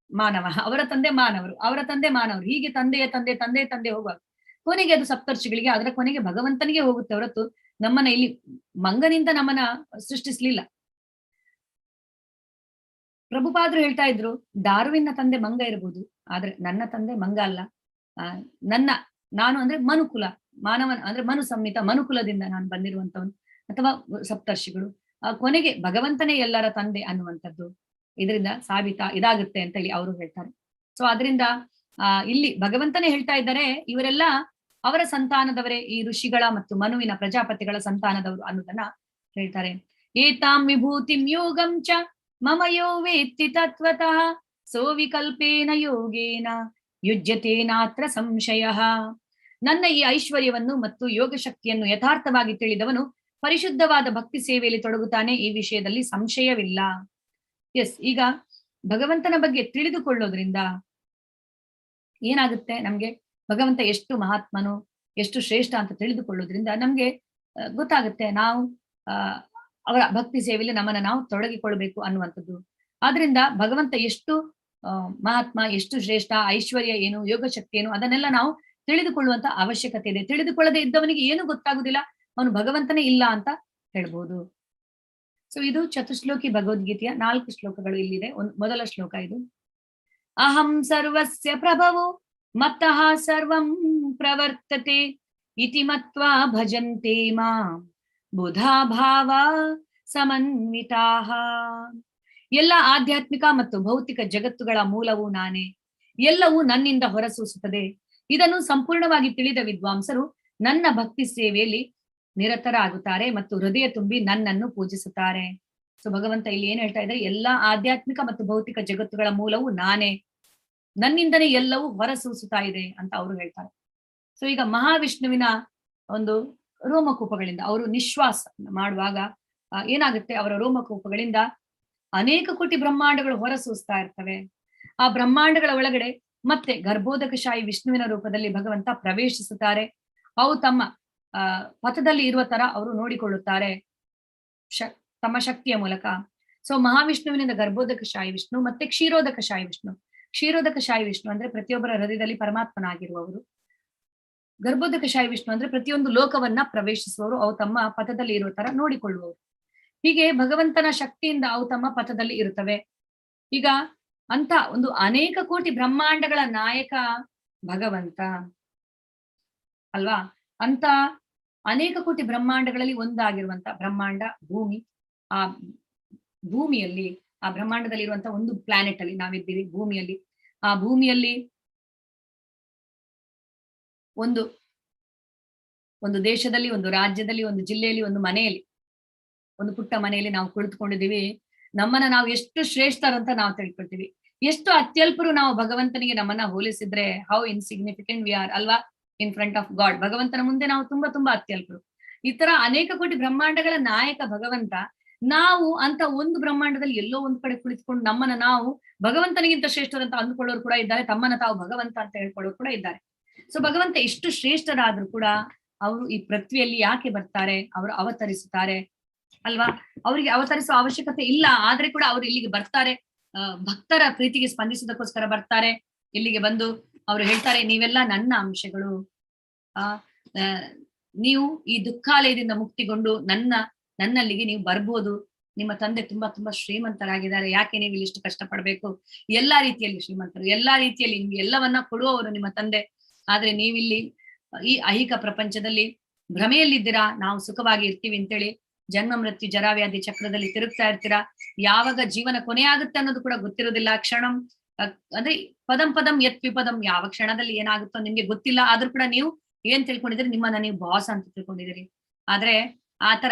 ಮಾನವ, ಅವರ ತಂದೆ ಮಾನವರು, ಅವರ ತಂದೆ ಮಾನವರು, ಹೀಗೆ ತಂದೆಯ ತಂದೆ ಹೋಗುವಾಗ ಕೊನೆಗೆ ಅದು ಸಪ್ತರ್ಷಿಗಳಿಗೆ, ಅದರ ಕೊನೆಗೆ ಭಗವಂತನಿಗೆ ಹೋಗುತ್ತೆ ಹೊರತು ನಮ್ಮನ್ನ ಇಲ್ಲಿ ಮಂಗನಿಂದ ನಮ್ಮನ್ನ ಸೃಷ್ಟಿಸ್ಲಿಲ್ಲ. ಪ್ರಭುಪಾದರು ಹೇಳ್ತಾ ಇದ್ರು, ಡಾರ್ವಿನ್ನ ತಂದೆ ಮಂಗ ಇರಬಹುದು, ಆದ್ರೆ ನನ್ನ ತಂದೆ ಮಂಗ ಅಲ್ಲ. ನಾನು ಅಂದ್ರೆ ಮನುಕುಲ, ಮಾನವನ ಅಂದ್ರೆ ಮನು ಸಂಹಿತ, ಮನುಕುಲದಿಂದ ನಾನು ಬಂದಿರುವಂತವನು, ಅಥವಾ ಸಪ್ತರ್ಷಿಗಳು. ಕೊನೆಗೆ ಭಗವಂತನೇ ಎಲ್ಲರ ತಂದೆ ಅನ್ನುವಂಥದ್ದು ಇದರಿಂದ ಇದಾಗುತ್ತೆ ಅಂತ ಹೇಳಿ ಅವರು ಹೇಳ್ತಾರೆ. ಸೊ ಅದರಿಂದ ಇಲ್ಲಿ ಭಗವಂತನೇ ಹೇಳ್ತಾ ಇದ್ದಾರೆ, ಇವರೆಲ್ಲ ಅವರ ಸಂತಾನದವರೇ, ಈ ಋಷಿಗಳ ಮತ್ತು ಮನುವಿನ ಪ್ರಜಾಪತಿಗಳ ಸಂತಾನದವರು ಅನ್ನೋದನ್ನ ಹೇಳ್ತಾರೆ. ಏತಾಂ ವಿಭೂತಿಂ ಯೋಗಂ ಚ ಮಮ ಯೋ ವೇತ್ತಿ ತತ್ವತಃ ಸೋ ವಿಕಲ್ಪೇನ ಯೋಗೇನ ಯುಜ್ಯತೆ ನಾತ್ರ ಸಂಶಯಃ. ನನ್ನ ಈ ಐಶ್ವರ್ಯವನ್ನು ಮತ್ತು ಯೋಗ ಶಕ್ತಿಯನ್ನು ಯಥಾರ್ಥವಾಗಿ ತಿಳಿದವನು ಪರಿಶುದ್ಧವಾದ ಭಕ್ತಿ ಸೇವೆಯಲ್ಲಿ ತೊಡಗುತ್ತಾನೆ, ಈ ವಿಷಯದಲ್ಲಿ ಸಂಶಯವಿಲ್ಲ. ಎಸ್, ಈಗ ಭಗವಂತನ ಬಗ್ಗೆ ತಿಳಿದುಕೊಳ್ಳೋದ್ರಿಂದ ಏನಾಗುತ್ತೆ, ನಮ್ಗೆ ಭಗವಂತ ಎಷ್ಟು ಮಹಾತ್ಮನು, ಎಷ್ಟು ಶ್ರೇಷ್ಠ ಅಂತ ತಿಳಿದುಕೊಳ್ಳೋದ್ರಿಂದ ನಮ್ಗೆ ಗೊತ್ತಾಗುತ್ತೆ ನಾವು ಅವರ ಭಕ್ತಿ ಸೇವೆಯಲ್ಲಿ ನಮ್ಮನ್ನ ನಾವು ತೊಡಗಿಕೊಳ್ಬೇಕು ಅನ್ನುವಂಥದ್ದು. ಆದ್ರಿಂದ ಭಗವಂತ ಎಷ್ಟು ಮಹಾತ್ಮ, ಎಷ್ಟು ಶ್ರೇಷ್ಠ, ಐಶ್ವರ್ಯ ಏನು, ಯೋಗ ಶಕ್ತಿ ಏನು, ಅದನ್ನೆಲ್ಲ ನಾವು ತಿಳಿದುಕೊಳ್ಳುವಂತ ಅವಶ್ಯಕತೆ ಇದೆ. ತಿಳಿದುಕೊಳ್ಳದೆ ಇದ್ದವನಿಗೆ ಏನು ಗೊತ್ತಾಗುದಿಲ್ಲ, ಅವನು ಭಗವಂತನೇ ಇಲ್ಲ ಅಂತ ಹೇಳ್ಬೋದು. ಸೊ ಇದು ಚತುಶ್ಲೋಕಿ ಭಗವದ್ಗೀತೆಯ 4 ಶ್ಲೋಕಗಳು ಇಲ್ಲಿದೆ. ಮೊದಲ ಶ್ಲೋಕ ಇದು. ಅಹಂ ಸರ್ವಸ್ಯ ಪ್ರಭವೋ ಮತ್ತಃ ಸರ್ವಂ ಪ್ರವರ್ತತೆ ಇತಿ ಮತ್ವಾ ಭಜಂತೆ ಮಾಂ ಬುಧಾ ಭಾವ ಸಮನ್ವಿತಾಃ. ಎಲ್ಲ ಆಧ್ಯಾತ್ಮಿಕ ಮತ್ತು ಭೌತಿಕ ಜಗತ್ತುಗಳ ಮೂಲವು ನಾನೇ, ಎಲ್ಲವೂ ನನ್ನಿಂದ ಹೊರಸೂಸುತ್ತದೆ. ಇದನ್ನು ಸಂಪೂರ್ಣವಾಗಿ ತಿಳಿದ ವಿದ್ವಾಂಸರು ನನ್ನ ಭಕ್ತಿ ಸೇವೆಯಲ್ಲಿ ನಿರತರಾಗುತ್ತಾರೆ ಮತ್ತು ಹೃದಯ ತುಂಬಿ ನನ್ನನ್ನು ಪೂಜಿಸುತ್ತಾರೆ. ಸೊ ಭಗವಂತ ಇಲ್ಲಿ ಏನ್ ಹೇಳ್ತಾ ಇದ್ದಾರೆ, ಎಲ್ಲಾ ಆಧ್ಯಾತ್ಮಿಕ ಮತ್ತು ಭೌತಿಕ ಜಗತ್ತುಗಳ ಮೂಲವು ನಾನೇ, ನನ್ನಿಂದನೇ ಎಲ್ಲವೂ ಹೊರಸೂಸುತ್ತಾ ಇದೆ ಅಂತ ಅವರು ಹೇಳ್ತಾರೆ. ಸೊ ಈಗ ಮಹಾವಿಷ್ಣುವಿನ ಒಂದು ರೋಮಕೂಪಗಳಿಂದ ಅವರು ನಿಶ್ವಾಸ ಮಾಡುವಾಗ ಏನಾಗುತ್ತೆ, ಅವರ ರೋಮಕೂಪಗಳಿಂದ ಅನೇಕ ಕೋಟಿ ಬ್ರಹ್ಮಾಂಡಗಳು ಹೊರಸೂಸ್ತಾ ಇರ್ತವೆ. ಆ ಬ್ರಹ್ಮಾಂಡಗಳ ಒಳಗಡೆ ಮತ್ತೆ ಗರ್ಭೋದಕಶಾಹಿ ವಿಷ್ಣುವಿನ ರೂಪದಲ್ಲಿ ಭಗವಂತ ಪ್ರವೇಶಿಸುತ್ತಾರೆ. ಅವು ತಮ್ಮ ಪಥದಲ್ಲಿ ಇರುವ ತರ ಅವರು ನೋಡಿಕೊಳ್ಳುತ್ತಾರೆ ತಮ್ಮ ಶಕ್ತಿಯ ಮೂಲಕ. ಸೊ ಮಹಾವಿಷ್ಣುವಿನಿಂದ ಗರ್ಭೋದಕಶಾಹಿ ವಿಷ್ಣು ಮತ್ತೆ ಕ್ಷೀರೋದಕಶಾಹಿ ವಿಷ್ಣು. ಕ್ಷೀರೋದಕಶಾಹಿ ವಿಷ್ಣು ಅಂದ್ರೆ ಪ್ರತಿಯೊಬ್ಬರ ಹೃದಯದಲ್ಲಿ ಪರಮಾತ್ಮನಾಗಿರುವವರು. ಗರ್ಭೋದಕಶಾಹಿ ವಿಷ್ಣು ಅಂದ್ರೆ ಪ್ರತಿಯೊಂದು ಲೋಕವನ್ನ ಪ್ರವೇಶಿಸುವವರು, ಅವು ತಮ್ಮ ಪಥದಲ್ಲಿ ಇರುವ ತರ ನೋಡಿಕೊಳ್ಳುವವರು. ಹೀಗೆ ಭಗವಂತನ ಶಕ್ತಿಯಿಂದ ಅವು ತಮ್ಮ ಪಥದಲ್ಲಿ ಇರುತ್ತವೆ. ಈಗ ಅಂತ ಒಂದು ಅನೇಕ ಕೋಟಿ ಬ್ರಹ್ಮಾಂಡಗಳ ನಾಯಕ ಭಗವಂತ ಅಲ್ವಾ. ಅಂತ ಅನೇಕ ಕೋಟಿ ಬ್ರಹ್ಮಾಂಡಗಳಲ್ಲಿ ಒಂದಾಗಿರುವಂತ ಬ್ರಹ್ಮಾಂಡ ಭೂಮಿ. ಆ ಭೂಮಿಯಲ್ಲಿ, ಆ ಬ್ರಹ್ಮಾಂಡದಲ್ಲಿ ಇರುವಂತ ಒಂದು ಪ್ಲಾನೆಟ್ ಅಲ್ಲಿ ನಾವಿದ್ದೀವಿ, ಭೂಮಿಯಲ್ಲಿ. ಆ ಭೂಮಿಯಲ್ಲಿ ಒಂದು ದೇಶದಲ್ಲಿ, ಒಂದು ರಾಜ್ಯದಲ್ಲಿ, ಒಂದು ಜಿಲ್ಲೆಯಲ್ಲಿ, ಒಂದು ಮನೆಯಲ್ಲಿ, ಒಂದು ಪುಟ್ಟ ಮನೆಯಲ್ಲಿ ನಾವು ಕುಳಿತುಕೊಂಡಿದ್ದೀವಿ. ನಮ್ಮನ್ನ ನಾವು ಎಷ್ಟು ಶ್ರೇಷ್ಠರಂತ ನಾವು ತಿಳ್ಕೊಳ್ತೀವಿ. ಎಷ್ಟು ಅತ್ಯಲ್ಪರು ನಾವು ಭಗವಂತನಿಗೆ ನಮ್ಮನ್ನ ಹೋಲಿಸಿದ್ರೆ, ಹೌ ಇನ್ಸಿಗ್ನಿಫಿಕೆಂಟ್ ವಿ ಆರ್ ಅಲ್ವಾ ಇನ್ ಫ್ರಂಟ್ ಆಫ್ ಗಾಡ್. ಭಗವಂತನ ಮುಂದೆ ನಾವು ತುಂಬಾ ತುಂಬಾ ಅತ್ಯಲ್ಪರು. ಈ ತರ ಅನೇಕ ಕೋಟಿ ಬ್ರಹ್ಮಾಂಡಗಳ ನಾಯಕ ಭಗವಂತ, ನಾವು ಅಂತ ಒಂದು ಬ್ರಹ್ಮಾಂಡದಲ್ಲಿ ಎಲ್ಲೋ ಒಂದ್ ಕಡೆ ಕುಳಿತುಕೊಂಡು ನಮ್ಮನ್ನ ನಾವು ಭಗವಂತನಿಗಿಂತ ಶ್ರೇಷ್ಠರಂತ ಅಂದುಕೊಳ್ಳೋರು ಕೂಡ ಇದ್ದಾರೆ, ತಮ್ಮನ್ನ ತಾವು ಭಗವಂತ ಅಂತ ಹೇಳ್ಕೊಳ್ಳೋರು ಕೂಡ ಇದ್ದಾರೆ. ಸೊ ಭಗವಂತ ಎಷ್ಟು ಶ್ರೇಷ್ಠರಾದ್ರೂ ಕೂಡ ಅವರು ಈ ಪೃಥ್ವಿಯಲ್ಲಿ ಯಾಕೆ ಬರ್ತಾರೆ, ಅವರು ಅವತರಿಸುತ್ತಾರೆ ಅಲ್ವಾ. ಅವರಿಗೆ ಅವತರಿಸುವ ಅವಶ್ಯಕತೆ ಇಲ್ಲ, ಆದ್ರೆ ಕೂಡ ಅವರು ಇಲ್ಲಿಗೆ ಬರ್ತಾರೆ. ಭಕ್ತರ ಪ್ರೀತಿಗೆ ಸ್ಪಂದಿಸೋದಕ್ಕೋಸ್ಕರ ಬರ್ತಾರೆ. ಇಲ್ಲಿಗೆ ಬಂದು ಅವರು ಹೇಳ್ತಾರೆ, ನೀವೆಲ್ಲ ನನ್ನ ಅಂಶಗಳು, ನೀವು ಈ ದುಃಖಾಲಯದಿಂದ ಮುಕ್ತಿಗೊಂಡು ನನ್ನಲ್ಲಿಗೆ ನೀವು ಬರ್ಬೋದು. ನಿಮ್ಮ ತಂದೆ ತುಂಬಾ ತುಂಬಾ ಶ್ರೀಮಂತರಾಗಿದ್ದಾರೆ, ಯಾಕೆ ನೀವು ಇಲ್ಲಿ ಇಷ್ಟು ಕಷ್ಟಪಡ್ಬೇಕು. ಎಲ್ಲಾ ರೀತಿಯಲ್ಲಿ ಶ್ರೀಮಂತರು, ಎಲ್ಲಾ ರೀತಿಯಲ್ಲಿ ನಿಮ್ಗೆ ಎಲ್ಲವನ್ನ ಕೊಡುವವರು ನಿಮ್ಮ ತಂದೆ. ಆದ್ರೆ ನೀವಿಲ್ಲಿ ಈ ಐಹಿಕ ಪ್ರಪಂಚದಲ್ಲಿ ಭ್ರಮೆಯಲ್ಲಿದ್ದೀರಾ, ನಾವು ಸುಖವಾಗಿ ಇರ್ತೀವಿ ಅಂತೇಳಿ ಜನ್ಮ ಮೃತ್ಯು ಜರಾವ್ಯಾಧಿ ಚಕ್ರದಲ್ಲಿ ತಿರುಗ್ತಾ ಇರ್ತೀರಾ. ಯಾವಾಗ ಜೀವನ ಕೊನೆ ಆಗುತ್ತೆ ಅನ್ನೋದು ಕೂಡ ಗೊತ್ತಿರೋದಿಲ್ಲ. ಕ್ಷಣಂ ಅಂದ್ರೆ ಪದಂ ಪದಂ ಯತ್ ವಿಪದಂ, ಯಾವ ಕ್ಷಣದಲ್ಲಿ ಏನಾಗುತ್ತೋ ನಿಮ್ಗೆ ಗೊತ್ತಿಲ್ಲ. ಆದ್ರೂ ಕೂಡ ನೀವು ಏನ್ ತಿಳ್ಕೊಂಡಿದ್ದೀರಿ, ನಿಮ್ಮನ್ನ ನೀವು ಬಾಸ್ ಅಂತ ತಿಳ್ಕೊಂಡಿದ್ದೀರಿ. ಆದ್ರೆ ಆತರ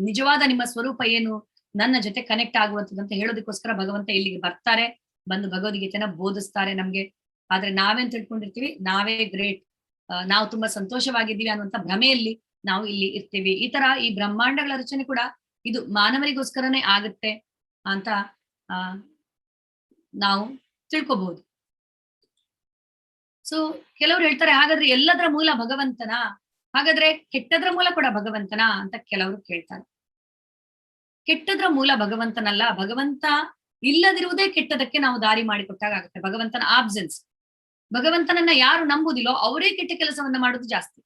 ನಿಜವಾದ ನಿಮ್ಮ ಸ್ವರೂಪ ಏನು, ನನ್ನ ಜೊತೆ ಕನೆಕ್ಟ್ ಆಗುವಂಥದ್ದಂತ ಹೇಳೋದಕ್ಕೋಸ್ಕರ ಭಗವಂತ ಇಲ್ಲಿಗೆ ಬರ್ತಾರೆ, ಬಂದು ಭಗವದ್ಗೀತೆನ ಬೋಧಿಸ್ತಾರೆ ನಮ್ಗೆ. ಆದ್ರೆ ನಾವೇನ್ ತಿಳ್ಕೊಂಡಿರ್ತೀವಿ, ನಾವೇ ಗ್ರೇಟ್, ನಾವು ತುಂಬಾ ಸಂತೋಷವಾಗಿದ್ದೀವಿ ಅನ್ನುವಂತ ಭ್ರಮೆಯಲ್ಲಿ ನಾವು ಇಲ್ಲಿ ಇರ್ತೀವಿ. ಈ ತರ ಈ ಬ್ರಹ್ಮಾಂಡಗಳ ರಚನೆ ಕೂಡ ಇದು ಮಾನವರಿಗೋಸ್ಕರನೇ ಆಗುತ್ತೆ ಅಂತ ನಾವು ತಿಳ್ಕೊಬಹುದು. ಸೊ ಕೆಲವರು ಹೇಳ್ತಾರೆ, ಹಾಗಾದ್ರೆ ಎಲ್ಲದರ ಮೂಲ ಭಗವಂತನ, ಹಾಗಾದ್ರೆ ಕೆಟ್ಟದ್ರ ಮೂಲ ಕೂಡ ಭಗವಂತನ ಅಂತ ಕೆಲವರು ಕೇಳ್ತಾರೆ. ಕೆಟ್ಟದ್ರ ಮೂಲ ಭಗವಂತನಲ್ಲ, ಭಗವಂತ ಇಲ್ಲದಿರುವುದೇ ಕೆಟ್ಟದಕ್ಕೆ ನಾವು ದಾರಿ ಮಾಡಿಕೊಟ್ಟಾಗ ಆಗುತ್ತೆ. ಭಗವಂತನ ಆಬ್ಸೆನ್ಸ್, ಭಗವಂತನನ್ನ ಯಾರು ನಂಬುದಿಲ್ಲೋ ಅವರೇ ಕೆಟ್ಟ ಕೆಲಸವನ್ನ ಮಾಡೋದು ಜಾಸ್ತಿ.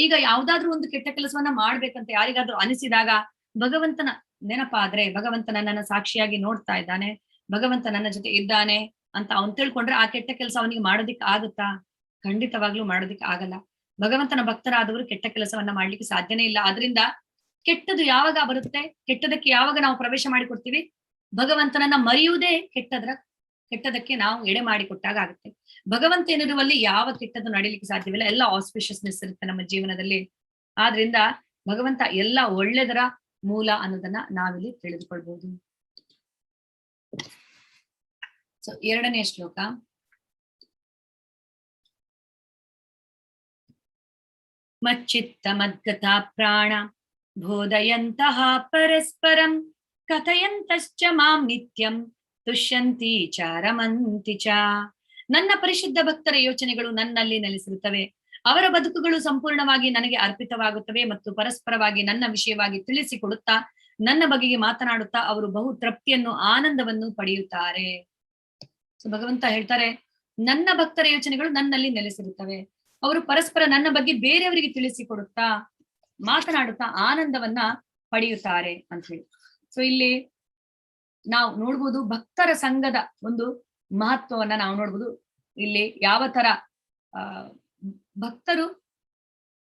ಈಗ ಯಾವ್ದಾದ್ರು ಒಂದು ಕೆಟ್ಟ ಕೆಲಸವನ್ನ ಮಾಡ್ಬೇಕಂತ ಯಾರಿಗಾದ್ರೂ ಅನಿಸಿದಾಗ ಭಗವಂತನ ನೆನಪಾದ್ರೆ, ಭಗವಂತ ನನ್ನನ್ನ ಸಾಕ್ಷಿಯಾಗಿ ನೋಡ್ತಾ ಇದ್ದಾನೆ, ಭಗವಂತ ನನ್ನ ಜೊತೆ ಇದ್ದಾನೆ ಅಂತ ಅವನ್ ತಿಳ್ಕೊಂಡ್ರೆ ಆ ಕೆಟ್ಟ ಕೆಲಸ ಅವನಿಗೆ ಮಾಡೋದಿಕ್ ಆಗುತ್ತಾ? ಖಂಡಿತವಾಗ್ಲೂ ಮಾಡೋದಿಕ್ ಆಗಲ್ಲ. ಭಗವಂತನ ಭಕ್ತರಾದವರು ಕೆಟ್ಟ ಕೆಲಸವನ್ನ ಮಾಡ್ಲಿಕ್ಕೆ ಸಾಧ್ಯನೇ ಇಲ್ಲ. ಆದ್ರಿಂದ ಕೆಟ್ಟದು ಯಾವಾಗ ಬರುತ್ತೆ, ಕೆಟ್ಟದಕ್ಕೆ ಯಾವಾಗ ನಾವು ಪ್ರವೇಶ ಮಾಡಿಕೊಡ್ತೀವಿ, ಭಗವಂತನನ್ನ ಮರೆಯುವುದೇ ಕೆಟ್ಟದಕ್ಕೆ ನಾವು ಎಡೆ ಮಾಡಿಕೊಟ್ಟಾಗ ಆಗುತ್ತೆ. ಭಗವಂತ ಏನಿರುವಲ್ಲಿ ಯಾವ ಕೆಟ್ಟದ್ದು ನಡೀಲಿಕ್ಕೆ ಸಾಧ್ಯವಿಲ್ಲ, ಎಲ್ಲ ಆಸ್ಪಿಷಿಯಸ್ನೆಸ್ ಇರುತ್ತೆ ನಮ್ಮ ಜೀವನದಲ್ಲಿ. ಆದ್ರಿಂದ ಭಗವಂತ ಎಲ್ಲ ಒಳ್ಳೆದರ ಮೂಲ ಅನ್ನೋದನ್ನ ನಾವಿಲ್ಲಿ ತಿಳಿದುಕೊಳ್ಬಹುದು. ಸೊ 2ನೇ ಶ್ಲೋಕ. ಮಚ್ಚಿತ್ತ ಮದ್ಗತ ಪ್ರಾಣ ಬೋಧಯಂತಹ ಪರಸ್ಪರಂ ಕಥಯಂತಶ್ಚ ಮಾಂ ನಿತ್ಯಂ ತುಷ್ಯಂತಿ ಚ ರಮಂತಿ ಚ. ನನ್ನ ಪರಿಶುದ್ಧ ಭಕ್ತರ ಯೋಚನೆಗಳು ನನ್ನಲ್ಲಿ ನೆಲೆಸಿರುತ್ತವೆ, ಅವರ ಬದುಕುಗಳು ಸಂಪೂರ್ಣವಾಗಿ ನನಗೆ ಅರ್ಪಿತವಾಗುತ್ತವೆ ಮತ್ತು ಪರಸ್ಪರವಾಗಿ ನನ್ನ ವಿಷಯವಾಗಿ ತಿಳಿಸಿಕೊಡುತ್ತಾ ನನ್ನ ಬಗೆಗೆ ಮಾತನಾಡುತ್ತಾ ಅವರು ಬಹು ತೃಪ್ತಿಯನ್ನು ಆನಂದವನ್ನು ಪಡೆಯುತ್ತಾರೆ. ಸೊ ಭಗವಂತ ಹೇಳ್ತಾರೆ, ನನ್ನ ಭಕ್ತರ ಯೋಚನೆಗಳು ನನ್ನಲ್ಲಿ ನೆಲೆಸಿರುತ್ತವೆ. ಅವರು ಪರಸ್ಪರ ನನ್ನ ಬಗ್ಗೆ ಬೇರೆಯವರಿಗೆ ತಿಳಿಸಿಕೊಡುತ್ತಾ ಮಾತನಾಡುತ್ತಾ ಆನಂದವನ್ನ ಪಡೆಯುತ್ತಾರೆ ಅಂತ ಹೇಳಿ. ಸೊ ಇಲ್ಲಿ ನಾವು ನೋಡ್ಬೋದು ಭಕ್ತರ ಸಂಘದ ಒಂದು ಮಹತ್ವವನ್ನ ನಾವು ನೋಡ್ಬೋದು. ಇಲ್ಲಿ ಯಾವ ತರ ಭಕ್ತರು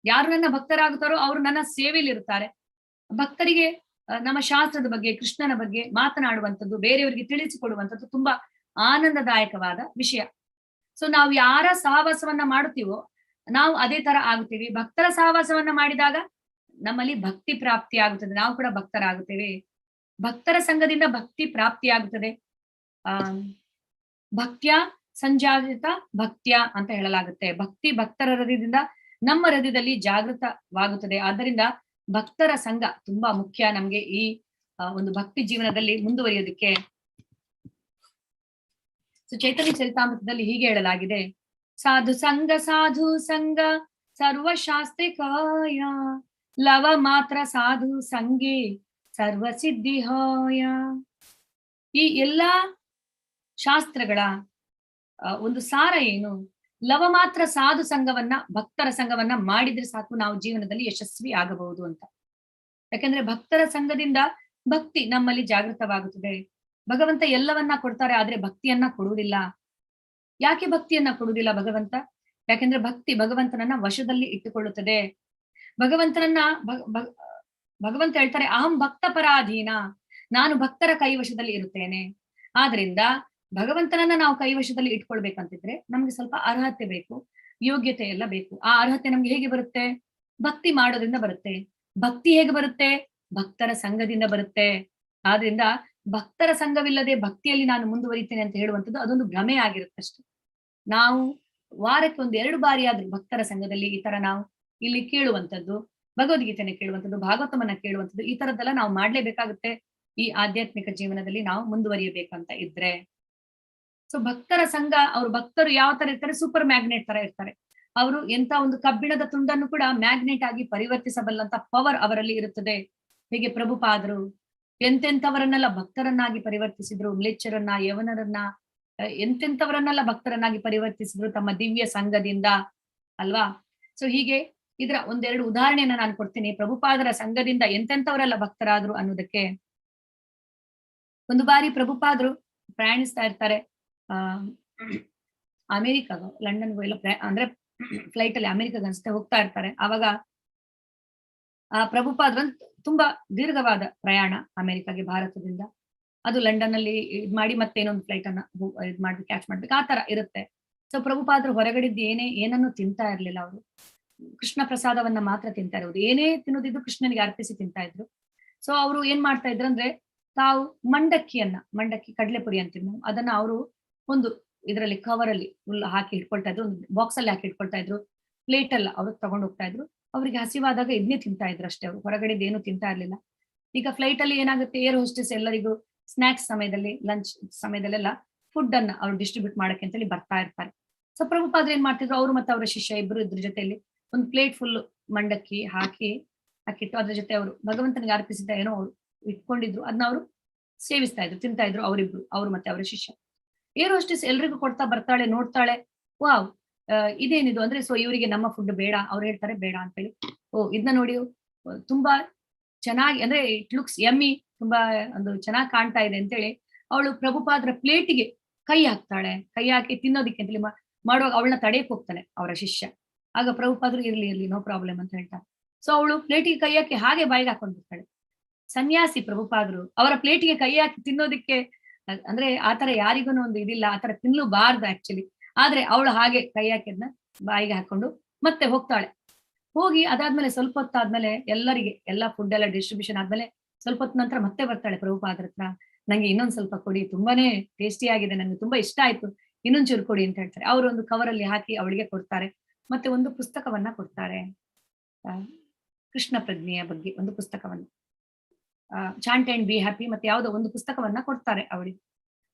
ಯಾರು ನನ್ನ ಭಕ್ತರಾಗುತ್ತಾರೋ ಅವರು ನನ್ನ ಸೇವೆಯಲ್ಲಿ ಇರುತ್ತಾರೆ. ಭಕ್ತರಿಗೆ ನಮ್ಮ ಶಾಸ್ತ್ರದ ಬಗ್ಗೆ, ಕೃಷ್ಣನ ಬಗ್ಗೆ ಮಾತನಾಡುವಂಥದ್ದು, ಬೇರೆಯವರಿಗೆ ತಿಳಿಸಿಕೊಡುವಂಥದ್ದು ತುಂಬಾ ಆನಂದದಾಯಕವಾದ ವಿಷಯ. ಸೊ ನಾವು ಯಾರ ಸಹವಾಸವನ್ನ ಮಾಡುತ್ತೀವೋ ನಾವು ಅದೇ ತರ ಆಗುತ್ತೇವೆ. ಭಕ್ತರ ಸಹವಾಸವನ್ನ ಮಾಡಿದಾಗ ನಮ್ಮಲ್ಲಿ ಭಕ್ತಿ ಪ್ರಾಪ್ತಿ ಆಗುತ್ತದೆ, ನಾವು ಕೂಡ ಭಕ್ತರಾಗುತ್ತೇವೆ. ಭಕ್ತರ ಸಂಘದಿಂದ ಭಕ್ತಿ ಪ್ರಾಪ್ತಿ ಆಗುತ್ತದೆ. ಭಕ್ತ್ಯ ಸಂಜಾತ ಭಕ್ತ್ಯ ಅಂತ ಹೇಳಲಾಗುತ್ತೆ. ಭಕ್ತಿ ಭಕ್ತರ ಹೃದಯದಿಂದ ನಮ್ಮ ಹೃದಯದಲ್ಲಿ ಜಾಗೃತವಾಗುತ್ತದೆ. ಆದ್ದರಿಂದ ಭಕ್ತರ ಸಂಘ ತುಂಬಾ ಮುಖ್ಯ ನಮ್ಗೆ ಈ ಒಂದು ಭಕ್ತಿ ಜೀವನದಲ್ಲಿ ಮುಂದುವರಿಯೋದಕ್ಕೆ. ಸೊ ಚೈತನ್ಯ ಚರಿತಾಮೃತದಲ್ಲಿ ಹೀಗೆ ಹೇಳಲಾಗಿದೆ, ಸಾಧು ಸಂಘ ಸರ್ವಶಾಸ್ತ್ರಿಕಾಯ ಲವ ಮಾತ್ರ ಸಾಧು ಸಂಘೆ ಸರ್ವ ಸಿದ್ಧಿಹಾಯ. ಈ ಎಲ್ಲಾ ಶಾಸ್ತ್ರಗಳ ಒಂದು ಸಾರ ಏನು? ಲವ ಮಾತ್ರ ಸಾಧು ಸಂಘವನ್ನ, ಭಕ್ತರ ಸಂಘವನ್ನ ಮಾಡಿದ್ರೆ ಸಾಕು ನಾವು ಜೀವನದಲ್ಲಿ ಯಶಸ್ವಿ ಆಗಬಹುದು ಅಂತ. ಯಾಕಂದ್ರೆ ಭಕ್ತರ ಸಂಘದಿಂದ ಭಕ್ತಿ ನಮ್ಮಲ್ಲಿ ಜಾಗೃತವಾಗುತ್ತದೆ. ಭಗವಂತ ಎಲ್ಲವನ್ನ ಕೊಡ್ತಾರೆ, ಆದ್ರೆ ಭಕ್ತಿಯನ್ನ ಕೊಡುವುದಿಲ್ಲ. ಯಾಕೆ ಭಕ್ತಿಯನ್ನ ಕೊಡುವುದಿಲ್ಲ ಭಗವಂತ? ಯಾಕೆಂದ್ರೆ ಭಕ್ತಿ ಭಗವಂತನನ್ನ ವಶದಲ್ಲಿ ಇಟ್ಟುಕೊಳ್ಳುತ್ತದೆ. ಭಗವಂತನನ್ನ ಭಗವಂತ ಹೇಳ್ತಾರೆ, ಅಹಂ ಭಕ್ತ ಪರಾಧೀನ, ನಾನು ಭಕ್ತರ ಕೈವಶದಲ್ಲಿ ಇರುತ್ತೇನೆ. ಆದ್ರಿಂದ ಭಗವಂತನನ್ನ ನಾವು ಕೈವಶದಲ್ಲಿ ಇಟ್ಕೊಳ್ಬೇಕಂತಿದ್ರೆ ನಮ್ಗೆ ಸ್ವಲ್ಪ ಅರ್ಹತೆ ಬೇಕು, ಯೋಗ್ಯತೆ ಎಲ್ಲ ಬೇಕು. ಆ ಅರ್ಹತೆ ನಮ್ಗೆ ಹೇಗೆ ಬರುತ್ತೆ? ಭಕ್ತಿ ಮಾಡೋದ್ರಿಂದ ಬರುತ್ತೆ. ಭಕ್ತಿ ಹೇಗೆ ಬರುತ್ತೆ? ಭಕ್ತರ ಸಂಘದಿಂದ ಬರುತ್ತೆ. ಆದ್ರಿಂದ ಭಕ್ತರ ಸಂಘವಿಲ್ಲದೆ ಭಕ್ತಿಯಲ್ಲಿ ನಾನು ಮುಂದುವರಿತೇನೆ ಅಂತ ಹೇಳುವಂಥದ್ದು ಅದೊಂದು ಭ್ರಮೆ ಆಗಿರುತ್ತಷ್ಟೆ. ನಾವು ವಾರಕ್ಕೆ 1-2 ಬಾರಿ ಆದ್ರೂ ಭಕ್ತರ ಸಂಘದಲ್ಲಿ ಈ ತರ ನಾವು ಇಲ್ಲಿ ಕೇಳುವಂಥದ್ದು, ಭಗವದ್ಗೀತೆನ ಕೇಳುವಂಥದ್ದು, ಭಾಗವತಮನ್ನ ಕೇಳುವಂಥದ್ದು, ಈ ತರದ್ದೆಲ್ಲ ನಾವು ಮಾಡ್ಲೇಬೇಕಾಗುತ್ತೆ ಈ ಆಧ್ಯಾತ್ಮಿಕ ಜೀವನದಲ್ಲಿ ನಾವು ಮುಂದುವರಿಯಬೇಕಂತ ಇದ್ರೆ. ಸೊ ಭಕ್ತರ ಸಂಘ, ಅವ್ರ ಭಕ್ತರು ಯಾವ ತರ ಇರ್ತಾರೆ? ಸೂಪರ್ ಮ್ಯಾಗ್ನೆಟ್ ತರ ಇರ್ತಾರೆ. ಅವರು ಎಂತ ಒಂದು ಕಬ್ಬಿಣದ ತುಂಡನ್ನು ಕೂಡ ಮ್ಯಾಗ್ನೆಟ್ ಆಗಿ ಪರಿವರ್ತಿಸಬಲ್ಲಂತ ಪವರ್ ಅವರಲ್ಲಿ ಇರುತ್ತದೆ. ಹೀಗೆ ಪ್ರಭುಪಾದರು ಎಂತೆಂಥವರನ್ನೆಲ್ಲ ಭಕ್ತರನ್ನಾಗಿ ಪರಿವರ್ತಿಸಿದ್ರು. ಮ್ಲೇಚ್ಛರನ್ನ, ಯವನರನ್ನ, ಎಂತೆಂಥವರನ್ನೆಲ್ಲ ಭಕ್ತರನ್ನಾಗಿ ಪರಿವರ್ತಿಸಿದ್ರು ತಮ್ಮ ದಿವ್ಯ ಸಂಘದಿಂದ ಅಲ್ವಾ. ಸೊ ಹೀಗೆ ಇದರ 1-2 ಉದಾಹರಣೆಯನ್ನ ನಾನು ಕೊಡ್ತೀನಿ. ಪ್ರಭುಪಾದರ ಸಂಘದಿಂದ ಎಂತೆಂಥವರೆಲ್ಲ ಭಕ್ತರಾದ್ರು ಅನ್ನೋದಕ್ಕೆ. ಒಂದು ಬಾರಿ ಪ್ರಭುಪಾದರು ಪ್ರಯಾಣಿಸ್ತಾ ಇರ್ತಾರೆ ಅಮೆರಿಕಾಗ, ಲಂಡನ್ಗೂ ಎಲ್ಲ ಅಂದ್ರೆ ಫ್ಲೈಟ್ ಅಲ್ಲಿ ಅಮೆರಿಕಾಗ ಅನ್ಸುತ್ತೆ ಹೋಗ್ತಾ ಇರ್ತಾರೆ. ಆವಾಗ ಆ ಪ್ರಭುಪಾದ್ರ ತುಂಬಾ ದೀರ್ಘವಾದ ಪ್ರಯಾಣ ಅಮೆರಿಕಾಗೆ ಭಾರತದಿಂದ. ಅದು ಲಂಡನ್ ಅಲ್ಲಿ ಇದ್ ಮಾಡಿ ಮತ್ತೆ ಇನ್ನೊಂದು ಫ್ಲೈಟ್ ಅನ್ನ ಇದ್ ಮಾಡ್ಬೇಕು, ಕ್ಯಾಚ್ ಮಾಡ್ಬೇಕು, ಆ ತರ ಇರುತ್ತೆ. ಸೊ ಪ್ರಭುಪಾದ್ರು ಹೊರಗಡೆದ್ದು ಏನನ್ನು ತಿಂತಾ ಇರ್ಲಿಲ್ಲ. ಅವರು ಕೃಷ್ಣ ಪ್ರಸಾದವನ್ನ ಮಾತ್ರ ತಿಂತಾ ಇರೋದು. ಏನೇ ತಿನ್ನೋದಿದ್ರು ಕೃಷ್ಣನಿಗೆ ಅರ್ಪಿಸಿ ತಿಂತಾ ಇದ್ರು. ಸೊ ಅವರು ಏನ್ ಮಾಡ್ತಾ ಇದ್ರು ಅಂದ್ರೆ, ತಾವು ಮಂಡಕ್ಕಿ ಕಡಲೆಪುರಿ ಅಂತೀವಿ ನಾವು, ಅದನ್ನ ಅವರು ಒಂದು ಇದರಲ್ಲಿ ಕವರ್ ಅಲ್ಲಿ ಫುಲ್ ಹಾಕಿ ಇಟ್ಕೊಳ್ತಾ ಇದ್ರು, ಒಂದು ಬಾಕ್ಸ್ ಅಲ್ಲಿ ಹಾಕಿ ಇಟ್ಕೊಳ್ತಾ ಇದ್ರು. ಪ್ಲೇಟ್ ಎಲ್ಲ ಅವರು ತಗೊಂಡು ಹೋಗ್ತಾ ಇದ್ರು. ಅವ್ರಿಗೆ ಹಸಿವಾದಾಗ ಇದನ್ನೇ ತಿಂತಾ ಇದ್ರು ಅಷ್ಟೇ. ಅವರು ಹೊರಗಡೆದು ಏನು ತಿಂತಾ ಇರ್ಲಿಲ್ಲ. ಈಗ ಫ್ಲೈಟ್ ಅಲ್ಲಿ ಏನಾಗುತ್ತೆ, ಏರ್ ಹೋಸ್ಟೆಸ್ ಎಲ್ಲರಿಗೂ ಸ್ನಾಕ್ಸ್ ಸಮಯದಲ್ಲಿ, ಲಂಚ್ ಸಮಯದಲ್ಲೆಲ್ಲ ಫುಡ್ ಅನ್ನ ಅವ್ರು ಡಿಸ್ಟ್ರಿಬ್ಯೂಟ್ ಮಾಡಕ್ಕೆ ಅಂತೇಳಿ ಬರ್ತಾ ಇರ್ತಾರೆ. ಸೊ ಪ್ರಭುಪಾದ್ರು ಏನ್ ಮಾಡ್ತಿದ್ರು, ಅವರು ಮತ್ತೆ ಅವರ ಶಿಷ್ಯ ಇಬ್ರು ಇದ್ರ ಜೊತೆಯಲ್ಲಿ ಒಂದು ಪ್ಲೇಟ್ ಫುಲ್ ಮಂಡಕ್ಕಿ ಹಾಕಿಟ್ಟು ಅದ್ರ ಜೊತೆ ಅವರು ಭಗವಂತನಿಗೆ ಅರ್ಪಿಸಿದ್ದ ಏನೋ ಅವರು ಇಟ್ಕೊಂಡಿದ್ರು, ಅದನ್ನ ಅವರು ಸೇವಿಸ್ತಾ ಇದ್ರು, ತಿಂತಾ ಇದ್ರು ಅವರಿಬ್ರು, ಅವರು ಮತ್ತೆ ಅವರ ಶಿಷ್ಯ. ಏರ್ ಹೋಸ್ಟೆಸ್ ಎಲ್ರಿಗೂ ಕೊಡ್ತಾ ಬರ್ತಾಳೆ, ನೋಡ್ತಾಳೆ, ವಾವ್ ಇದೇನಿದು ಅಂದ್ರೆ, ಸೊ ಇವರಿಗೆ ನಮ್ಮ ಫುಡ್ ಬೇಡ, ಅವ್ರು ಹೇಳ್ತಾರೆ ಬೇಡ ಅಂತ ಹೇಳಿ. ಇದನ್ನ ನೋಡಿ ತುಂಬಾ ಚೆನ್ನಾಗಿ, ಅಂದ್ರೆ ಇಟ್ ಲುಕ್ಸ್ ಯಮ್ಮಿ, ತುಂಬಾ ಒಂದು ಚೆನ್ನಾಗಿ ಕಾಣ್ತಾ ಇದೆ ಅಂತೇಳಿ ಅವಳು ಪ್ರಭುಪಾದ್ರ ಪ್ಲೇಟಿಗೆ ಕೈ ಹಾಕ್ತಾಳೆ. ಕೈ ಹಾಕಿ ತಿನ್ನೋದಿಕ್ಕೆ ಅಂತೇಳಿ ಮಾಡುವಾಗ ಅವಳನ್ನ ತಡೆಯಕ್ ಹೋಗ್ತಾನೆ ಅವರ ಶಿಷ್ಯ. ಆಗ ಪ್ರಭುಪಾದ್ರು ಇರ್ಲಿ ನೋ ಪ್ರಾಬ್ಲಮ್ ಅಂತ ಹೇಳ್ತಾರೆ. ಸೊ ಅವಳು ಪ್ಲೇಟಿಗೆ ಕೈ ಹಾಕಿ ಹಾಗೆ ಬಾಯಿಗೆ ಹಾಕೊಂಡಿರ್ತಾಳೆ. ಸನ್ಯಾಸಿ ಪ್ರಭುಪಾದ್ರು ಅವರ ಪ್ಲೇಟಿಗೆ ಕೈ ಹಾಕಿ ತಿನ್ನೋದಿಕ್ಕೆ, ಅಂದ್ರೆ ಆತರ ಯಾರಿಗೂ ಒಂದು ಇದಿಲ್ಲ, ಆತರ ತಿನ್ಲೂಬಾರ್ದು ಆಕ್ಚುಲಿ. ಆದ್ರೆ ಅವಳು ಹಾಗೆ ಕೈ ಹಾಕಿದ್ನ ಬಾಯಿಗೆ ಹಾಕೊಂಡು ಮತ್ತೆ ಹೋಗ್ತಾಳೆ. ಹೋಗಿ ಅದಾದ್ಮೇಲೆ ಸ್ವಲ್ಪ ಹೊತ್ತಾದ್ಮೇಲೆ ಎಲ್ಲರಿಗೆ ಎಲ್ಲಾ ಫುಡ್ ಎಲ್ಲ ಡಿಸ್ಟ್ರಿಬ್ಯೂಷನ್ ಆದ್ಮೇಲೆ ಸ್ವಲ್ಪ ಹೊತ್ತ ನಂತರ ಮತ್ತೆ ಬರ್ತಾಳೆ ಪ್ರಭುಪಾದ್ರ ಹತ್ರ. ನಂಗೆ ಇನ್ನೊಂದ್ ಸ್ವಲ್ಪ ಕೊಡಿ, ತುಂಬಾನೇ ಟೇಸ್ಟಿ ಆಗಿದೆ, ನಂಗೆ ತುಂಬಾ ಇಷ್ಟ ಆಯ್ತು, ಇನ್ನೊಂದ್ ಚೂರು ಕೊಡಿ ಅಂತ ಹೇಳ್ತಾರೆ. ಅವರು ಒಂದು ಕವರ್ ಅಲ್ಲಿ ಹಾಕಿ ಅವಳಿಗೆ ಕೊಡ್ತಾರೆ. ಮತ್ತೆ ಒಂದು ಪುಸ್ತಕವನ್ನ ಕೊಡ್ತಾರೆ, ಕೃಷ್ಣ ಪ್ರಜ್ಞೆಯ ಬಗ್ಗೆ ಒಂದು ಪುಸ್ತಕವನ್ನ, ಚಾಂಟ್ ಅಂಡ್ ಬಿ ಹ್ಯಾಪಿ ಮತ್ತೆ ಯಾವುದೋ ಒಂದು ಪುಸ್ತಕವನ್ನ ಕೊಡ್ತಾರೆ ಅವಳಿಗೆ.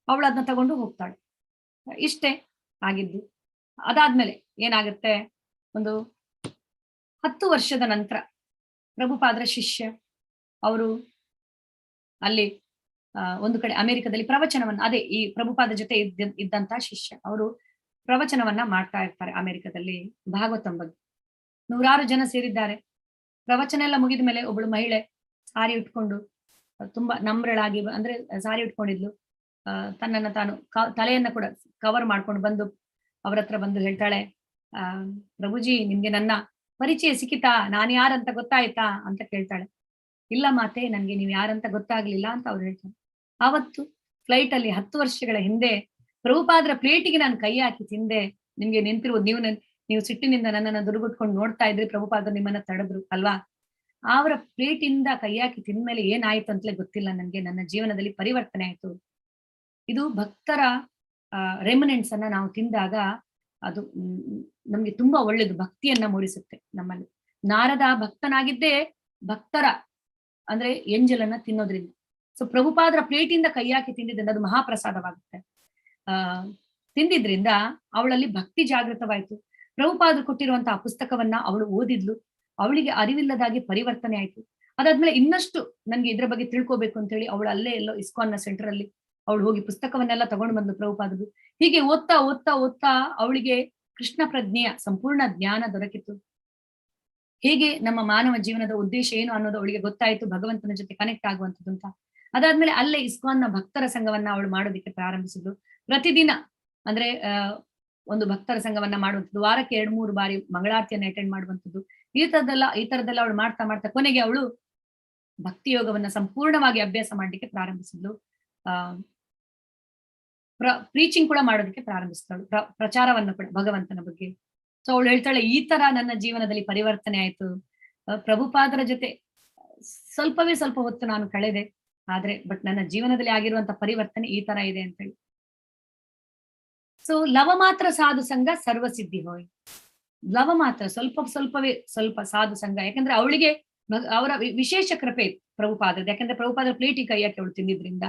ಅವಳು ಅದನ್ನ ತಗೊಂಡು ಹೋಗ್ತಾಳೆ. ಇಷ್ಟೇ ಆಗಿದ್ದು. ಅದಾದ್ಮೇಲೆ ಏನಾಗುತ್ತೆ, ಒಂದು 10 ವರ್ಷದ ನಂತರ ಪ್ರಭುಪಾದರ ಶಿಷ್ಯ ಅವರು ಅಲ್ಲಿ ಒಂದು ಕಡೆ ಅಮೆರಿಕದಲ್ಲಿ ಪ್ರವಚನವನ್ನ, ಅದೇ ಈ ಪ್ರಭುಪಾದ ಜೊತೆ ಇದ್ದಂತಹ ಶಿಷ್ಯ ಅವರು ಪ್ರವಚನವನ್ನ ಮಾಡ್ತಾ ಇರ್ತಾರೆ ಅಮೆರಿಕದಲ್ಲಿ ಭಾಗವತಂ ಬಗ್ಗೆ. ನೂರಾರು ಜನ ಸೇರಿದ್ದಾರೆ. ಪ್ರವಚನ ಎಲ್ಲ ಮುಗಿದ ಮೇಲೆ ಒಬ್ಬಳು ಮಹಿಳೆ ಸಾರಿ ಉಟ್ಕೊಂಡು ತುಂಬಾ ನಮ್ರಳಾಗಿ, ಅಂದ್ರೆ ಸಾರಿ ಉಟ್ಕೊಂಡಿದ್ಲು, ತನ್ನನ್ನ ತಾನು ತಲೆಯನ್ನ ಕೂಡ ಕವರ್ ಮಾಡ್ಕೊಂಡು ಬಂದು ಅವ್ರ ಹತ್ರ ಬಂದು ಹೇಳ್ತಾಳೆ, ಪ್ರಭುಜಿ ನಿಮ್ಗೆ ನನ್ನ ಪರಿಚಯ ಸಿಕ್ಕಿತಾ, ನಾನ್ ಯಾರಂತ ಗೊತ್ತಾಯ್ತಾ ಅಂತ ಕೇಳ್ತಾಳೆ. ಇಲ್ಲ ಮಾತೆ, ನನ್ಗೆ ನೀವ್ ಯಾರಂತ ಗೊತ್ತಾಗ್ಲಿಲ್ಲ ಅಂತ ಅವ್ರು ಹೇಳ್ತಾರೆ. ಆವತ್ತು ಫ್ಲೈಟ್ ಅಲ್ಲಿ 10 ವರ್ಷಗಳ ಹಿಂದೆ ಪ್ರಭುಪಾದರ ಪ್ಲೇಟಿಗೆ ನಾನು ಕೈ ಹಾಕಿ ತಿಂದೆ. ನಿಮ್ಗೆ ನಿಂತಿರುವುದು, ನೀವು ಸಿಟ್ಟಿನಿಂದ ನನ್ನನ್ನ ದುರ್ಗುಟ್ಕೊಂಡು ನೋಡ್ತಾ ಇದ್ರಿ, ಪ್ರಭುಪಾದರು ನಿಮ್ಮನ್ನ ತಡೆದ್ರು ಅಲ್ವಾ. ಅವರ ಪ್ಲೇಟಿಂದ ಕೈ ಹಾಕಿ ತಿಂದ್ಮೇಲೆ ಏನಾಯ್ತು ಅಂತಲೇ ಗೊತ್ತಿಲ್ಲ ನನ್ಗೆ, ನನ್ನ ಜೀವನದಲ್ಲಿ ಪರಿವರ್ತನೆ ಆಯ್ತು. ಇದು ಭಕ್ತರ ರೆಮಿನೆಂಟ್ಸ್ ಅನ್ನ ನಾವು ತಿಂದಾಗ ಅದು ನಮ್ಗೆ ತುಂಬಾ ಒಳ್ಳೇದು, ಭಕ್ತಿಯನ್ನ ಮೂಡಿಸುತ್ತೆ ನಮ್ಮಲ್ಲಿ. ನಾರದ ಭಕ್ತನಾಗಿದ್ದೇ ಭಕ್ತರ ಅಂದ್ರೆ ಎಂಜಲನ್ನ ತಿನ್ನೋದ್ರಿಂದ. ಸೊ ಪ್ರಭುಪಾದರ ಪ್ಲೇಟಿಂದ ಕೈ ಹಾಕಿ ತಿಂದಿದ್ರಿಂದ ಅದು ಮಹಾಪ್ರಸಾದವಾಗುತ್ತೆ. ತಿಂದಿದ್ರಿಂದ ಅವಳಲ್ಲಿ ಭಕ್ತಿ ಜಾಗೃತವಾಯ್ತು. ಪ್ರಭುಪಾದರು ಕೊಟ್ಟಿರುವಂತಹ ಪುಸ್ತಕವನ್ನ ಅವಳು ಓದಿದ್ಲು, ಅವಳಿಗೆ ಅರಿವಿಲ್ಲದಾಗಿ ಪರಿವರ್ತನೆ ಆಯ್ತು. ಅದಾದ್ಮೇಲೆ ಇನ್ನಷ್ಟು ನನ್ಗೆ ಇದ್ರ ಬಗ್ಗೆ ತಿಳ್ಕೊಬೇಕು ಅಂತ ಹೇಳಿ ಅವಳು ಅಲ್ಲೇ ಎಲ್ಲೋ ಇಸ್ಕಾನ್ನ ಸೆಂಟರ್ ಅಲ್ಲಿ ಅವಳು ಹೋಗಿ ಪುಸ್ತಕವನ್ನೆಲ್ಲ ತಗೊಂಡು ಬಂದು ಪ್ರಭುಪಾದರು. ಹೀಗೆ ಓದ್ತಾ ಓದ್ತಾ ಓದ್ತಾ ಅವಳಿಗೆ ಕೃಷ್ಣ ಪ್ರಜ್ಞೆಯ ಸಂಪೂರ್ಣ ಜ್ಞಾನ ದೊರಕಿತು. ಹೇಗೆ ನಮ್ಮ ಮಾನವ ಜೀವನದ ಉದ್ದೇಶ ಏನು ಅನ್ನೋದು ಅವಳಿಗೆ ಗೊತ್ತಾಯ್ತು, ಭಗವಂತನ ಜೊತೆ ಕನೆಕ್ಟ್ ಆಗುವಂಥದ್ದು ಅಂತ. ಅದಾದ್ಮೇಲೆ ಅಲ್ಲೇ ಇಸ್ಕಾನ್ನ ಭಕ್ತರ ಸಂಘವನ್ನ ಅವಳು ಮಾಡೋದಕ್ಕೆ ಪ್ರಾರಂಭಿಸಿದ್ಲು. ಪ್ರತಿದಿನ ಅಂದ್ರೆ ಒಂದು ಭಕ್ತರ ಸಂಘವನ್ನ ಮಾಡುವಂಥದ್ದು, ವಾರಕ್ಕೆ 2-3 ಬಾರಿ ಮಂಗಳಾರತಿಯನ್ನ ಅಟೆಂಡ್ ಮಾಡುವಂಥದ್ದು, ಈ ತರದೆಲ್ಲ ಅವಳು ಮಾಡ್ತಾ ಮಾಡ್ತಾ ಕೊನೆಗೆ ಅವಳು ಭಕ್ತಿ ಯೋಗವನ್ನ ಸಂಪೂರ್ಣವಾಗಿ ಅಭ್ಯಾಸ ಮಾಡ್ಲಿಕ್ಕೆ ಪ್ರಾರಂಭಿಸಿದ್ಲು. ಪ್ರೀಚಿಂಗ್ ಕೂಡ ಮಾಡೋದಕ್ಕೆ ಪ್ರಾರಂಭಿಸಿದಳು, ಪ್ರಚಾರವನ್ನು ಕೂಡ ಭಗವಂತನ ಬಗ್ಗೆ. ಸೊ ಅವಳು ಹೇಳ್ತಾಳೆ, ಈ ತರ ನನ್ನ ಜೀವನದಲ್ಲಿ ಪರಿವರ್ತನೆ ಆಯ್ತು. ಪ್ರಭುಪಾದರ ಜೊತೆ ಸ್ವಲ್ಪವೇ ಸ್ವಲ್ಪ ಹೊತ್ತು ನಾನು ಕಳೆದೆ, ಆದ್ರೆ ಬಟ್ ನನ್ನ ಜೀವನದಲ್ಲಿ ಆಗಿರುವಂತ ಪರಿವರ್ತನೆ ಈ ತರ ಇದೆ ಅಂತ ಹೇಳಿ. ಸೊ ಲವ ಮಾತ್ರ ಸಾಧು ಸಂಘ ಸರ್ವಸಿದ್ಧಿ ಹೋಯ್. ಲವ ಮಾತ್ರ ಸ್ವಲ್ಪ ಸಾಧು ಸಂಘ, ಯಾಕಂದ್ರೆ ಅವಳಿಗೆ ಅವರ ವಿಶೇಷ ಕೃಪೆ ಇತ್ತು ಪ್ರಭುಪಾದದ. ಯಾಕಂದ್ರೆ ಪ್ರಭುಪಾದರ ಪ್ಲೇಟಿಗೆ ಕೈ ಹಾಕಿ ಅವಳು ತಿಂದಿದ್ರಿಂದ,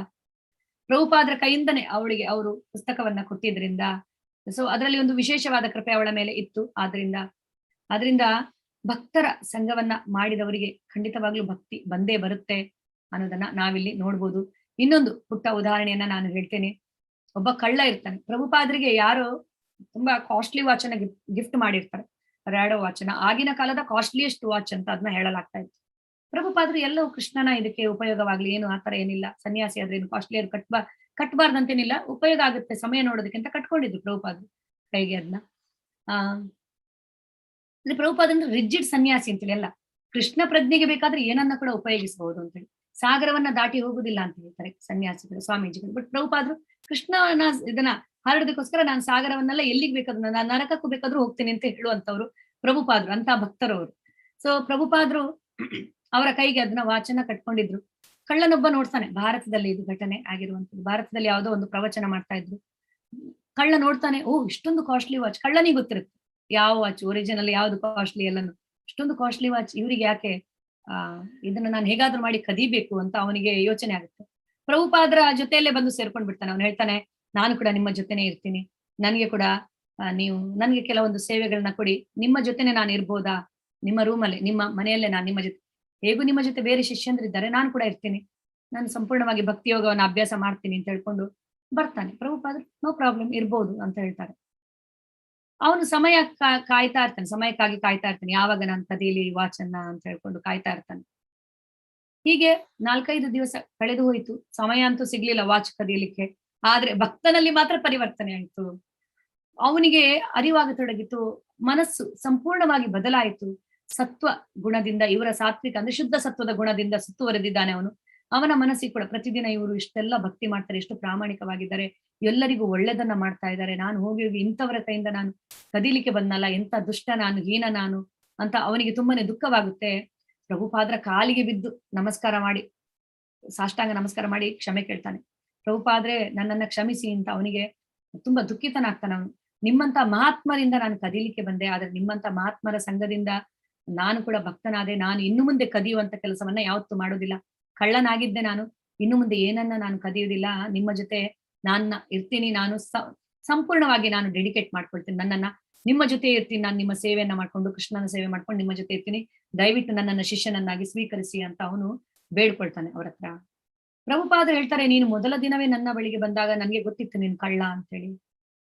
ಪ್ರಭುಪಾದರ ಕೈಯಿಂದನೇ ಅವಳಿಗೆ ಅವರು ಪುಸ್ತಕವನ್ನ ಕೊಟ್ಟಿದ್ರಿಂದ, ಸೊ ಅದರಲ್ಲಿ ಒಂದು ವಿಶೇಷವಾದ ಕೃಪೆ ಅವಳ ಮೇಲೆ ಇತ್ತು. ಆದ್ರಿಂದ ಭಕ್ತರ ಸಂಘವನ್ನ ಮಾಡಿದವರಿಗೆ ಖಂಡಿತವಾಗ್ಲೂ ಭಕ್ತಿ ಬಂದೇ ಬರುತ್ತೆ ಅನ್ನೋದನ್ನ ನಾವಿಲ್ಲಿ ನೋಡ್ಬೋದು. ಇನ್ನೊಂದು ಪುಟ್ಟ ಉದಾಹರಣೆಯನ್ನ ನಾನು ಹೇಳ್ತೇನೆ. ಒಬ್ಬ ಕಳ್ಳ ಇರ್ತಾನೆ. ಪ್ರಭುಪಾದರಿಗೆ ಯಾರೋ ತುಂಬಾ ಕಾಸ್ಟ್ಲಿ ವಾಚ್ ಅನ್ನ ಗಿಫ್ಟ್ ಮಾಡಿರ್ತಾರೆ, ರ್ಯಾಡೋ ವಾಚನ, ಆಗಿನ ಕಾಲದ ಕಾಸ್ಟ್ಲಿಯೆಸ್ಟ್ ವಾಚ್ ಅಂತ ಅದನ್ನ ಹೇಳಲಾಗ್ತಾ ಇತ್ತು. ಪ್ರಭುಪಾದರು ಎಲ್ಲವೂ ಕೃಷ್ಣನ ಇದಕ್ಕೆ ಉಪಯೋಗವಾಗ್ಲಿ, ಏನು ಆತರ ಏನಿಲ್ಲ, ಸನ್ಯಾಸಿ ಆದ್ರೆ ಏನು ಕಾಸ್ಟ್ಲಿ ಕಟ್ಬಾರ್ದಂತೇನಿಲ್ಲ, ಉಪಯೋಗ ಆಗುತ್ತೆ ಸಮಯ ನೋಡೋದಕ್ಕೆ ಅಂತ ಕಟ್ಕೊಂಡಿದ್ರು ಪ್ರಭುಪಾದರು ಕೈಗೆ ಅದನ್ನ. ಅಂದ್ರೆ ಪ್ರಭುಪಾದ ಅಂದ್ರೆ ರಿಜಿಡ್ ಸನ್ಯಾಸಿ ಅಂತೇಳಿ ಅಲ್ಲ, ಕೃಷ್ಣ ಪ್ರಜ್ಞೆಗೆ ಬೇಕಾದ್ರೆ ಏನನ್ನ ಕೂಡ ಉಪಯೋಗಿಸಬಹುದು ಅಂತೇಳಿ. ಸಾಗರವನ್ನ ದಾಟಿ ಹೋಗುದಿಲ್ಲ ಅಂತ ಹೇಳ್ತಾರೆ ಸನ್ಯಾಸಿಗಳು, ಸ್ವಾಮೀಜಿಗಳು. ಬಟ್ ಪ್ರಭುಪಾದರು ಕೃಷ್ಣನ ಇದನ್ನ ಹರಡೋದಕ್ಕೋಸ್ಕರ ನಾನು ಸಾಗರವನ್ನೆಲ್ಲ ಎಲ್ಲಿಗೆ ಬೇಕಾದ್ರೂ, ನಾನು ನರಕಕ್ಕೂ ಬೇಕಾದ್ರೂ ಹೋಗ್ತೇನೆ ಅಂತ ಹೇಳುವಂತವ್ರು ಪ್ರಭುಪಾದರು, ಅಂತ ಭಕ್ತರವರು. ಸೊ ಪ್ರಭುಪಾದರು ಅವರ ಕೈಗೆ ಅದನ್ನ ವಾಚನ ಕಟ್ಕೊಂಡಿದ್ರು. ಕಳ್ಳನೊಬ್ಬ ನೋಡ್ತಾನೆ, ಭಾರತದಲ್ಲಿ ಇದು ಘಟನೆ ಆಗಿರುವಂತದ್ದು. ಭಾರತದಲ್ಲಿ ಯಾವುದೋ ಒಂದು ಪ್ರವಚನ ಮಾಡ್ತಾ ಇದ್ರು, ಕಳ್ಳ ನೋಡ್ತಾನೆ, ಓ ಇಷ್ಟೊಂದು ಕಾಸ್ಟ್ಲಿ ವಾಚ್. ಕಳ್ಳನಿಗೆ ಗೊತ್ತಿರುತ್ತೆ ಯಾವ ವಾಚ್ ಒರಿಜಿನಲ್ ಯಾವ್ದು ಕಾಸ್ಟ್ಲಿ ಎಲ್ಲನು. ಇಷ್ಟೊಂದು ಕಾಸ್ಟ್ಲಿ ವಾಚ್ ಇವ್ರಿಗೆ ಯಾಕೆ, ಇದನ್ನ ನಾನು ಹೇಗಾದ್ರೂ ಮಾಡಿ ಕದಿಬೇಕು ಅಂತ ಅವನಿಗೆ ಯೋಚನೆ ಆಗುತ್ತೆ. ಪ್ರಭುಪಾದರ ಜೊತೆಯಲ್ಲೇ ಬಂದು ಸೇರ್ಕೊಂಡ್ ಬಿಡ್ತಾನೆ. ಅವನು ಹೇಳ್ತಾನೆ, ನಾನು ಕೂಡ ನಿಮ್ಮ ಜೊತೆನೆ ಇರ್ತೀನಿ, ನನಗೆ ಕೂಡ ನೀವು ನನ್ಗೆ ಕೆಲವೊಂದು ಸೇವೆಗಳನ್ನ ಕೊಡಿ, ನಿಮ್ಮ ಜೊತೆನೆ ನಾನು ಇರ್ಬೋದಾ, ನಿಮ್ಮ ರೂಮಲ್ಲಿ ನಿಮ್ಮ ಮನೆಯಲ್ಲೇ ನಾನು ನಿಮ್ಮ ಜೊತೆ, ಹೇಗೂ ನಿಮ್ಮ ಜೊತೆ ಬೇರೆ ಶಿಷ್ಯಂದ್ರಿದ್ದಾರೆ, ನಾನು ಕೂಡ ಇರ್ತೀನಿ, ನಾನು ಸಂಪೂರ್ಣವಾಗಿ ಭಕ್ತಿ ಯೋಗವನ್ನು ಅಭ್ಯಾಸ ಮಾಡ್ತೀನಿ ಅಂತ ಹೇಳ್ಕೊಂಡು ಬರ್ತಾನೆ. ಪ್ರಭುಪಾದರು ನೋ ಪ್ರಾಬ್ಲಮ್, ಇರ್ಬೋದು ಅಂತ ಹೇಳ್ತಾರೆ. ಅವನು ಸಮಯಕ್ಕಾಗಿ ಕಾಯ್ತಾ ಇರ್ತಾನೆ, ಯಾವಾಗ ನಾನು ಕದೀಲಿ ವಾಚನ್ನ ಅಂತ ಹೇಳ್ಕೊಂಡು ಕಾಯ್ತಾ ಇರ್ತಾನೆ. ಹೀಗೆ 4-5 ದಿವಸ ಕಳೆದು ಹೋಯ್ತು, ಸಮಯ ಅಂತೂ ಸಿಗ್ಲಿಲ್ಲ ವಾಚ್ ಕದೀಲಿಕ್ಕೆ. ಆದ್ರೆ ಭಕ್ತನಲ್ಲಿ ಮಾತ್ರ ಪರಿವರ್ತನೆ ಆಯ್ತು. ಅವನಿಗೆ ಅರಿವಾಗತೊಡಗಿತು, ಮನಸ್ಸು ಸಂಪೂರ್ಣವಾಗಿ ಬದಲಾಯಿತು. ಸತ್ವ ಗುಣದಿಂದ, ಇವರ ಸಾತ್ವಿಕ ಅಂದ್ರೆ ಶುದ್ಧ ಸತ್ವದ ಗುಣದಿಂದ ಸುತ್ತುವರೆದಿದ್ದಾನೆ ಅವನು. ಅವನ ಮನಸ್ಸಿಗೆ ಕೂಡ ಪ್ರತಿದಿನ ಇವರು ಇಷ್ಟೆಲ್ಲ ಭಕ್ತಿ ಮಾಡ್ತಾರೆ, ಎಷ್ಟು ಪ್ರಾಮಾಣಿಕವಾಗಿದ್ದಾರೆ, ಎಲ್ಲರಿಗೂ ಒಳ್ಳೆದನ್ನ ಮಾಡ್ತಾ ಇದ್ದಾರೆ, ನಾನು ಹೋಗಿ ಇಂಥವರ ಕೈಯಿಂದ ನಾನು ಕದೀಲಿಕ್ಕೆ ಬಂದಲ್ಲ, ಎಂತ ದುಷ್ಟ ನಾನು, ಹೀನ ನಾನು ಅಂತ ಅವನಿಗೆ ತುಂಬಾನೇ ದುಃಖವಾಗುತ್ತೆ. ಪ್ರಭುಪಾದರ ಕಾಲಿಗೆ ಬಿದ್ದು ನಮಸ್ಕಾರ ಮಾಡಿ, ಸಾಷ್ಟಾಂಗ ನಮಸ್ಕಾರ ಮಾಡಿ ಕ್ಷಮೆ ಕೇಳ್ತಾನೆ. ಪ್ರಭುಪಾದ್ರೆ ನನ್ನನ್ನ ಕ್ಷಮಿಸಿ ಅಂತ ಅವನಿಗೆ ತುಂಬಾ ದುಃಖಿತನಾಗ್ತಾನೆ ಅವನು. ನಿಮ್ಮಂತ ಮಹಾತ್ಮರಿಂದ ನಾನು ಕದೀಲಿಕ್ಕೆ ಬಂದೆ, ಆದ್ರೆ ನಿಮ್ಮಂತ ಮಹಾತ್ಮರ ಸಂಘದಿಂದ ನಾನು ಕೂಡ ಭಕ್ತನಾದೆ, ನಾನು ಇನ್ನು ಮುಂದೆ ಕದಿಯುವಂತ ಕೆಲಸವನ್ನ ಯಾವತ್ತೂ ಮಾಡೋದಿಲ್ಲ. ಕಳ್ಳನಾಗಿದ್ದೆ ನಾನು, ಇನ್ನು ಮುಂದೆ ಏನನ್ನ ನಾನು ಕದಿಯುವುದಿಲ್ಲ, ನಿಮ್ಮ ಜೊತೆ ನಾನು ಇರ್ತೀನಿ, ನಾನು ಸಂಪೂರ್ಣವಾಗಿ ನಾನು ಡೆಡಿಕೇಟ್ ಮಾಡ್ಕೊಳ್ತೀನಿ, ನನ್ನನ್ನ ನಿಮ್ಮ ಜೊತೆ ಇರ್ತೀನಿ, ನಾನು ನಿಮ್ಮ ಸೇವೆಯನ್ನ ಮಾಡ್ಕೊಂಡು ಕೃಷ್ಣನ ಸೇವೆ ಮಾಡ್ಕೊಂಡು ನಿಮ್ಮ ಜೊತೆ ಇರ್ತೀನಿ, ದಯವಿಟ್ಟು ನನ್ನನ್ನ ಶಿಷ್ಯನನ್ನಾಗಿ ಸ್ವೀಕರಿಸಿ ಅಂತ ಅವನು ಬೇಡ್ಕೊಳ್ತಾನೆ ಅವ್ರ ಹತ್ರ. ಪ್ರಭುಪಾದರು ಹೇಳ್ತಾರೆ, ನೀನು ಮೊದಲ ದಿನವೇ ನನ್ನ ಬಳಿಗೆ ಬಂದಾಗ ನನ್ಗೆ ಗೊತ್ತಿತ್ತು ನೀನ್ ಕಳ್ಳ ಅಂತ ಹೇಳಿ.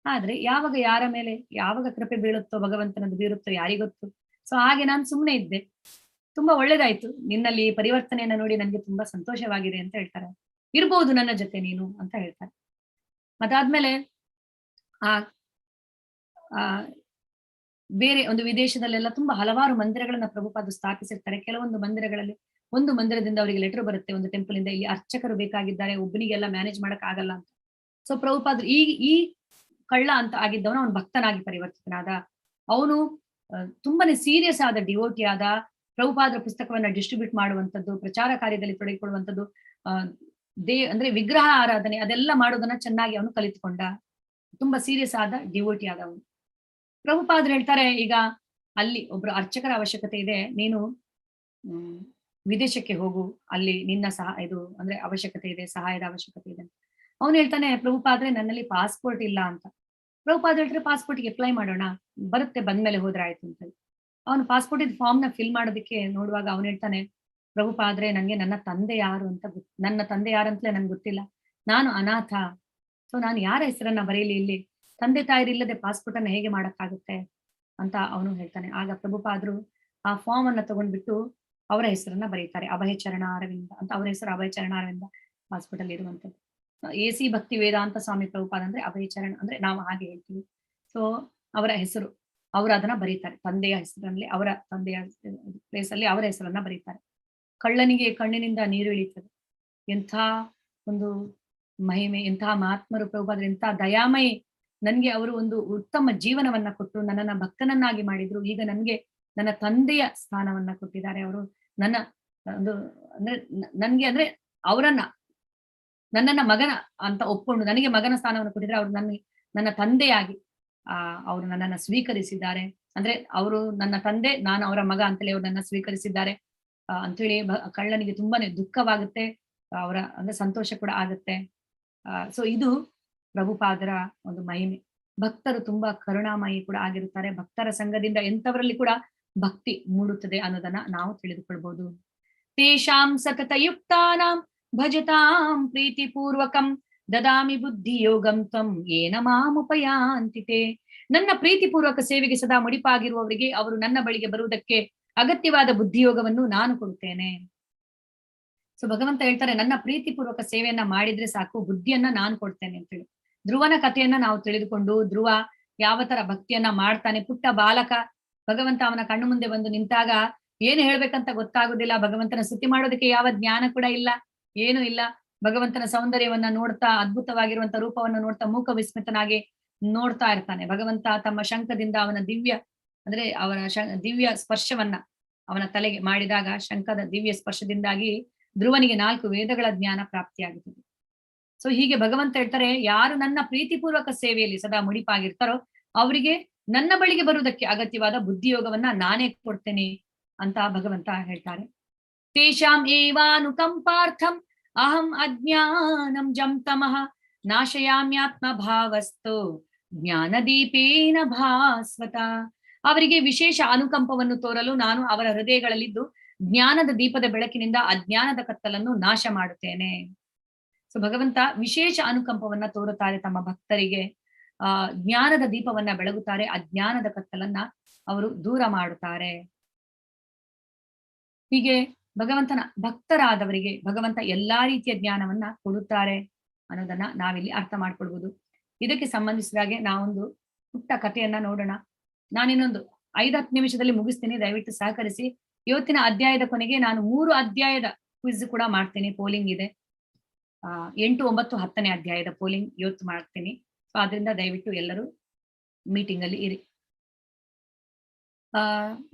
ಆದ್ರೆ ಯಾವಾಗ ಯಾರ ಮೇಲೆ ಯಾವಾಗ ಕೃಪೆ ಬೀಳುತ್ತೋ, ಭಗವಂತನದ್ದು ಬೀರುತ್ತೋ ಯಾರಿಗೊತ್ತು. ಸೊ ಹಾಗೆ ನಾನು ಸುಮ್ಮನೆ ಇದ್ದೆ, ತುಂಬಾ ಒಳ್ಳೇದಾಯ್ತು, ನಿನ್ನಲ್ಲಿ ಪರಿವರ್ತನೆಯನ್ನ ನೋಡಿ ನನ್ಗೆ ತುಂಬಾ ಸಂತೋಷವಾಗಿದೆ ಅಂತ ಹೇಳ್ತಾರೆ. ಇರ್ಬೋದು ನನ್ನ ಜೊತೆ ನೀನು ಅಂತ ಹೇಳ್ತಾರೆ. ಅದಾದ್ಮೇಲೆ ಆ ಆ ಬೇರೆ ಒಂದು ವಿದೇಶದಲ್ಲೆಲ್ಲ ತುಂಬಾ ಹಲವಾರು ಮಂದಿರಗಳನ್ನ ಪ್ರಭುಪಾದರು ಸ್ಥಾಪಿಸಿರ್ತಾರೆ. ಕೆಲವೊಂದು ಮಂದಿರಗಳಲ್ಲಿ ಒಂದು ಮಂದಿರದಿಂದ ಅವರಿಗೆ ಲೆಟರ್ ಬರುತ್ತೆ, ಒಂದು ಟೆಂಪಲ್ ಇಂದ, ಇಲ್ಲಿ ಅರ್ಚಕರು ಬೇಕಾಗಿದ್ದಾರೆ, ಒಬ್ಬನಿಗೆಲ್ಲ ಮ್ಯಾನೇಜ್ ಮಾಡಕ್ ಆಗಲ್ಲ ಅಂತ. ಸೊ ಪ್ರಭುಪಾದರು ಈ ಕಳ್ಳ ಅಂತ ಆಗಿದ್ದವನು ಅವನು ಭಕ್ತನಾಗಿ ಪರಿವರ್ತಿತನಾದ. ಅವನು ತುಂಬಾನೇ ಸೀರಿಯಸ್ ಆದ ಡಿವೋಟಿ ಆದ. ಪ್ರಭುಪಾದರ ಪುಸ್ತಕವನ್ನ ಡಿಸ್ಟ್ರಿಬ್ಯೂಟ್ ಮಾಡುವಂಥದ್ದು, ಪ್ರಚಾರ ಕಾರ್ಯದಲ್ಲಿ ತೊಡಗಿಕೊಳ್ಳುವಂಥದ್ದು, ಅಂದ್ರೆ ವಿಗ್ರಹ ಆರಾಧನೆ ಅದೆಲ್ಲ ಮಾಡೋದನ್ನ ಚೆನ್ನಾಗಿ ಅವನು ಕಲಿತುಕೊಂಡ. ತುಂಬಾ ಸೀರಿಯಸ್ ಆದ ಡಿವೋಟಿ ಆದವನು. ಪ್ರಭುಪಾದರು ಹೇಳ್ತಾರೆ, ಈಗ ಅಲ್ಲಿ ಒಬ್ರು ಅರ್ಚಕರ ಅವಶ್ಯಕತೆ ಇದೆ, ನೀನು ವಿದೇಶಕ್ಕೆ ಹೋಗು, ಅಲ್ಲಿ ನಿನ್ನ ಅಂದ್ರೆ ಅವಶ್ಯಕತೆ ಇದೆ, ಸಹಾಯದ ಅವಶ್ಯಕತೆ ಇದೆ. ಅವನು ಹೇಳ್ತಾನೆ, ಪ್ರಭುಪಾದ್ರೆ ನನ್ನಲ್ಲಿ ಪಾಸ್ಪೋರ್ಟ್ ಇಲ್ಲ ಅಂತ. ಪ್ರಭುಪಾದ ಹೇಳ್ತಾರೆ, ಪಾಸ್ಪೋರ್ಟ್ಗೆ ಅಪ್ಲೈ ಮಾಡೋಣ, ಬರುತ್ತೆ, ಬಂದ್ಮೇಲೆ ಹೋದ್ರೆ ಆಯ್ತು ಅಂತ. ಅವನು ಪಾಸ್ಪೋರ್ಟ್ ಇದ್ ಫಾರ್ಮ್ ನ ಫಿಲ್ ಮಾಡೋದಕ್ಕೆ ನೋಡುವಾಗ ಅವನು ಹೇಳ್ತಾನೆ, ಪ್ರಭುಪಾದ್ರೆ ನನ್ಗೆ ನನ್ನ ತಂದೆ ಯಾರು ಅಂತ ನನ್ನ ತಂದೆ ಯಾರಂತಲೇ ನನ್ಗೆ ಗೊತ್ತಿಲ್ಲ, ನಾನು ಅನಾಥ. ಸೊ ನಾನು ಯಾರ ಹೆಸರನ್ನ ಬರೀಲಿ, ಇಲ್ಲಿ ತಂದೆ ತಾಯಿರಿಲ್ಲದೆ ಪಾಸ್ಪೋರ್ಟ್ ಅನ್ನ ಹೇಗೆ ಮಾಡಕ್ಕಾಗುತ್ತೆ ಅಂತ ಅವನು ಹೇಳ್ತಾನೆ. ಆಗ ಪ್ರಭುಪಾದರು ಆ ಫಾರ್ಮ್ ಅನ್ನ ತಗೊಂಡ್ಬಿಟ್ಟು ಅವರ ಹೆಸರನ್ನ ಬರೀತಾರೆ, ಅಭಯಚರಣ ಅರವಿಂದ ಅಂತ. ಅವರ ಹೆಸರು ಅಭಯಚರಣ ಅರವಿಂದ ಪಾಸ್ಪೋರ್ಟ್ ಅಲ್ಲಿ ಇರುವಂತದ್ದು. AC ಭಕ್ತಿ ವೇದಾಂತ ಸ್ವಾಮಿ ಪ್ರಭುಪಾದ ಅಂದ್ರೆ ಅಭಯಚರಣ ಅಂದ್ರೆ ನಾವು ಹಾಗೆ ಹೇಳ್ತೀವಿ. ಸೊ ಅವರ ಹೆಸರು, ಅವರು ಅದನ್ನ ಬರೀತಾರೆ, ತಂದೆಯ ಹೆಸರಲ್ಲಿ, ಅವರ ತಂದೆಯ ಪ್ಲೇಸ್ ಅಲ್ಲಿ ಅವರ ಹೆಸರನ್ನ ಬರೀತಾರೆ. ಕಳ್ಳನಿಗೆ ಕಣ್ಣಿನಿಂದ ನೀರು ಇಳೀತದೆ. ಎಂಥ ಒಂದು ಮಹಿಮೆ, ಎಂತಹ ಮಹಾತ್ಮರು ಪ್ರಭುಪಾದರು, ಎಂಥ ದಯಾಮಯಿ. ನನ್ಗೆ ಅವರು ಒಂದು ಉತ್ತಮ ಜೀವನವನ್ನ ಕೊಟ್ಟು ನನ್ನನ್ನ ಭಕ್ತನನ್ನಾಗಿ ಮಾಡಿದ್ರು. ಈಗ ನನ್ಗೆ ನನ್ನ ತಂದೆಯ ಸ್ಥಾನವನ್ನ ಕೊಟ್ಟಿದ್ದಾರೆ. ಅವರು ನನ್ನ ಒಂದು ಅಂದ್ರೆ ನನ್ಗೆ ಅಂದ್ರೆ ಅವರನ್ನ ನನ್ನನ್ನ ಮಗನ ಅಂತ ಒಪ್ಕೊಂಡು ನನಗೆ ಮಗನ ಸ್ಥಾನವನ್ನು ಕೊಟ್ಟಿದ್ರೆ, ಅವರು ನನ್ನ ತಂದೆಯಾಗಿ ಅವರು ನನ್ನನ್ನ ಸ್ವೀಕರಿಸಿದ್ದಾರೆ. ಅಂದ್ರೆ ಅವರು ನನ್ನ ತಂದೆ, ನಾನು ಅವರ ಮಗ ಅಂತೇಳಿ ಅವ್ರು ನನ್ನ ಸ್ವೀಕರಿಸಿದ್ದಾರೆ ಅಂತೇಳಿ ಕಳ್ಳನಿಗೆ ತುಂಬಾನೇ ದುಃಖವಾಗುತ್ತೆ, ಅವರ ಅಂದ್ರೆ ಸಂತೋಷ ಕೂಡ ಆಗುತ್ತೆ. ಸೊ ಇದು ಪ್ರಭುಪಾದರ ಒಂದು ಮಹಿಮೆ. ಭಕ್ತರು ತುಂಬಾ ಕರುಣಾಮಯಿ ಕೂಡ ಆಗಿರುತ್ತಾರೆ. ಭಕ್ತರ ಸಂಘದಿಂದ ಎಂಥವರಲ್ಲಿ ಕೂಡ ಭಕ್ತಿ ಮೂಡುತ್ತದೆ ಅನ್ನೋದನ್ನ ನಾವು ತಿಳಿದುಕೊಳ್ಬಹುದು. ತೇಷಾಂ ಸತತಯುಕ್ತಾನಾಂ ಭಜತಾಂ ಪ್ರೀತಿಪೂರ್ವಕಂ ದದಾಮಿ ಬುದ್ಧಿ ಯೋಗಂ ತ್ವಂ ಯೇನ ಮಾಮುಪಯಾಂತಿತೆ. ನನ್ನ ಪ್ರೀತಿಪೂರ್ವಕ ಸೇವೆಗೆ ಸದಾ ಮುಡಿಪಾಗಿರುವವರಿಗೆ ಅವರು ನನ್ನ ಬಳಿಗೆ ಬರುವುದಕ್ಕೆ ಅಗತ್ಯವಾದ ಬುದ್ಧಿಯೋಗವನ್ನು ನಾನು ಕೊಡುತ್ತೇನೆ. ಸೊ ಭಗವಂತ ಹೇಳ್ತಾರೆ, ನನ್ನ ಪ್ರೀತಿಪೂರ್ವಕ ಸೇವೆಯನ್ನ ಮಾಡಿದ್ರೆ ಸಾಕು, ಬುದ್ಧಿಯನ್ನ ನಾನು ಕೊಡ್ತೇನೆ ಅಂತ ಹೇಳಿ. ಧ್ರುವನ ಕಥೆಯನ್ನ ನಾವು ತಿಳಿದುಕೊಂಡು, ಧ್ರುವ ಯಾವ ತರ ಭಕ್ತಿಯನ್ನ ಮಾಡ್ತಾನೆ. ಪುಟ್ಟ ಬಾಲಕ, ಭಗವಂತ ಅವನ ಕಣ್ಣು ಮುಂದೆ ಬಂದು ನಿಂತಾಗ ಏನು ಹೇಳ್ಬೇಕಂತ ಗೊತ್ತಾಗುದಿಲ್ಲ. ಭಗವಂತನ ಸ್ತುತಿ ಮಾಡೋದಕ್ಕೆ ಯಾವ ಜ್ಞಾನ ಕೂಡ ಇಲ್ಲ, ಏನು ಇಲ್ಲ. ಭಗವಂತನ ಸೌಂದರ್ಯವನ್ನ ನೋಡ್ತಾ, ಅದ್ಭುತವಾಗಿರುವಂತ ರೂಪವನ್ನು ನೋಡ್ತಾ ಮೂಕ ವಿಸ್ಮಿತನಾಗಿ ನೋಡ್ತಾ ಇರ್ತಾನೆ. ಭಗವಂತ ತಮ್ಮ ಶಂಖದಿಂದ ಅವನ ದಿವ್ಯ ಅಂದ್ರೆ ಅವನ ದಿವ್ಯ ಸ್ಪರ್ಶವನ್ನ ಅವನ ತಲೆಗೆ ಮಾಡಿದಾಗ, ಶಂಖದ ದಿವ್ಯ ಸ್ಪರ್ಶದಿಂದಾಗಿ ಧ್ರುವನಿಗೆ 4 ವೇದಗಳ ಜ್ಞಾನ ಪ್ರಾಪ್ತಿಯಾಗುತ್ತದೆ. ಸೊ ಹೀಗೆ ಭಗವಂತ ಹೇಳ್ತಾರೆ, ಯಾರು ನನ್ನ ಪ್ರೀತಿಪೂರ್ವಕ ಸೇವೆಯಲ್ಲಿ ಸದಾ ಮುಡಿಪಾಗಿರ್ತಾರೋ ಅವರಿಗೆ ನನ್ನ ಬಳಿಗೆ ಬರುವುದಕ್ಕೆ ಅಗತ್ಯವಾದ ಬುದ್ಧಿಯೋಗವನ್ನ ನಾನೇ ಕೊಡ್ತೇನೆ ಅಂತ ಭಗವಂತ ಹೇಳ್ತಾರೆ. ತೇಷಾಂ ಏವಾನುಕಂಪಾರ್ಥಂ ಅಹಂ ಅಜ್ಞಾನಂ ಜಂ ತಮಃ ನಾಶಯಾಮ್ಯಾತ್ಮ ಭಾವಸ್ಥೋ ಜ್ಞಾನದೀಪೇನ ಭಾಸ್ವತ. ಅವರಿಗೆ ವಿಶೇಷ ಅನುಕಂಪವನ್ನು ತೋರಲು ನಾನು ಅವರ ಹೃದಯಗಳಲ್ಲಿದ್ದು ಜ್ಞಾನದ ದೀಪದ ಬೆಳಕಿನಿಂದ ಅಜ್ಞಾನದ ಕತ್ತಲನ್ನು ನಾಶ ಮಾಡುತ್ತೇನೆ. ಸೊ ಭಗವಂತ ವಿಶೇಷ ಅನುಕಂಪವನ್ನ ತೋರುತ್ತಾರೆ ತಮ್ಮ ಭಕ್ತರಿಗೆ. ಜ್ಞಾನದ ದೀಪವನ್ನ ಬೆಳಗುತ್ತಾರೆ, ಅಜ್ಞಾನದ ಕತ್ತಲನ್ನ ಅವರು ದೂರ ಮಾಡುತ್ತಾರೆ. ಹೀಗೆ ಭಗವಂತನ ಭಕ್ತರಾದವರಿಗೆ ಭಗವಂತ ಎಲ್ಲಾ ರೀತಿಯ ಜ್ಞಾನವನ್ನ ಕೊಡುತ್ತಾರೆ ಅನ್ನೋದನ್ನ ನಾವಿಲ್ಲಿ ಅರ್ಥ ಮಾಡ್ಕೊಳ್ಬಹುದು. ಇದಕ್ಕೆ ಸಂಬಂಧಿಸಿದಾಗೆ ನಾವೊಂದು ಪುಟ್ಟ ಕಥೆಯನ್ನ ನೋಡೋಣ. ನಾನಿನ್ನೊಂದು 5-10 ನಿಮಿಷದಲ್ಲಿ ಮುಗಿಸ್ತೀನಿ, ದಯವಿಟ್ಟು ಸಹಕರಿಸಿ. ಇವತ್ತಿನ ಅಧ್ಯಾಯದ ಕೊನೆಗೆ ನಾನು 3 ಅಧ್ಯಾಯದ ಕ್ವಿಜ್ ಕೂಡ ಮಾಡ್ತೀನಿ, ಪೋಲಿಂಗ್ ಇದೆ. 8, 9, 10ನೇ ಅಧ್ಯಾಯದ ಪೋಲಿಂಗ್ ಇವತ್ತು ಮಾಡ್ತೀನಿ. ಸೊ ಆದ್ರಿಂದ ದಯವಿಟ್ಟು ಎಲ್ಲರೂ ಮೀಟಿಂಗ್ ಅಲ್ಲಿ ಇರಿ.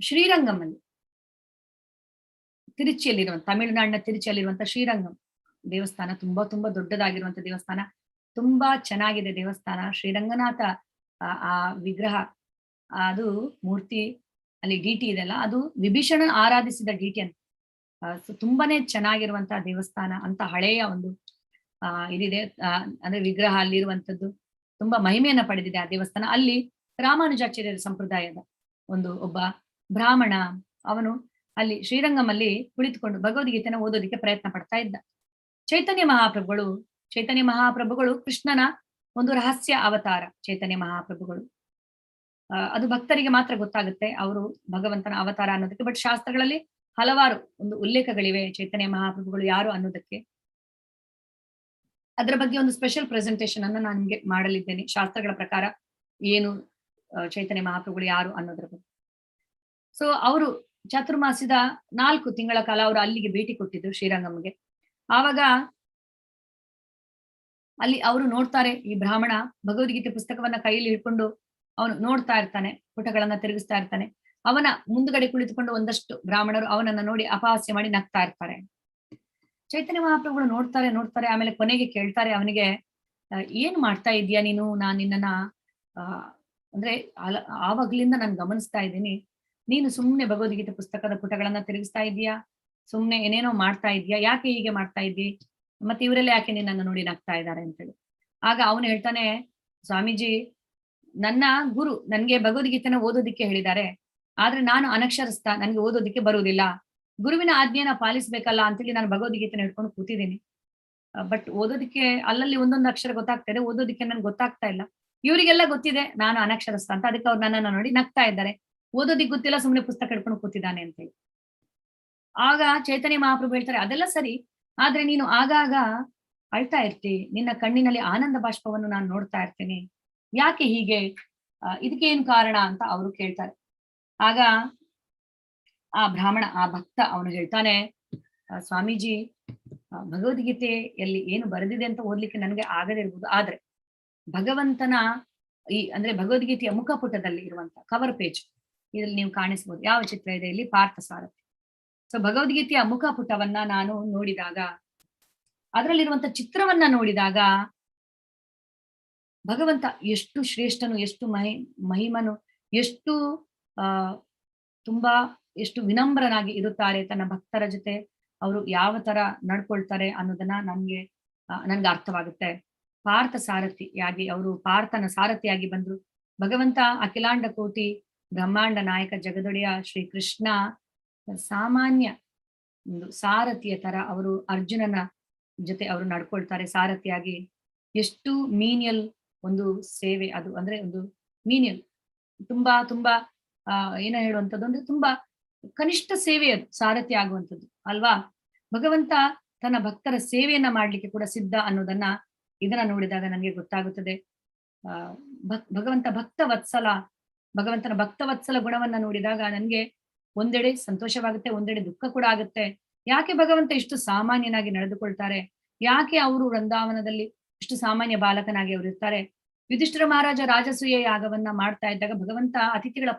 ಶ್ರೀರಂಗಂ ಅಲ್ಲಿ, ತಿರುಚಿಯಲ್ಲಿರುವಂತ, ತಮಿಳುನಾಡಿನ ತಿರುಚಿಯಲ್ಲಿರುವಂತ ಶ್ರೀರಂಗಂ ದೇವಸ್ಥಾನ ತುಂಬಾ ತುಂಬಾ ದೊಡ್ಡದಾಗಿರುವಂತ ದೇವಸ್ಥಾನ, ತುಂಬಾ ಚೆನ್ನಾಗಿದೆ ದೇವಸ್ಥಾನ. ಶ್ರೀರಂಗನಾಥ ಆ ವಿಗ್ರಹ, ಅದು ಮೂರ್ತಿ, ಅಲ್ಲಿ ಡಿಟಿ ಇದೆಲ್ಲ, ಅದು ವಿಭೀಷಣ ಆರಾಧಿಸಿದ ಡಿಟಿ ಅಂತ. ತುಂಬಾನೇ ಚೆನ್ನಾಗಿರುವಂತಹ ದೇವಸ್ಥಾನ ಅಂತ. ಹಳೆಯ ಒಂದು ಇದಿದೆ, ಅಂದ್ರೆ ವಿಗ್ರಹ ಅಲ್ಲಿರುವಂತದ್ದು. ತುಂಬಾ ಮಹಿಮೆಯನ್ನ ಪಡೆದಿದೆ ಆ ದೇವಸ್ಥಾನ. ಅಲ್ಲಿ ರಾಮಾನುಜಾಚಾರ್ಯರ ಸಂಪ್ರದಾಯದ ಒಬ್ಬ ಬ್ರಾಹ್ಮಣ, ಅವನು ಅಲ್ಲಿ ಶ್ರೀರಂಗಮಲ್ಲಿ ಕುಳಿತುಕೊಂಡು ಭಗವದ್ಗೀತೆನ ಓದೋದಕ್ಕೆ ಪ್ರಯತ್ನ ಪಡ್ತಾ ಇದ್ದ. ಚೈತನ್ಯ ಮಹಾಪ್ರಭುಗಳು ಕೃಷ್ಣನ ಒಂದು ರಹಸ್ಯ ಅವತಾರ. ಚೈತನ್ಯ ಮಹಾಪ್ರಭುಗಳು ಅದು ಭಕ್ತರಿಗೆ ಮಾತ್ರ ಗೊತ್ತಾಗುತ್ತೆ ಅವರು ಭಗವಂತನ ಅವತಾರ ಅನ್ನೋದಕ್ಕೆ. ಬಟ್ ಶಾಸ್ತ್ರಗಳಲ್ಲಿ ಹಲವಾರು ಒಂದು ಉಲ್ಲೇಖಗಳಿವೆ ಚೈತನ್ಯ ಮಹಾಪ್ರಭುಗಳು ಯಾರು ಅನ್ನೋದಕ್ಕೆ. ಅದರ ಬಗ್ಗೆ ಒಂದು ಸ್ಪೆಷಲ್ ಪ್ರೆಸೆಂಟೇಶನ್ ಅನ್ನು ನಾನು ನಿಮ್ಗೆ ಮಾಡಲಿದ್ದೇನೆ, ಶಾಸ್ತ್ರಗಳ ಪ್ರಕಾರ ಏನು ಚೈತನ್ಯ ಮಹಾಪ್ರಭುಗಳು ಯಾರು ಅನ್ನೋದ್ರ ಬಗ್ಗೆ. ಸೊ ಅವರು ಚಾತುರ್ಮಾಸ್ಯದ 4 ತಿಂಗಳ ಕಾಲ ಅವರು ಅಲ್ಲಿಗೆ ಭೇಟಿ ಕೊಟ್ಟಿದ್ರು ಶ್ರೀರಂಗಂಗೆ. ಆವಾಗ ಅಲ್ಲಿ ಅವರು ನೋಡ್ತಾರೆ, ಈ ಬ್ರಾಹ್ಮಣ ಭಗವದ್ಗೀತೆ ಪುಸ್ತಕವನ್ನ ಕೈಯಲ್ಲಿ ಹಿಡ್ಕೊಂಡು ಅವನು ನೋಡ್ತಾ ಇರ್ತಾನೆ, ಪುಟಗಳನ್ನ ತಿರುಗಿಸ್ತಾ ಇರ್ತಾನೆ. ಅವನ ಮುಂದುಗಡೆ ಕುಳಿತುಕೊಂಡು ಒಂದಷ್ಟು ಬ್ರಾಹ್ಮಣರು ಅವನನ್ನ ನೋಡಿ ಅಪಹಾಸ್ಯ ಮಾಡಿ ನಗ್ತಾ ಇರ್ತಾರೆ. ಚೈತನ್ಯ ಮಹಾಪ್ರಭುಗಳು ನೋಡ್ತಾರೆ. ಆಮೇಲೆ ಕೊನೆಗೆ ಕೇಳ್ತಾರೆ ಅವನಿಗೆ, ಏನ್ ಮಾಡ್ತಾ ಇದೀಯ ನೀನು? ನಾನ್ ನಿನ್ನನ್ನ ಅಂದ್ರೆ ಆವಾಗ್ಲಿಂದ ನಾನು ಗಮನಿಸ್ತಾ ಇದ್ದೀನಿ, ನೀನು ಸುಮ್ನೆ ಭಗವದ್ಗೀತೆ ಪುಸ್ತಕದ ಪುಟಗಳನ್ನ ತಿರುಗಿಸ್ತಾ ಇದೀಯಾ, ಸುಮ್ನೆ ಏನೇನೋ ಮಾಡ್ತಾ ಇದೀಯಾ, ಯಾಕೆ ಹೀಗೆ ಮಾಡ್ತಾ ಇದ್ದಿ? ಮತ್ತೆ ಇವರೆಲ್ಲ ಯಾಕೆ ನಿನ್ನನ್ನು ನೋಡಿ ನಗ್ತಾ ಇದ್ದಾರೆ ಅಂತೇಳಿ. ಆಗ ಅವನು ಹೇಳ್ತಾನೆ, ಸ್ವಾಮೀಜಿ, ನನ್ನ ಗುರು ನನ್ಗೆ ಭಗವದ್ಗೀತೆನ ಓದೋದಿಕ್ಕೆ ಹೇಳಿದ್ದಾರೆ, ಆದ್ರೆ ನಾನು ಅನಕ್ಷರಸ್ಥ, ನನ್ಗೆ ಓದೋದಿಕ್ಕೆ ಬರುವುದಿಲ್ಲ. ಗುರುವಿನ ಆಜ್ಞೆನ ಪಾಲಿಸ್ಬೇಕಲ್ಲ ಅಂತೇಳಿ ನಾನು ಭಗವದ್ಗೀತೆನ ಹಿಡ್ಕೊಂಡು ಕೂತಿದ್ದೀನಿ. ಬಟ್ ಓದೋದಿಕ್ಕೆ ಅಲ್ಲಲ್ಲಿ ಒಂದೊಂದು ಅಕ್ಷರ ಗೊತ್ತಾಗ್ತಾ ಇದೆ, ಓದೋದಿಕ್ಕೆ ನನ್ಗೆ ಗೊತ್ತಾಗ್ತಾ ಇಲ್ಲ. ಇವರಿಗೆಲ್ಲ ಗೊತ್ತಿದೆ ನಾನು ಅನಕ್ಷರಸ್ಥ ಅಂತ, ಅದಕ್ಕೆ ಅವ್ರು ನನ್ನನ್ನು ನೋಡಿ ನಗ್ತಾ ಇದ್ದಾರೆ. ಓದೋದಿಕ್ ಗೊತ್ತಿಲ್ಲ, ಸುಮ್ನೆ ಪುಸ್ತಕ ಹಿಡ್ಕೊಂಡು ಕೂತಿದ್ದಾನೆ ಅಂತೇಳಿ. ಆಗ ಚೈತನ್ಯ ಮಹಾಪ್ರಭು ಹೇಳ್ತಾರೆ, ಅದೆಲ್ಲ ಸರಿ, ಆದ್ರೆ ನೀನು ಆಗಾಗ ಅಳ್ತಾ ಇರ್ತಿ, ನಿನ್ನ ಕಣ್ಣಿನಲ್ಲಿ ಆನಂದ ಬಾಷ್ಪವನ್ನು ನಾನು ನೋಡ್ತಾ ಇರ್ತೇನೆ, ಯಾಕೆ ಹೀಗೆ? ಇದಕ್ಕೆ ಏನ್ ಕಾರಣ ಅಂತ ಅವರು ಕೇಳ್ತಾರೆ. ಆಗ ಆ ಬ್ರಾಹ್ಮಣ, ಆ ಭಕ್ತ ಅವನು ಹೇಳ್ತಾನೆ, ಸ್ವಾಮೀಜಿ, ಭಗವದ್ಗೀತೆಯಲ್ಲಿ ಏನು ಬರೆದಿದೆ ಅಂತ ಓದ್ಲಿಕ್ಕೆ ನನಗೆ ಆಗದೇ ಇರ್ಬೋದು, ಆದ್ರೆ ಭಗವಂತನ ಅಂದ್ರೆ ಭಗವದ್ಗೀತೆಯ ಮುಖಪುಟದಲ್ಲಿ ಇರುವಂತ ಕವರ್ ಪೇಜ್ ಇದ್ರಲ್ಲಿ ನೀವು ಕಾಣಿಸ್ಬೋದು. ಯಾವ ಚಿತ್ರ ಇದೆ ಇಲ್ಲಿ? ಪಾರ್ಥ ಸಾರಥಿ. ಸೊ ಭಗವದ್ಗೀತೆಯ ಮುಖಪುಟವನ್ನ ನಾನು ನೋಡಿದಾಗ, ಅದರಲ್ಲಿರುವಂತ ಚಿತ್ರವನ್ನ ನೋಡಿದಾಗ, ಭಗವಂತ ಎಷ್ಟು ಶ್ರೇಷ್ಠನು, ಎಷ್ಟು ಮಹಿಮನು, ಎಷ್ಟು ತುಂಬಾ ಎಷ್ಟು ವಿನಮ್ರನಾಗಿ ಇರುತ್ತಾರೆ, ತನ್ನ ಭಕ್ತರ ಜೊತೆ ಅವರು ಯಾವ ತರ ನಡ್ಕೊಳ್ತಾರೆ ಅನ್ನೋದನ್ನ ನನ್ಗೆ ಅರ್ಥವಾಗುತ್ತೆ. ಪಾರ್ಥ ಸಾರಥಿಯಾಗಿ ಅವರು ಪಾರ್ಥನ ಸಾರಥಿಯಾಗಿ ಬಂದ್ರು. ಭಗವಂತ ಅಖಿಲಾಂಡ ಕೋಟಿ ಬ್ರಹ್ಮಾಂಡ ನಾಯಕ ಜಗದೊಡೆಯ ಶ್ರೀ ಕೃಷ್ಣ ಸಾಮಾನ್ಯ ಒಂದು ಸಾರಥಿಯ ತರ ಅವರು ಅರ್ಜುನನ ಜೊತೆ ಅವರು ನಡ್ಕೊಳ್ತಾರೆ ಸಾರಥಿಯಾಗಿ. ಎಷ್ಟು ಮೀನಿಯಲ್ ಒಂದು ಸೇವೆ ಅದು, ಅಂದ್ರೆ ಒಂದು ಮೀನಿಯಲ್, ತುಂಬಾ ತುಂಬಾ ಏನೋ ಹೇಳುವಂಥದ್ದು ಅಂದ್ರೆ ತುಂಬಾ ಕನಿಷ್ಠ ಸೇವೆ ಅದು ಸಾರಥಿ ಆಗುವಂಥದ್ದು ಅಲ್ವಾ. ಭಗವಂತ ತನ್ನ ಭಕ್ತರ ಸೇವೆಯನ್ನ ಮಾಡ್ಲಿಕ್ಕೆ ಕೂಡ ಸಿದ್ಧ ಅನ್ನೋದನ್ನ ಇದನ್ನ ನೋಡಿದಾಗ ನನಗೆ ಗೊತ್ತಾಗುತ್ತದೆ. ಭಗವಂತನ ಭಕ್ತವತ್ಸಲ ಗುಣವನ್ನ ನೋಡಿದಾಗ ನನ್ಗೆ ಒಂದೆಡೆ ಸಂತೋಷವಾಗುತ್ತೆ, ಒಂದೆಡೆ ದುಃಖ ಕೂಡ ಆಗುತ್ತೆ. ಯಾಕೆ ಭಗವಂತ ಇಷ್ಟು ಸಾಮಾನ್ಯನಾಗಿ ನಡೆದುಕೊಳ್ತಾರೆ? ಯಾಕೆ ಅವರು ವೃಂದಾವನದಲ್ಲಿ ಇಷ್ಟು ಸಾಮಾನ್ಯ ಬಾಲಕನಾಗಿ ಅವರು ಇರ್ತಾರೆ? ಯುಧಿಷ್ಠಿರ ಮಹಾರಾಜ ರಾಜಸೂಯ ಯಾಗವನ್ನ ಮಾಡ್ತಾ ಇದ್ದಾಗ ಭಗವಂತ ಅತಿಥಿಗಳ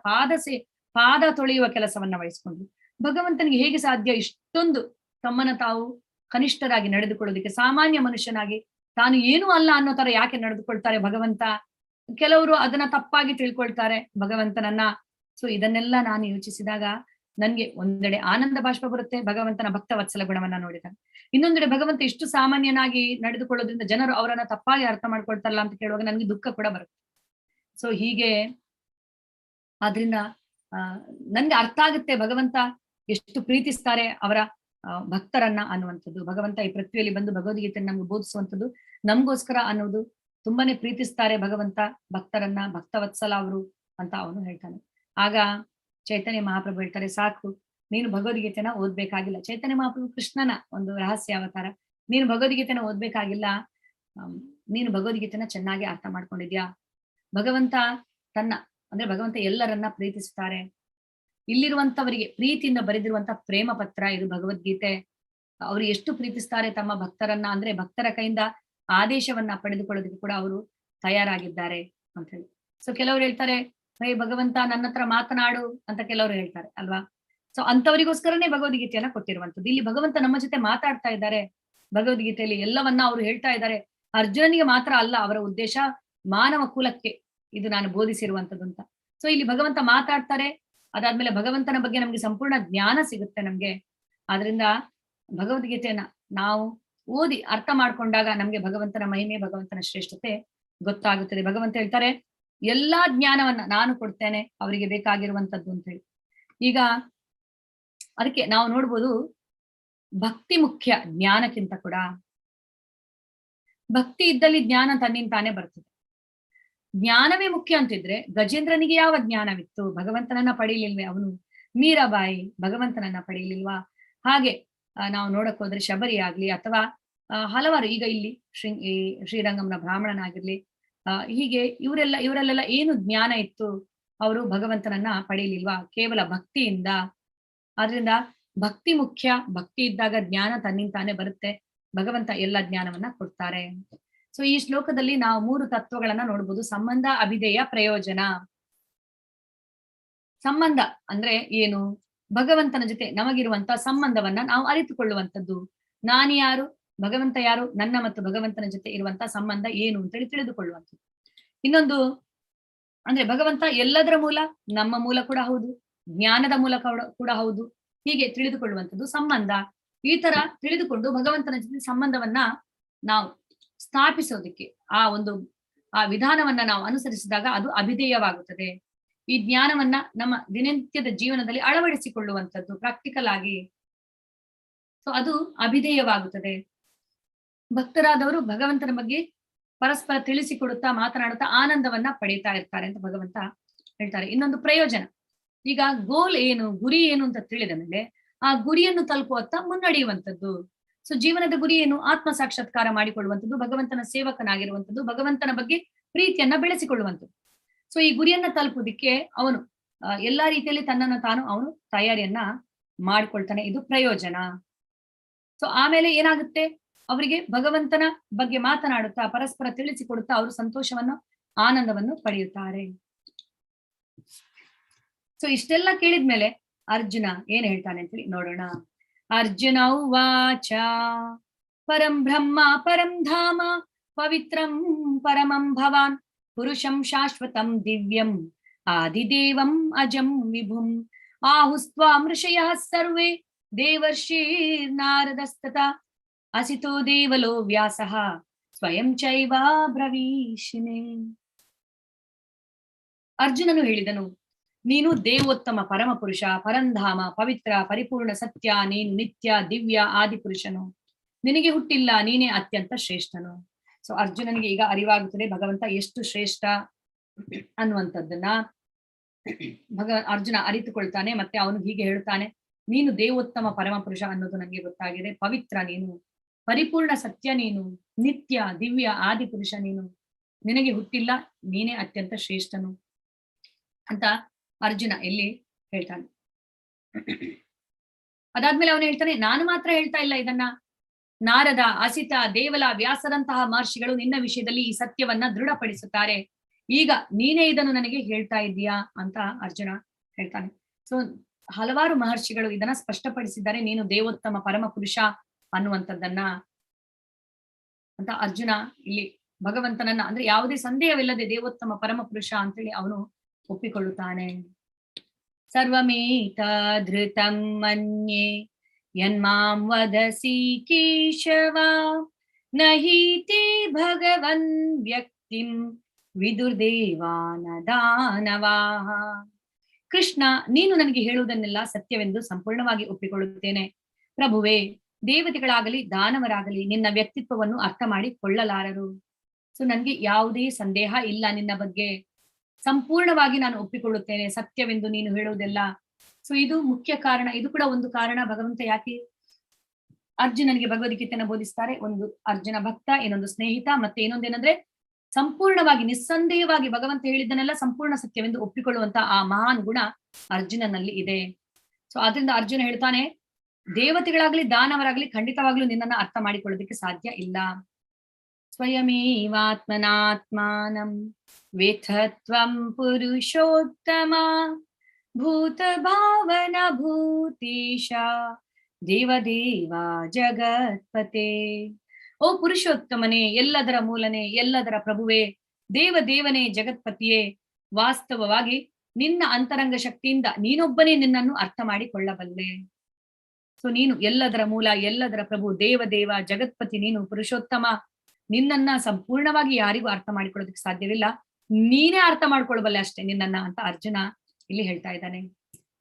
ಪಾದ ತೊಳೆಯುವ ಕೆಲಸವನ್ನ ವಹಿಸ್ಕೊಂಡ್ರು. ಭಗವಂತನಿಗೆ ಹೇಗೆ ಸಾಧ್ಯ ಇಷ್ಟೊಂದು ತಮ್ಮನ್ನ ತಾವು ಕನಿಷ್ಠರಾಗಿ ನಡೆದುಕೊಳ್ಳೋದಕ್ಕೆ? ಸಾಮಾನ್ಯ ಮನುಷ್ಯನಾಗಿ ತಾನು ಏನೂ ಅಲ್ಲ ಅನ್ನೋ ತರ ಯಾಕೆ ನಡೆದುಕೊಳ್ತಾರೆ ಭಗವಂತ? ಕೆಲವರು ಅದನ್ನ ತಪ್ಪಾಗಿ ತಿಳ್ಕೊಳ್ತಾರೆ ಭಗವಂತನನ್ನ. ಸೊ ಇದನ್ನೆಲ್ಲ ನಾನು ಯೋಚಿಸಿದಾಗ ನನ್ಗೆ ಒಂದೆಡೆ ಆನಂದ ಬಾಷ್ಪ ಬರುತ್ತೆ ಭಗವಂತನ ಭಕ್ತವತ್ಸಲ ಗುಣವನ್ನ ನೋಡಿದಾಗ. ಇನ್ನೊಂದೆಡೆ ಭಗವಂತ ಇಷ್ಟು ಸಾಮಾನ್ಯನಾಗಿ ನಡೆದುಕೊಳ್ಳೋದ್ರಿಂದ ಜನರು ಅವರನ್ನ ತಪ್ಪಾಗಿ ಅರ್ಥ ಮಾಡ್ಕೊಳ್ತಾರಲ್ಲ ಅಂತ ಕೇಳುವಾಗ ನನ್ಗೆ ದುಃಖ ಕೂಡ ಬರುತ್ತೆ. ಸೊ ಹೀಗೆ ಆದ್ರಿಂದ ನನ್ಗೆ ಅರ್ಥ ಆಗುತ್ತೆ ಭಗವಂತ ಎಷ್ಟು ಪ್ರೀತಿಸ್ತಾರೆ ಅವರ ಭಕ್ತರನ್ನ ಅನ್ನುವಂಥದ್ದು. ಭಗವಂತ ಈ ಪೃಥ್ವಿಯಲ್ಲಿ ಬಂದು ಭಗವದ್ಗೀತೆಯನ್ನು ನಮ್ಗೆ ಬೋಧಿಸುವಂಥದ್ದು ನಮ್ಗೋಸ್ಕರ ಅನ್ನೋದು. ತುಂಬಾನೇ ಪ್ರೀತಿಸ್ತಾರೆ ಭಗವಂತ ಭಕ್ತರನ್ನ, ಭಕ್ತವತ್ಸಲ ಅವರು ಅಂತ ಅವನು ಹೇಳ್ತಾನೆ. ಆಗ ಚೈತನ್ಯ ಮಹಾಪ್ರಭು ಹೇಳ್ತಾರೆ, ಸಾಕು, ನೀನು ಭಗವದ್ಗೀತೆನ ಓದ್ಬೇಕಾಗಿಲ್ಲ. ಚೈತನ್ಯ ಮಹಾಪ್ರಭು ಕೃಷ್ಣನ ಒಂದು ರಹಸ್ಯ ಅವತಾರ. ನೀನು ಭಗವದ್ಗೀತೆನ ಓದ್ಬೇಕಾಗಿಲ್ಲ, ನೀನು ಭಗವದ್ಗೀತೆನ ಚೆನ್ನಾಗಿ ಅರ್ಥ ಮಾಡ್ಕೊಂಡಿದ್ಯಾ. ಭಗವಂತ ಭಗವಂತ ಎಲ್ಲರನ್ನ ಪ್ರೀತಿಸ್ತಾರೆ. ಇಲ್ಲಿರುವಂತವರಿಗೆ ಪ್ರೀತಿಯಿಂದ ಬರೆದಿರುವಂತ ಪ್ರೇಮ ಪತ್ರ ಇದು ಭಗವದ್ಗೀತೆ. ಅವರು ಎಷ್ಟು ಪ್ರೀತಿಸ್ತಾರೆ ತಮ್ಮ ಭಕ್ತರನ್ನ, ಅಂದ್ರೆ ಭಕ್ತರ ಕೈಯಿಂದ ಆದೇಶವನ್ನ ಪಡೆದುಕೊಳ್ಳೋದಕ್ಕೆ ಕೂಡ ಅವರು ತಯಾರಾಗಿದ್ದಾರೆ ಅಂತ ಹೇಳಿ. ಸೊ ಕೆಲವರು ಹೇಳ್ತಾರೆ, ಹೇ ಭಗವಂತ ನನ್ನ ಹತ್ರ ಮಾತನಾಡು ಅಂತ ಕೆಲವರು ಹೇಳ್ತಾರೆ ಅಲ್ವಾ. ಸೊ ಅಂತವರಿಗೋಸ್ಕರನೇ ಭಗವದ್ಗೀತೆಯನ್ನ ಕೊಟ್ಟಿರುವಂತದ್ದು. ಇಲ್ಲಿ ಭಗವಂತ ನಮ್ಮ ಜೊತೆ ಮಾತಾಡ್ತಾ ಇದ್ದಾರೆ ಭಗವದ್ಗೀತೆಯಲ್ಲಿ, ಎಲ್ಲವನ್ನ ಅವರು ಹೇಳ್ತಾ ಇದ್ದಾರೆ. ಅರ್ಜುನನಿಗೆ ಮಾತ್ರ ಅಲ್ಲ ಅವರ ಉದ್ದೇಶ, ಮಾನವ ಕುಲಕ್ಕೆ ಇದು ನಾನು ಬೋಧಿಸಿರುವಂತದ್ದು ಅಂತ. ಸೊ ಇಲ್ಲಿ ಭಗವಂತ ಮಾತಾಡ್ತಾರೆ, ಅದಾದ್ಮೇಲೆ ಭಗವಂತನ ಬಗ್ಗೆ ನಮ್ಗೆ ಸಂಪೂರ್ಣ ಜ್ಞಾನ ಸಿಗುತ್ತೆ ನಮ್ಗೆ. ಆದ್ರಿಂದ ಭಗವದ್ಗೀತೆಯನ್ನ ನಾವು ಓದಿ ಅರ್ಥ ಮಾಡ್ಕೊಂಡಾಗ ನಮ್ಗೆ ಭಗವಂತನ ಮಹಿಮೆ, ಭಗವಂತನ ಶ್ರೇಷ್ಠತೆ ಗೊತ್ತಾಗುತ್ತದೆ. ಭಗವಂತ ಹೇಳ್ತಾರೆ ಎಲ್ಲಾ ಜ್ಞಾನವನ್ನ ನಾನು ಕೊಡ್ತೇನೆ ಅವರಿಗೆ ಬೇಕಾಗಿರುವಂತದ್ದು ಅಂತ ಹೇಳಿ. ಈಗ ಅದಕ್ಕೆ ನಾವು ನೋಡ್ಬೋದು, ಭಕ್ತಿ ಮುಖ್ಯ ಜ್ಞಾನಕ್ಕಿಂತ ಕೂಡ. ಭಕ್ತಿ ಇದ್ದಲ್ಲಿ ಜ್ಞಾನ ತನ್ನಿಂತಾನೆ ಬರ್ತದೆ. ಜ್ಞಾನವೇ ಮುಖ್ಯ ಅಂತಿದ್ರೆ ಗಜೇಂದ್ರನಿಗೆ ಯಾವ ಜ್ಞಾನವಿತ್ತು? ಭಗವಂತನನ್ನ ಪಡೀಲಿಲ್ವೇ ಅವನು? ಮೀರಾಬಾಯಿ ಭಗವಂತನನ್ನ ಪಡೀಲಿಲ್ವಾ? ಹಾಗೆ ನಾವು ನೋಡಕ್ ಹೋದ್ರೆ ಶಬರಿ ಆಗ್ಲಿ ಅಥವಾ ಹಲವಾರು, ಈಗ ಇಲ್ಲಿ ಶ್ರೀರಂಗಂನ ಬ್ರಾಹ್ಮಣನಾಗಿರ್ಲಿ, ಹೀಗೆ ಇವರಲ್ಲೆಲ್ಲ ಏನು ಜ್ಞಾನ ಇತ್ತು? ಅವರು ಭಗವಂತನನ್ನ ಪಡೀಲಿಲ್ವಾ? ಕೇವಲ ಭಕ್ತಿಯಿಂದ. ಆದ್ರಿಂದ ಭಕ್ತಿ ಮುಖ್ಯ. ಭಕ್ತಿ ಇದ್ದಾಗ ಜ್ಞಾನ ತನ್ನಿಂತಾನೆ ಬರುತ್ತೆ. ಭಗವಂತ ಎಲ್ಲ ಜ್ಞಾನವನ್ನ ಕೊಡ್ತಾರೆ. ಸೊ ಈ ಶ್ಲೋಕದಲ್ಲಿ ನಾವು 3 ತತ್ವಗಳನ್ನ ನೋಡ್ಬೋದು. ಸಂಬಂಧ, ಅಭಿಧೇಯ, ಪ್ರಯೋಜನ. ಸಂಬಂಧ ಅಂದ್ರೆ ಏನು? ಭಗವಂತನ ಜೊತೆ ನಮಗಿರುವಂತ ಸಂಬಂಧವನ್ನ ನಾವು ಅರಿತುಕೊಳ್ಳುವಂಥದ್ದು. ನಾನು ಯಾರು, ಭಗವಂತ ಯಾರು, ನನ್ನ ಮತ್ತು ಭಗವಂತನ ಜೊತೆ ಇರುವಂತ ಸಂಬಂಧ ಏನು ಅಂತೇಳಿ ತಿಳಿದುಕೊಳ್ಳುವಂಥದ್ದು. ಇನ್ನೊಂದು ಅಂದ್ರೆ ಭಗವಂತ ಎಲ್ಲದರ ಮೂಲ, ನಮ್ಮ ಮೂಲ ಕೂಡ ಹೌದು, ಜ್ಞಾನದ ಮೂಲ ಕೂಡ ಹೌದು. ಹೀಗೆ ತಿಳಿದುಕೊಳ್ಳುವಂಥದ್ದು ಸಂಬಂಧ. ಈ ತರ ತಿಳಿದುಕೊಂಡು ಭಗವಂತನ ಜೊತೆ ಸಂಬಂಧವನ್ನ ನಾವು ಸ್ಥಾಪಿಸೋದಕ್ಕೆ ಆ ವಿಧಾನವನ್ನ ನಾವು ಅನುಸರಿಸಿದಾಗ ಅದು ಅಭಿಧೇಯವಾಗುತ್ತದೆ. ಈ ಜ್ಞಾನವನ್ನ ನಮ್ಮ ದಿನನಿತ್ಯದ ಜೀವನದಲ್ಲಿ ಅಳವಡಿಸಿಕೊಳ್ಳುವಂಥದ್ದು ಪ್ರಾಕ್ಟಿಕಲ್ ಆಗಿ. ಸೊ ಅದು ಅಭಿಧೇಯವಾಗುತ್ತದೆ. ಭಕ್ತರಾದವರು ಭಗವಂತನ ಬಗ್ಗೆ ಪರಸ್ಪರ ತಿಳಿಸಿಕೊಡುತ್ತಾ ಮಾತನಾಡುತ್ತಾ ಆನಂದವನ್ನ ಪಡೀತಾ ಇರ್ತಾರೆ ಅಂತ ಭಗವಂತ ಹೇಳ್ತಾರೆ. ಇನ್ನೊಂದು ಪ್ರಯೋಜನ. ಈಗ ಗೋಲ್ ಏನು, ಗುರಿ ಏನು ಅಂತ ತಿಳಿದ ಮೇಲೆ ಆ ಗುರಿಯನ್ನು ತಲುಪುವತ್ತ ಮುನ್ನಡೆಯುವಂಥದ್ದು. ಸೊ ಜೀವನದ ಗುರಿ ಏನು? ಆತ್ಮ ಸಾಕ್ಷಾತ್ಕಾರ ಮಾಡಿಕೊಳ್ಳುವಂಥದ್ದು, ಭಗವಂತನ ಸೇವಕನಾಗಿರುವಂಥದ್ದು, ಭಗವಂತನ ಬಗ್ಗೆ ಪ್ರೀತಿಯನ್ನ ಬೆಳೆಸಿಕೊಳ್ಳುವಂಥದ್ದು. ಸೊ ಈ ಗುರಿಯನ್ನ ತಲುಪುವುದಕ್ಕೆ ಅವನು ಎಲ್ಲಾ ರೀತಿಯಲ್ಲಿ ತನ್ನನ್ನು ತಾನು ಅವನು ತಯಾರಿಯನ್ನ ಮಾಡ್ಕೊಳ್ತಾನೆ. ಇದು ಪ್ರಯೋಜನ. ಸೊ ಆಮೇಲೆ ಏನಾಗುತ್ತೆ? ಅವರಿಗೆ ಭಗವಂತನ ಬಗ್ಗೆ ಮಾತನಾಡುತ್ತಾ ಪರಸ್ಪರ ತಿಳಿಸಿಕೊಡುತ್ತಾ ಅವರು ಸಂತೋಷವನ್ನು, ಆನಂದವನ್ನು ಪಡೆಯುತ್ತಾರೆ. ಸೊ ಇಷ್ಟೆಲ್ಲ ಕೇಳಿದ್ಮೇಲೆ ಅರ್ಜುನ ಏನ್ ಹೇಳ್ತಾನೆ ಅಂತೇಳಿ ನೋಡೋಣ. ಅರ್ಜುನ ಉವಾಚ ಪರಂ ಬ್ರಹ್ಮ ಪರಂ ಧಾಮ ಪವಿತ್ರಂ ಪರಮಂ ಭವಾನ್ ಪುರುಷಂ ಶಾಶ್ವತಂ ದಿವ್ಯಂ ಆದಿದೇವಂ ಅಜಂ ವಿಭುಂ ಆಹುಸ್ತ್ವಾಂ ಋಷಯಃ ಸರ್ವೇ ದೇವರ್ಷಿರ್ನಾರದಸ್ತತಾ ಅಸಿತೋ ದೇವಲೋ ವ್ಯಾಸಃ ಸ್ವಯಂ ಚೈವ ಬ್ರವೀಷಿಣೆ. ಅರ್ಜುನನು ಹೇಳಿದನು, ನೀನು ದೇವೋತ್ತಮ ಪರಮ ಪುರುಷ, ಪರಂಧಾಮ, ಪವಿತ್ರ, ಪರಿಪೂರ್ಣ ಸತ್ಯ, ನೀನು ನಿತ್ಯ ದಿವ್ಯ ಆದಿಪುರುಷನು, ನಿನಗೆ ಹುಟ್ಟಿಲ್ಲ, ನೀನೇ ಅತ್ಯಂತ ಶ್ರೇಷ್ಠನು. ಸೊ ಅರ್ಜುನನಿಗೆ ಈಗ ಅರಿವಾಗುತ್ತದೆ ಭಗವಂತ ಎಷ್ಟು ಶ್ರೇಷ್ಠ ಅನ್ನುವಂಥದ್ದನ್ನ. ಅರ್ಜುನ ಅರಿತುಕೊಳ್ತಾನೆ. ಮತ್ತೆ ಅವನು ಹೀಗೆ ಹೇಳ್ತಾನೆ, ನೀನು ದೇವೋತ್ತಮ ಪರಮ ಪುರುಷ ಅನ್ನೋದು ನನಗೆ ಗೊತ್ತಾಗಿದೆ, ಪವಿತ್ರ ನೀನು, ಪರಿಪೂರ್ಣ ಸತ್ಯ ನೀನು, ನಿತ್ಯ ದಿವ್ಯ ಆದಿಪುರುಷ ನೀನು, ನಿನಗೆ ಹುಟ್ಟಿಲ್ಲ, ನೀನೇ ಅತ್ಯಂತ ಶ್ರೇಷ್ಠನು ಅಂತ ಅರ್ಜುನ ಇಲ್ಲಿ ಹೇಳ್ತಾನೆ. ಅದಾದ್ಮೇಲೆ ಅವನು ಹೇಳ್ತಾನೆ, ನಾನು ಮಾತ್ರ ಹೇಳ್ತಾ ಇಲ್ಲ ಇದನ್ನ, ನಾರದ, ಅಸಿತ, ದೇವಲ, ವ್ಯಾಸರಂತಹ ಮಹರ್ಷಿಗಳು ನಿನ್ನ ವಿಷಯದಲ್ಲಿ ಈ ಸತ್ಯವನ್ನ ದೃಢಪಡಿಸುತ್ತಾರೆ. ಈಗ ನೀನೇ ಇದನ್ನು ನನಗೆ ಹೇಳ್ತಾ ಇದ್ದೀಯಾ ಅಂತ ಅರ್ಜುನ ಹೇಳ್ತಾನೆ. ಸೊ ಹಲವಾರು ಮಹರ್ಷಿಗಳು ಇದನ್ನ ಸ್ಪಷ್ಟಪಡಿಸಿದ್ದಾರೆ, ನೀನು ದೇವೋತ್ತಮ ಪರಮ ಪುರುಷ ಅನ್ನುವಂಥದ್ದನ್ನ ಅಂತ ಅರ್ಜುನ ಇಲ್ಲಿ ಭಗವಂತನನ್ನ ಅಂದ್ರೆ ಯಾವುದೇ ಸಂದೇಹವಿಲ್ಲದೆ ದೇವೋತ್ತಮ ಪರಮ ಪುರುಷ ಅಂತೇಳಿ ಅವನು ಒಪ್ಪಿಕೊಳ್ಳುತ್ತಾನೆ. ಸರ್ವಮೇತಧೃತಂ ಮನ್ಯೆ ಯನ್ಮಾಂ ವದಸಿ ಕೇಶವ ನಹೀತಿ ಭಗವನ್ ವ್ಯಕ್ತಿಂ ವಿದುರ್ದೇವಾನ ದಾನವಾಹ. ಕೃಷ್ಣ, ನೀನು ನನಗೆ ಹೇಳುವುದನ್ನೆಲ್ಲ ಸತ್ಯವೆಂದು ಸಂಪೂರ್ಣವಾಗಿ ಒಪ್ಪಿಕೊಳ್ಳುತ್ತೇನೆ. ಪ್ರಭುವೇ, ದೇವತೆಗಳಾಗಲಿ ದಾನವರಾಗಲಿ ನಿನ್ನ ವ್ಯಕ್ತಿತ್ವವನ್ನು ಅರ್ಥ ಮಾಡಿಕೊಳ್ಳಲಾರರು. ಸೊ ನನ್ಗೆ ಯಾವುದೇ ಸಂದೇಹ ಇಲ್ಲ ನಿನ್ನ ಬಗ್ಗೆ, ಸಂಪೂರ್ಣವಾಗಿ ನಾನು ಒಪ್ಪಿಕೊಳ್ಳುತ್ತೇನೆ ಸತ್ಯವೆಂದು ನೀನು ಹೇಳುವುದೆಲ್ಲ. ಸೊ ಇದು ಮುಖ್ಯ ಕಾರಣ. ಇದು ಕೂಡ ಒಂದು ಕಾರಣ ಭಗವಂತ ಯಾಕೆ ಅರ್ಜುನನಿಗೆ ಭಗವದ್ಗೀತೆಯನ್ನು ಬೋಧಿಸ್ತಾರೆ. ಒಂದು ಅರ್ಜುನ ಭಕ್ತ, ಇನ್ನೊಂದು ಸ್ನೇಹಿತ, ಮತ್ತೆ ಇನ್ನೊಂದೇನಂದ್ರೆ ಸಂಪೂರ್ಣವಾಗಿ ನಿಸ್ಸಂದೇಹವಾಗಿ ಭಗವಂತ ಹೇಳಿದ್ದನ್ನೆಲ್ಲ ಸಂಪೂರ್ಣ ಸತ್ಯವೆಂದು ಒಪ್ಪಿಕೊಳ್ಳುವಂತ ಆ ಮಹಾನ್ ಗುಣ ಅರ್ಜುನನಲ್ಲಿ ಇದೆ. ಸೊ ಆದ್ರಿಂದ ಅರ್ಜುನ ಹೇಳ್ತಾನೆ, ದೇವತೆಗಳಾಗ್ಲಿ ದಾನವರಾಗ್ಲಿ ಖಂಡಿತವಾಗ್ಲೂ ನಿನ್ನನ್ನ ಅರ್ಥ ಮಾಡಿಕೊಳ್ಳೋದಕ್ಕೆ ಸಾಧ್ಯ ಇಲ್ಲ. ಸ್ವಯಮೇವಾತ್ಮನಾತ್ಮಾನಂ ವೇತ್ಥತ್ವಂ ಪುರುಷೋತ್ತಮ ಭೂತ ಭಾವನ ಭೂತೇಶ ದೇವದೇವ ಜಗತ್ಪತೆ. ಓ ಪುರುಷೋತ್ತಮನೇ, ಎಲ್ಲದರ ಮೂಲನೇ, ಎಲ್ಲದರ ಪ್ರಭುವೇ, ದೇವದೇವನೇ, ಜಗತ್ಪತಿಯೇ, ವಾಸ್ತವವಾಗಿ ನಿನ್ನ ಅಂತರಂಗ ಶಕ್ತಿಯಿಂದ ನೀನೊಬ್ಬನೇ ನಿನ್ನನ್ನು ಅರ್ಥ ಮಾಡಿಕೊಳ್ಳಬಲ್ಲೆ. ಸೊ ನೀನು ಎಲ್ಲದರ ಮೂಲ, ಎಲ್ಲದರ ಪ್ರಭು, ದೇವದೇವ, ಜಗತ್ಪತಿ, ನೀನು ಪುರುಷೋತ್ತಮ, ನಿನ್ನನ್ನ ಸಂಪೂರ್ಣವಾಗಿ ಯಾರಿಗೂ ಅರ್ಥ ಮಾಡಿಕೊಳ್ಳೋದಕ್ಕೆ ಸಾಧ್ಯವಿಲ್ಲ, ನೀನೇ ಅರ್ಥ ಮಾಡ್ಕೊಳ್ಬಲ್ಲೆ ಅಷ್ಟೇ ನಿನ್ನನ್ನ ಅಂತ ಅರ್ಜುನ ಇಲ್ಲಿ ಹೇಳ್ತಾ ಇದ್ದಾನೆ.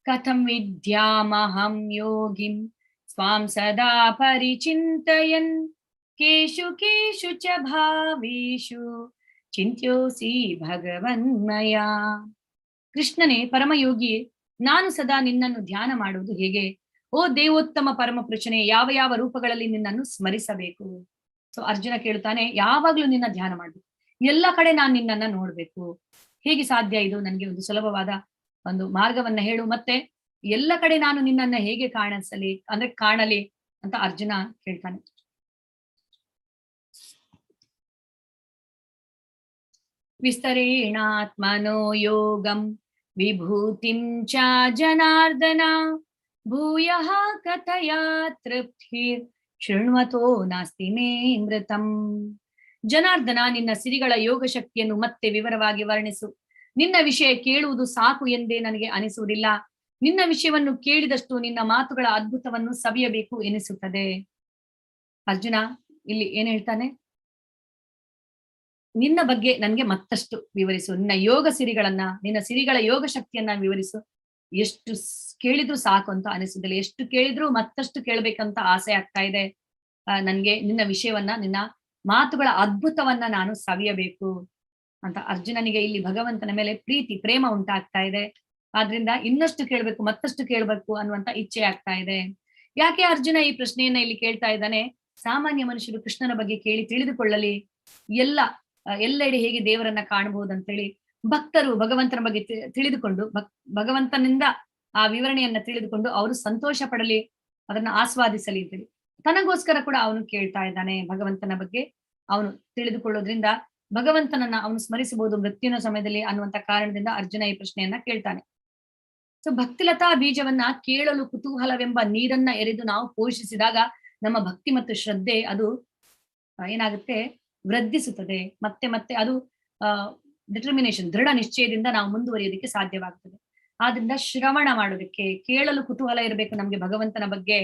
ಕಥಂ ವಿದ್ಯಾಮಹಂ ಯೋಗಿಂ ಸ್ವಾಂ ಸದಾ ಪರಿಚಿಂತಯನ್ ಕೇಶು ಕೇಶು ಚ ಭಾವೇಶು ಚಿಂತ್ಯೋಸಿ ಭಗವನ್ಮಯ. ಕೃಷ್ಣನೇ ಪರಮಯೋಗಿ, ನಾನು ಸದಾ ನಿನ್ನನ್ನು ಧ್ಯಾನ ಮಾಡುವುದು ಹೇಗೆ? ಓ ದೇವೋತ್ತಮ ಪರಮ ಪುರುಷನೇ, ಯಾವ ಯಾವ ರೂಪಗಳಲ್ಲಿ ನಿನ್ನನ್ನು ಸ್ಮರಿಸಬೇಕು? ಸೊ ಅರ್ಜುನ ಕೇಳ್ತಾನೆ, ಯಾವಾಗ್ಲೂ ನಿನ್ನ ಧ್ಯಾನ ಮಾಡ್ಬೇಕು, ಎಲ್ಲ ಕಡೆ ನಾನು ನಿನ್ನನ್ನ ನೋಡ್ಬೇಕು, ಹೇಗೆ ಸಾಧ್ಯ ಇದು? ನನ್ಗೆ ಒಂದು ಸುಲಭವಾದ ಒಂದು ಮಾರ್ಗವನ್ನ ಹೇಳು, ಮತ್ತೆ ಎಲ್ಲ ಕಡೆ ನಾನು ನಿನ್ನನ್ನ ಹೇಗೆ ಕಾಣಲಿ ಅಂತ ಅರ್ಜುನ ಕೇಳ್ತಾನೆ. ವಿಸ್ತರೇಣಾತ್ಮನೋ ಯೋಗಂ ವಿಭೂತಿಂ ಚ ಜನಾರ್ದನ ಭೂಯಃ ಕಥಯಾ ತೃಪ್ತಿರ್ ಶೃಣ್ವತೋ ನಾಸ್ತಿ ಮೇ ಮೃತಂ. ಜನಾರ್ದನ, ನಿನ್ನ ಸಿರಿಗಳ ಯೋಗ ಶಕ್ತಿಯನ್ನು ಮತ್ತೆ ವಿವರವಾಗಿ ವರ್ಣಿಸು. ನಿನ್ನ ವಿಷಯ ಕೇಳುವುದು ಸಾಕು ಎಂದೇ ನನಗೆ ಅನಿಸುವುದಿಲ್ಲ. ನಿನ್ನ ವಿಷಯವನ್ನು ಕೇಳಿದಷ್ಟು ನಿನ್ನ ಮಾತುಗಳ ಅದ್ಭುತವನ್ನು ಸವಿಯಬೇಕು ಎನಿಸುತ್ತದೆ. ಅರ್ಜುನ ಇಲ್ಲಿ ಏನ್ ಹೇಳ್ತಾನೆ? ನಿನ್ನ ಬಗ್ಗೆ ನನ್ಗೆ ಮತ್ತಷ್ಟು ವಿವರಿಸು, ನಿನ್ನ ಯೋಗ ಸಿರಿಗಳನ್ನ, ನಿನ್ನ ಸಿರಿಗಳ ಯೋಗ ಶಕ್ತಿಯನ್ನ ವಿವರಿಸು. ಎಷ್ಟು ಕೇಳಿದ್ರು ಸಾಕು ಅಂತ ಅನಿಸುದಿಲ್ಲ, ಎಷ್ಟು ಕೇಳಿದ್ರು ಮತ್ತಷ್ಟು ಕೇಳ್ಬೇಕಂತ ಆಸೆ ಆಗ್ತಾ ಇದೆ ನನ್ಗೆ. ನಿನ್ನ ವಿಷಯವನ್ನ, ನಿನ್ನ ಮಾತುಗಳ ಅದ್ಭುತವನ್ನ ನಾನು ಸವಿಯಬೇಕು ಅಂತ ಅರ್ಜುನನಿಗೆ ಇಲ್ಲಿ ಭಗವಂತನ ಮೇಲೆ ಪ್ರೀತಿ ಪ್ರೇಮ ಉಂಟಾಗ್ತಾ ಇದೆ. ಆದ್ರಿಂದ ಇನ್ನಷ್ಟು ಕೇಳ್ಬೇಕು, ಮತ್ತಷ್ಟು ಕೇಳ್ಬೇಕು ಅನ್ನುವಂತ ಇಚ್ಛೆ ಆಗ್ತಾ ಇದೆ. ಯಾಕೆ ಅರ್ಜುನ ಈ ಪ್ರಶ್ನೆಯನ್ನ ಇಲ್ಲಿ ಕೇಳ್ತಾ ಇದ್ದಾನೆ? ಸಾಮಾನ್ಯ ಮನುಷ್ಯರು ಕೃಷ್ಣನ ಬಗ್ಗೆ ಕೇಳಿ ತಿಳಿದುಕೊಳ್ಳಲಿ, ಎಲ್ಲೆಡೆ ಹೇಗೆ ದೇವರನ್ನ ಕಾಣಬಹುದು ಅಂತೇಳಿ ಭಕ್ತರು ಭಗವಂತನ ಬಗ್ಗೆ ತಿಳಿದುಕೊಂಡು ಭಗವಂತನಿಂದ ಆ ವಿವರಣೆಯನ್ನ ತಿಳಿದುಕೊಂಡು ಅವರು ಸಂತೋಷ ಪಡಲಿ, ಅದನ್ನ ಆಸ್ವಾದಿಸಲಿ ಅಂತೇಳಿ ತನಗೋಸ್ಕರ ಕೂಡ ಅವನು ಕೇಳ್ತಾ ಇದ್ದಾನೆ. ಭಗವಂತನ ಬಗ್ಗೆ ಅವನು ತಿಳಿದುಕೊಳ್ಳೋದ್ರಿಂದ ಭಗವಂತನನ್ನ ಅವನು ಸ್ಮರಿಸಬಹುದು ಮೃತ್ಯುವಿನ ಸಮಯದಲ್ಲಿ ಅನ್ನುವಂತ ಕಾರಣದಿಂದ ಅರ್ಜುನ ಈ ಪ್ರಶ್ನೆಯನ್ನ ಕೇಳ್ತಾನೆ. ಸೊ ಭಕ್ತಿಲತಾ ಬೀಜವನ್ನ ಕೇಳಲು ಕುತೂಹಲವೆಂಬ ನೀರನ್ನ ಎರೆದು ನಾವು ಪೋಷಿಸಿದಾಗ ನಮ್ಮ ಭಕ್ತಿ ಮತ್ತು ಶ್ರದ್ಧೆ ಅದು ಏನಾಗುತ್ತೆ, ವೃದ್ಧಿಸುತ್ತದೆ. ಮತ್ತೆ ಮತ್ತೆ ಅದು ಡಿಟರ್ಮಿನೇಷನ್, ದೃಢ ನಿಶ್ಚಯದಿಂದ ನಾವು ಮುಂದುವರಿಯೋದಕ್ಕೆ ಸಾಧ್ಯವಾಗ್ತದೆ. ಆದ್ರಿಂದ ಶ್ರವಣ ಮಾಡೋದಕ್ಕೆ, ಕೇಳಲು ಕುತೂಹಲ ಇರಬೇಕು ನಮ್ಗೆ ಭಗವಂತನ ಬಗ್ಗೆ.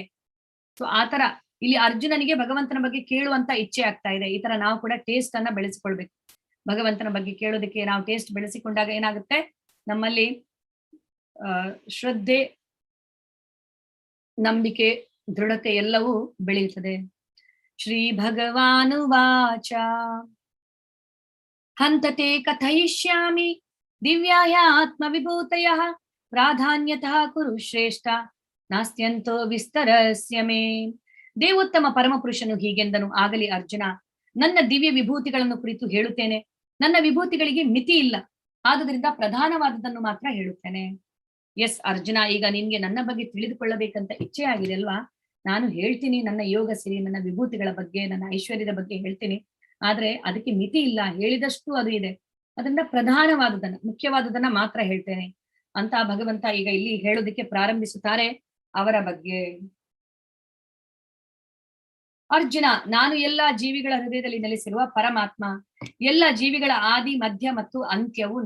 ಸೊ ಆತರ ಇಲ್ಲಿ ಅರ್ಜುನನಿಗೆ ಭಗವಂತನ ಬಗ್ಗೆ ಕೇಳುವಂತ ಇಚ್ಛೆ ಆಗ್ತಾ ಇದೆ. ಈ ತರ ನಾವು ಕೂಡ ಟೇಸ್ಟ್ ಅನ್ನ ಬೆಳೆಸಿಕೊಳ್ಬೇಕು. ಭಗವಂತನ ಬಗ್ಗೆ ಕೇಳೋದಕ್ಕೆ ನಾವು ಟೇಸ್ಟ್ ಬೆಳೆಸಿಕೊಂಡಾಗ ಏನಾಗುತ್ತೆ, ನಮ್ಮಲ್ಲಿ ಶ್ರದ್ಧೆ, ನಂಬಿಕೆ, ದೃಢತೆ ಎಲ್ಲವೂ ಬೆಳೆಯುತ್ತದೆ. ಶ್ರೀ ಭಗವಾನುವಾಚ ಹಂತತೆ ಕಥಯಿಷ್ಯಾಮಿ ದಿವ್ಯಾಯ ಆತ್ಮ ವಿಭೂತಯಃ ಪ್ರಾಧಾನ್ಯತಃ ಕುರು ಶ್ರೇಷ್ಠ ನಾಸ್ತ್ಯಂತೋ ವಿಸ್ತರಸ್ಯ ಮೇ. ದೇವೋತ್ತಮ ಪರಮಪುರುಷನು ಹೀಗೆಂದನು, ಆಗಲಿ ಅರ್ಜುನ, ನನ್ನ ದಿವ್ಯ ವಿಭೂತಿಗಳನ್ನು ಕುರಿತು ಹೇಳುತ್ತೇನೆ. ನನ್ನ ವಿಭೂತಿಗಳಿಗೆ ಮಿತಿ ಇಲ್ಲ, ಆದುದರಿಂದ ಪ್ರಧಾನವಾದದನ್ನು ಮಾತ್ರ ಹೇಳುತ್ತೇನೆ. ಎಸ್ ಅರ್ಜುನ, ಈಗ ನಿನ್ಗೆ ನನ್ನ ಬಗ್ಗೆ ತಿಳಿದುಕೊಳ್ಳಬೇಕಂತ ಇಚ್ಛೆ ಆಗಿದೆ ಅಲ್ವಾ? ನಾನು ಹೇಳ್ತೀನಿ ನನ್ನ ಯೋಗ ಸಿರಿ, ನನ್ನ ವಿಭೂತಿಗಳ ಬಗ್ಗೆ, ನನ್ನ ಐಶ್ವರ್ಯದ ಬಗ್ಗೆ ಹೇಳ್ತೀನಿ. ಆದ್ರೆ ಅದಕ್ಕೆ ಮಿತಿ ಇಲ್ಲ, ಹೇಳಿದಷ್ಟು ಅದು ಇದೆ. ಅದರಿಂದ ಪ್ರಧಾನವಾದದನ್ನ, ಮುಖ್ಯವಾದದನ್ನ ಮಾತ್ರ ಹೇಳ್ತೇನೆ ಅಂತ ಭಗವಂತ ಈಗ ಇಲ್ಲಿ ಹೇಳೋದಕ್ಕೆ ಪ್ರಾರಂಭಿಸುತ್ತಾರೆ ಅವರ ಬಗ್ಗೆ. ಅರ್ಜುನ, ನಾನು ಎಲ್ಲಾ ಜೀವಿಗಳ ಹೃದಯದಲ್ಲಿ ನೆಲೆಸಿರುವ ಪರಮಾತ್ಮ. ಎಲ್ಲ ಜೀವಿಗಳ ಆದಿ, ಮಧ್ಯ ಮತ್ತು ಅಂತ್ಯವು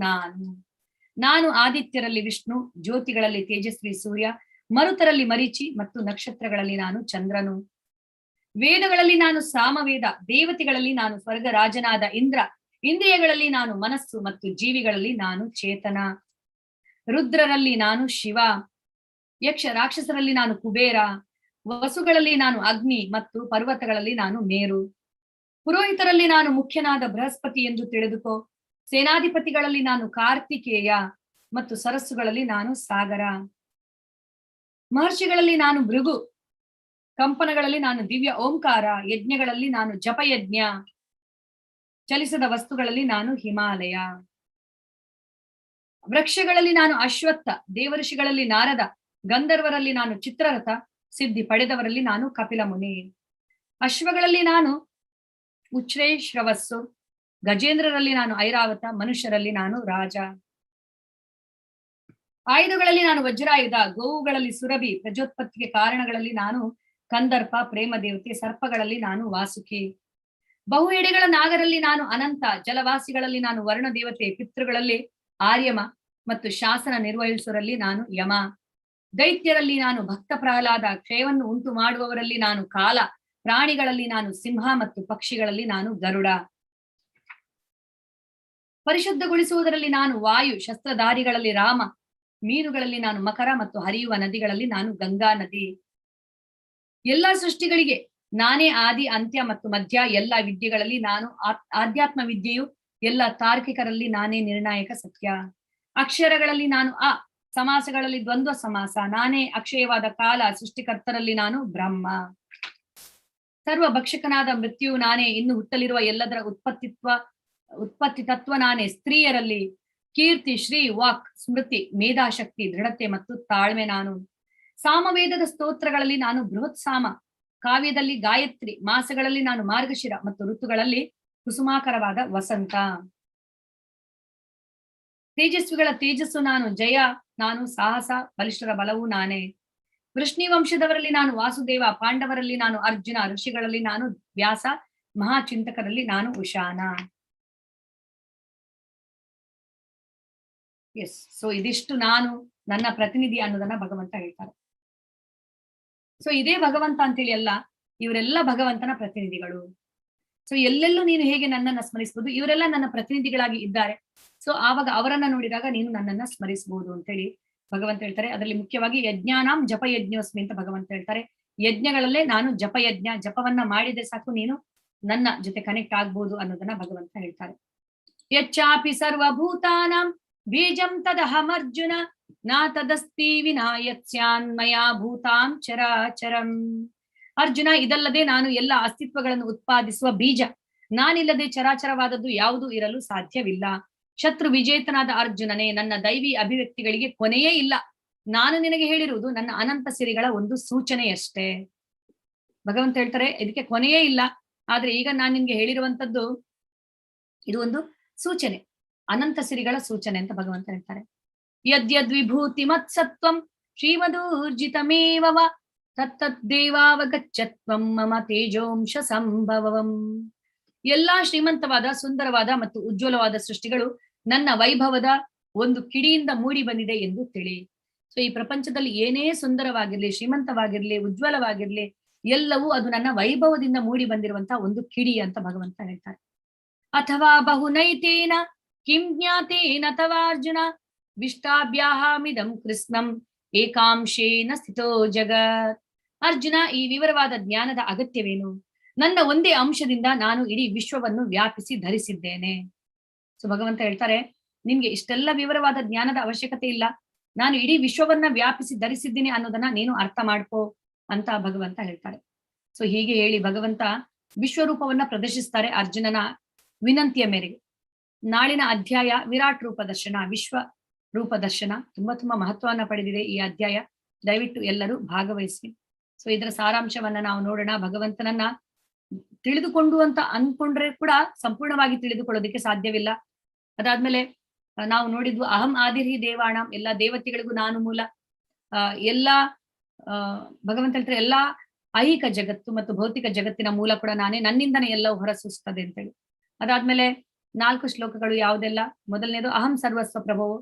ನಾನು ಆದಿತ್ಯರಲ್ಲಿ ವಿಷ್ಣು, ಜ್ಯೋತಿಗಳಲ್ಲಿ ತೇಜಸ್ವಿ ಸೂರ್ಯ, ಮರುತರಲ್ಲಿ ಮರೀಚಿ ಮತ್ತು ನಕ್ಷತ್ರಗಳಲ್ಲಿ ನಾನು ಚಂದ್ರನು. ವೇದಗಳಲ್ಲಿ ನಾನು ಸಾಮವೇದ, ದೇವತೆಗಳಲ್ಲಿ ನಾನು ಸ್ವರ್ಗ ರಾಜನಾದ ಇಂದ್ರ, ಇಂದ್ರಿಯಗಳಲ್ಲಿ ನಾನು ಮನಸ್ಸು ಮತ್ತು ಜೀವಿಗಳಲ್ಲಿ ನಾನು ಚೇತನ. ರುದ್ರರಲ್ಲಿ ನಾನು ಶಿವ, ಯಕ್ಷ ರಾಕ್ಷಸರಲ್ಲಿ ನಾನು ಕುಬೇರ, ವಸುಗಳಲ್ಲಿ ನಾನು ಅಗ್ನಿ ಮತ್ತು ಪರ್ವತಗಳಲ್ಲಿ ನಾನು ಮೇರು. ಪುರೋಹಿತರಲ್ಲಿ ನಾನು ಮುಖ್ಯನಾದ ಬೃಹಸ್ಪತಿ ಎಂದು ತಿಳಿದುಕೋ. ಸೇನಾಧಿಪತಿಗಳಲ್ಲಿ ನಾನು ಕಾರ್ತಿಕೇಯ ಮತ್ತು ಸರಸ್ಸುಗಳಲ್ಲಿ ನಾನು ಸಾಗರ. ಮಹರ್ಷಿಗಳಲ್ಲಿ ನಾನು ಭೃಗು, ಕಂಪನಗಳಲ್ಲಿ ನಾನು ದಿವ್ಯ ಓಂಕಾರ, ಯಜ್ಞಗಳಲ್ಲಿ ನಾನು ಜಪಯಜ್ಞ, ಚಲಿಸದ ವಸ್ತುಗಳಲ್ಲಿ ನಾನು ಹಿಮಾಲಯ. ವೃಕ್ಷಗಳಲ್ಲಿ ನಾನು ಅಶ್ವತ್ಥ, ದೇವಋಷಿಗಳಲ್ಲಿ ನಾರದ, ಗಂಧರ್ವರಲ್ಲಿ ನಾನು ಚಿತ್ರರಥ, ಸಿದ್ಧಿ ಪಡೆದವರಲ್ಲಿ ನಾನು ಕಪಿಲ ಮುನಿ. ಅಶ್ವಗಳಲ್ಲಿ ನಾನು ಉಚ್ಛ್ರೇಶ್ರವಸ್ಸು, ಗಜೇಂದ್ರರಲ್ಲಿ ನಾನು ಐರಾವತ, ಮನುಷ್ಯರಲ್ಲಿ ನಾನು ರಾಜ. ಆಯುಧಗಳಲ್ಲಿ ನಾನು ವಜ್ರಾಯುಧ, ಗೋವುಗಳಲ್ಲಿ ಸುರಭಿ, ಪ್ರಜೋತ್ಪತ್ತಿಗೆ ಕಾರಣಗಳಲ್ಲಿ ನಾನು ಕಂದರ್ಪ, ಪ್ರೇಮ ದೇವತೆ, ಸರ್ಪಗಳಲ್ಲಿ ನಾನು ವಾಸುಕಿ. ಬಹು ಎಡೆಗಳ ನಾಗರಲ್ಲಿ ನಾನು ಅನಂತ, ಜಲವಾಸಿಗಳಲ್ಲಿ ನಾನು ವರ್ಣ ದೇವತೆ, ಪಿತೃಗಳಲ್ಲಿ ಆರ್ಯಮ ಮತ್ತು ಶಾಸನ ನಿರ್ವಹಿಸುವರಲ್ಲಿ ನಾನು ಯಮ. ದೈತ್ಯರಲ್ಲಿ ನಾನು ಭಕ್ತ ಪ್ರಹ್ಲಾದ, ಕ್ಷಯವನ್ನು ಉಂಟು ಮಾಡುವವರಲ್ಲಿ ನಾನು ಕಾಲ, ಪ್ರಾಣಿಗಳಲ್ಲಿ ನಾನು ಸಿಂಹ ಮತ್ತು ಪಕ್ಷಿಗಳಲ್ಲಿ ನಾನು ಗರುಡ. ಪರಿಶುದ್ಧಗೊಳಿಸುವುದರಲ್ಲಿ ನಾನು ವಾಯು, ಶಸ್ತ್ರಧಾರಿಗಳಲ್ಲಿ ರಾಮ, ಮೀನುಗಳಲ್ಲಿ ನಾನು ಮಕರ ಮತ್ತು ಹರಿಯುವ ನದಿಗಳಲ್ಲಿ ನಾನು ಗಂಗಾ ನದಿ. ಎಲ್ಲಾ ಸೃಷ್ಟಿಗಳಿಗೆ ನಾನೇ ಆದಿ, ಅಂತ್ಯ ಮತ್ತು ಮಧ್ಯ. ಎಲ್ಲ ವಿದ್ಯೆಗಳಲ್ಲಿ ನಾನು ಆಧ್ಯಾತ್ಮ ವಿದ್ಯೆಯು, ಎಲ್ಲ ತಾರ್ಕಿಕರಲ್ಲಿ ನಾನೇ ನಿರ್ಣಾಯಕ ಸತ್ಯ. ಅಕ್ಷರಗಳಲ್ಲಿ ನಾನು ಅ, ಸಮಾಸಗಳಲ್ಲಿ ದ್ವಂದ್ವ ಸಮಾಸ. ನಾನೇ ಅಕ್ಷಯವಾದ ಕಾಲ, ಸೃಷ್ಟಿಕರ್ತರಲ್ಲಿ ನಾನು ಬ್ರಹ್ಮ. ಸರ್ವ ಭಕ್ಷಕನಾದ ಮೃತ್ಯು ನಾನೇ, ಇನ್ನು ಹುಟ್ಟಲಿರುವ ಎಲ್ಲದರ ಉತ್ಪತ್ತಿ ತತ್ವ ನಾನೇ. ಸ್ತ್ರೀಯರಲ್ಲಿ ಕೀರ್ತಿ, ಶ್ರೀ, ವಾಕ್, ಸ್ಮೃತಿ, ಮೇಧಾಶಕ್ತಿ, ದೃಢತೆ ಮತ್ತು ತಾಳ್ಮೆ ನಾನು. ಸಾಮವೇದದ ಸ್ತೋತ್ರಗಳಲ್ಲಿ ನಾನು ಬೃಹತ್ ಸಾಮ, ಕಾವ್ಯದಲ್ಲಿ ಗಾಯತ್ರಿ, ಮಾಸಗಳಲ್ಲಿ ನಾನು ಮಾರ್ಗಶಿರ ಮತ್ತು ಋತುಗಳಲ್ಲಿ ಕುಸುಮಾಕರವಾದ ವಸಂತ. ತೇಜಸ್ವಿಗಳ ತೇಜಸ್ಸು ನಾನು, ಜಯ ನಾನು, ಸಾಹಸ, ಬಲಿಷ್ಠರ ಬಲವೂ ನಾನೇ. ವೃಷ್ಣಿ ವಂಶದವರಲ್ಲಿ ನಾನು ವಾಸುದೇವ, ಪಾಂಡವರಲ್ಲಿ ನಾನು ಅರ್ಜುನ, ಋಷಿಗಳಲ್ಲಿ ನಾನು ವ್ಯಾಸ, ಮಹಾಚಿಂತಕರಲ್ಲಿ ನಾನು ಉಶಾನ. ಎಸ್, ಸೊ ಇದಿಷ್ಟು ನಾನು ನನ್ನ ಪ್ರತಿನಿಧಿ ಅನ್ನೋದನ್ನ ಭಗವಂತ ಹೇಳ್ತಾರೆ. ಸೊ ಇದೇ ಭಗವಂತ ಅಂತೇಳಿ ಅಲ್ಲ, ಇವರೆಲ್ಲ ಭಗವಂತನ ಪ್ರತಿನಿಧಿಗಳು. ಸೊ ಎಲ್ಲೆಲ್ಲೂ ನೀನು ಹೇಗೆ ನನ್ನನ್ನ ಸ್ಮರಿಸಬಹುದು, ಇವರೆಲ್ಲ ನನ್ನ ಪ್ರತಿನಿಧಿಗಳಾಗಿ ಇದ್ದಾರೆ. ಸೊ ಆವಾಗ ಅವರನ್ನ ನೋಡಿದಾಗ ನೀನು ನನ್ನನ್ನ ಸ್ಮರಿಸಬಹುದು ಅಂತೇಳಿ ಭಗವಂತ ಹೇಳ್ತಾರೆ. ಅದರಲ್ಲಿ ಮುಖ್ಯವಾಗಿ ಯಜ್ಞಾನಾಂ ಜಪಯಜ್ಞೋಸ್ಮಿ ಅಂತ ಭಗವಂತ ಹೇಳ್ತಾರೆ. ಯಜ್ಞಗಳಲ್ಲೇ ನಾನು ಜಪಯಜ್ಞ, ಜಪವನ್ನ ಮಾಡಿದ್ರೆ ಸಾಕು ನೀನು ನನ್ನ ಜೊತೆ ಕನೆಕ್ಟ್ ಆಗ್ಬಹುದು ಅನ್ನೋದನ್ನ ಭಗವಂತ ಹೇಳ್ತಾರೆ. ಯಚ್ಚಾಪಿ ಸರ್ವಭೂತಾನಾಂ ಬೀಜಂ ತದಹಮರ್ಜುನ ನಾ ತದಸ್ತಿ ವಿನಾ ಯತ್ಸ್ಯಾನ್ಮಯಾ ಭೂತಾಂ ಚರಾಚರಂ. ಅರ್ಜುನ, ಇದಲ್ಲದೆ ನಾನು ಎಲ್ಲ ಅಸ್ತಿತ್ವಗಳನ್ನು ಉತ್ಪಾದಿಸುವ ಬೀಜ. ನಾನಿಲ್ಲದೆ ಚರಾಚರವಾದದ್ದು ಯಾವುದೂ ಇರಲು ಸಾಧ್ಯವಿಲ್ಲ. ಶತ್ರು ವಿಜೇತನಾದ ಅರ್ಜುನನೇ, ನನ್ನ ದೈವಿ ಅಭಿವ್ಯಕ್ತಿಗಳಿಗೆ ಕೊನೆಯೇ ಇಲ್ಲ. ನಾನು ನಿನಗೆ ಹೇಳಿರುವುದು ನನ್ನ ಅನಂತ ಸಿರಿಗಳ ಒಂದು ಸೂಚನೆಯಷ್ಟೇ. ಭಗವಂತ ಹೇಳ್ತಾರೆ ಇದಕ್ಕೆ ಕೊನೆಯೇ ಇಲ್ಲ, ಆದ್ರೆ ಈಗ ನಾನು ನಿನ್ಗೆ ಹೇಳಿರುವಂತದ್ದು ಇದು ಒಂದು ಸೂಚನೆ, ಅನಂತ ಸಿರಿಗಳ ಸೂಚನೆ ಅಂತ ಭಗವಂತ ಹೇಳ್ತಾರೆ. ಯದ್ಯದ್ವಿಭೂತಿ ಮತ್ಸತ್ವಂ ಶ್ರೀಮದೂರ್ಜಿತಮೇವ ತತ್ತದ್ದೇವಾವಗಚ್ಚತ್ವಂ ಮಮ ತೇಜೋಂಶ ಸಂಭವಂ. ಎಲ್ಲಾ ಶ್ರೀಮಂತವಾದ, ಸುಂದರವಾದ ಮತ್ತು ಉಜ್ವಲವಾದ ಸೃಷ್ಟಿಗಳು ನನ್ನ ವೈಭವದ ಒಂದು ಕಿಡಿಯಿಂದ ಮೂಡಿ ಬಂದಿದೆ ಎಂದು ತಿಳಿ. ಸೊ ಈ ಪ್ರಪಂಚದಲ್ಲಿ ಏನೇ ಸುಂದರವಾಗಿರ್ಲಿ, ಶ್ರೀಮಂತವಾಗಿರ್ಲಿ, ಉಜ್ವಲವಾಗಿರ್ಲಿ, ಎಲ್ಲವೂ ಅದು ನನ್ನ ವೈಭವದಿಂದ ಮೂಡಿ ಬಂದಿರುವಂತಹ ಒಂದು ಕಿಡಿ ಅಂತ ಭಗವಂತ ಹೇಳ್ತಾರೆ. ಅಥವಾ ಬಹುನೈತೇನ ಕಿಂ ಜ್ಞಾತೇನ ತವಾರ್ಜುನ ವಿಷ್ಟಾಭ್ಯಾಹಾಮಿದಂ ಕೃಷ್ಣಂ ಏಕಾಂಶೇನ ಸ್ಥಿತೋ ಜಗತ್. ಅರ್ಜುನ, ಈ ವಿವರವಾದ ಜ್ಞಾನದ ಅಗತ್ಯವೇನು? ನನ್ನ ಒಂದೇ ಅಂಶದಿಂದ ನಾನು ಇಡೀ ವಿಶ್ವವನ್ನು ವ್ಯಾಪಿಸಿ ಧರಿಸಿದ್ದೇನೆ. ಸೊ ಭಗವಂತ ಹೇಳ್ತಾರೆ ನಿನ್ಗೆ ಇಷ್ಟೆಲ್ಲ ವಿವರವಾದ ಜ್ಞಾನದ ಅವಶ್ಯಕತೆ ಇಲ್ಲ, ನಾನು ಇಡೀ ವಿಶ್ವವನ್ನ ವ್ಯಾಪಿಸಿ ಧರಿಸಿದ್ದೀನಿ ಅನ್ನೋದನ್ನ ನೀನು ಅರ್ಥ ಮಾಡ್ಕೋ ಅಂತ ಭಗವಂತ ಹೇಳ್ತಾರೆ. ಸೊ ಹೀಗೆ ಹೇಳಿ ಭಗವಂತ ವಿಶ್ವರೂಪವನ್ನ ಪ್ರದರ್ಶಿಸ್ತಾರೆ ಅರ್ಜುನನ ವಿನಂತಿಯ ಮೇರೆಗೆ. ನಾಳಿನ ಅಧ್ಯಾಯ ವಿರಾಟ್ ರೂಪ ದರ್ಶನ, ವಿಶ್ವ ರೂಪ ದರ್ಶನ. ತುಂಬಾ ಮಹತ್ವವನ್ನ ಪಡೆದಿದೆ ಈ ಅಧ್ಯಾಯ. ದಯವಿಟ್ಟು ಎಲ್ಲರೂ ಭಾಗವಹಿಸಿ. ಸೊ ಇದರ ಸಾರಾಂಶವನ್ನ ನಾವು ನೋಡೋಣ. ಭಗವಂತನನ್ನ ತಿಳಿದುಕೊಂಡು ಅಂತ ಅನ್ಕೊಂಡ್ರೆ ಕೂಡ ಸಂಪೂರ್ಣವಾಗಿ ತಿಳಿದುಕೊಳ್ಳೋದಕ್ಕೆ ಸಾಧ್ಯವಿಲ್ಲ. ಅದಾದ್ಮೇಲೆ ನಾವು ನೋಡಿದ್ವು ಅಹಂ ಆದಿರ್ಹಿ ದೇವಾಣಂ, ಎಲ್ಲಾ ದೇವತೆಗಳಿಗೂ ನಾನು ಮೂಲ. ಎಲ್ಲಾ ಭಗವಂತ ಹೇಳ್ತಾರೆ ಎಲ್ಲಾ ಐಹಿಕ ಜಗತ್ತು ಮತ್ತು ಭೌತಿಕ ಜಗತ್ತಿನ ಮೂಲ ಕೂಡ ನಾನೇ, ನನ್ನಿಂದನೇ ಎಲ್ಲವೂ ಹೊರಸೂಸ್ತದೆ ಅಂತೇಳಿ. ಅದಾದ್ಮೇಲೆ 4 ಶ್ಲೋಕಗಳು ಯಾವುದೆಲ್ಲ? ಮೊದಲನೇದು ಅಹಂ ಸರ್ವಸ್ವ ಪ್ರಭುವು,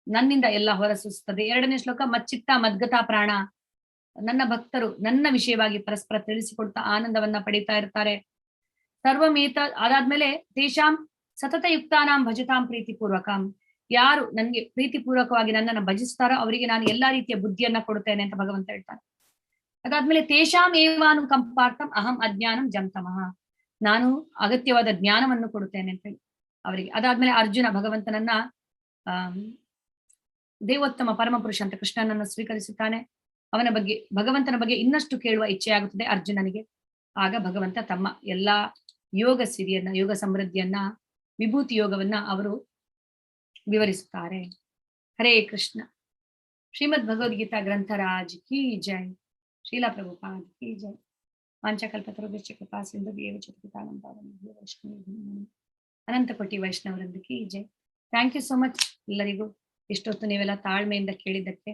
ನನ್ನಿಂದ ಎಲ್ಲ ಹೊರಸೂಸ್ತದೆ. 2ನೇ ಶ್ಲೋಕ ಮಚ್ಚಿತ್ತ ಮದ್ಗತಾ ಪ್ರಾಣ, ನನ್ನ ಭಕ್ತರು ನನ್ನ ವಿಷಯವಾಗಿ ಪರಸ್ಪರ ತಿಳಿಸಿಕೊಡ್ತಾ ಆನಂದವನ್ನ ಪಡೀತಾ ಇರ್ತಾರೆ. ಸರ್ವಮೇತ. ಅದಾದ್ಮೇಲೆ ತೇಷಾಂ ಸತತ ಯುಕ್ತಾನಾಂ ಭಜತಾಂ ಪ್ರೀತಿಪೂರ್ವಕಂ, ಯಾರು ನನ್ಗೆ ಪ್ರೀತಿಪೂರ್ವಕವಾಗಿ ನನ್ನನ್ನು ಭಜಿಸ್ತಾರೋ ಅವರಿಗೆ ನಾನು ಎಲ್ಲಾ ರೀತಿಯ ಬುದ್ಧಿಯನ್ನ ಕೊಡುತ್ತೇನೆ ಅಂತ ಭಗವಂತ ಹೇಳ್ತಾರೆ. ಅದಾದ್ಮೇಲೆ ತೇಷಾಂ ಏವಾನು ಕಂಪಾರ್ಥಂ ಅಹಂ ಅಜ್ಞಾನಂ ಜಂತಮಃ, ನಾನು ಅಗತ್ಯವಾದ ಜ್ಞಾನವನ್ನು ಕೊಡುತ್ತೇನೆ ಅಂತ ಹೇಳಿ ಅವರಿಗೆ. ಅದಾದ್ಮೇಲೆ ಅರ್ಜುನ ಭಗವಂತನನ್ನ ದೇವೋತ್ತಮ ಪರಮಪುರುಷ ಅಂತ ಕೃಷ್ಣನನ್ನು ಸ್ವೀಕರಿಸುತ್ತಾನೆ. ಅವನ ಬಗ್ಗೆ, ಭಗವಂತನ ಬಗ್ಗೆ ಇನ್ನಷ್ಟು ಕೇಳುವ ಇಚ್ಛೆಯಾಗುತ್ತದೆ ಅರ್ಜುನನಿಗೆ. ಆಗ ಭಗವಂತ ತಮ್ಮ ಎಲ್ಲಾ ಯೋಗ ಸಿರಿಯನ್ನ, ಯೋಗ ಸಮೃದ್ಧಿಯನ್ನ, ವಿಭೂತಿ ಯೋಗವನ್ನ ಅವರು ವಿವರಿಸುತ್ತಾರೆ. ಹರೇ ಕೃಷ್ಣ. ಶ್ರೀಮದ್ ಭಗವದ್ಗೀತಾ ಗ್ರಂಥರಾಜ್ ಕಿ ಜೈ. ಶ್ರೀಲಾ ಪ್ರಭುಪಾದ್ ಕಿ ಜೈ. ವಾಂಚಕಲ್ಪತರುಭ್ಯಶ್ಚ ಕೃಪಾ ಸಿಂಧುಭ್ಯೇವ ಚ ಪತಿತಾನಾಂ ಪಾವನೇಭ್ಯೋ ವೈಷ್ಣವೇಭ್ಯೋ ಅನಂತ ಕೋಟಿ ವೈಷ್ಣವರಿಂದ ಕಿ ಜೈ. ಥ್ಯಾಂಕ್ ಯು ಸೋ ಮಚ್ ಎಲ್ಲರಿಗೂ. ಇಷ್ಟೊತ್ತು ನೀವೆಲ್ಲ ತಾಳ್ಮೆಯಿಂದ ಕೇಳಿದ್ದಕ್ಕೆ.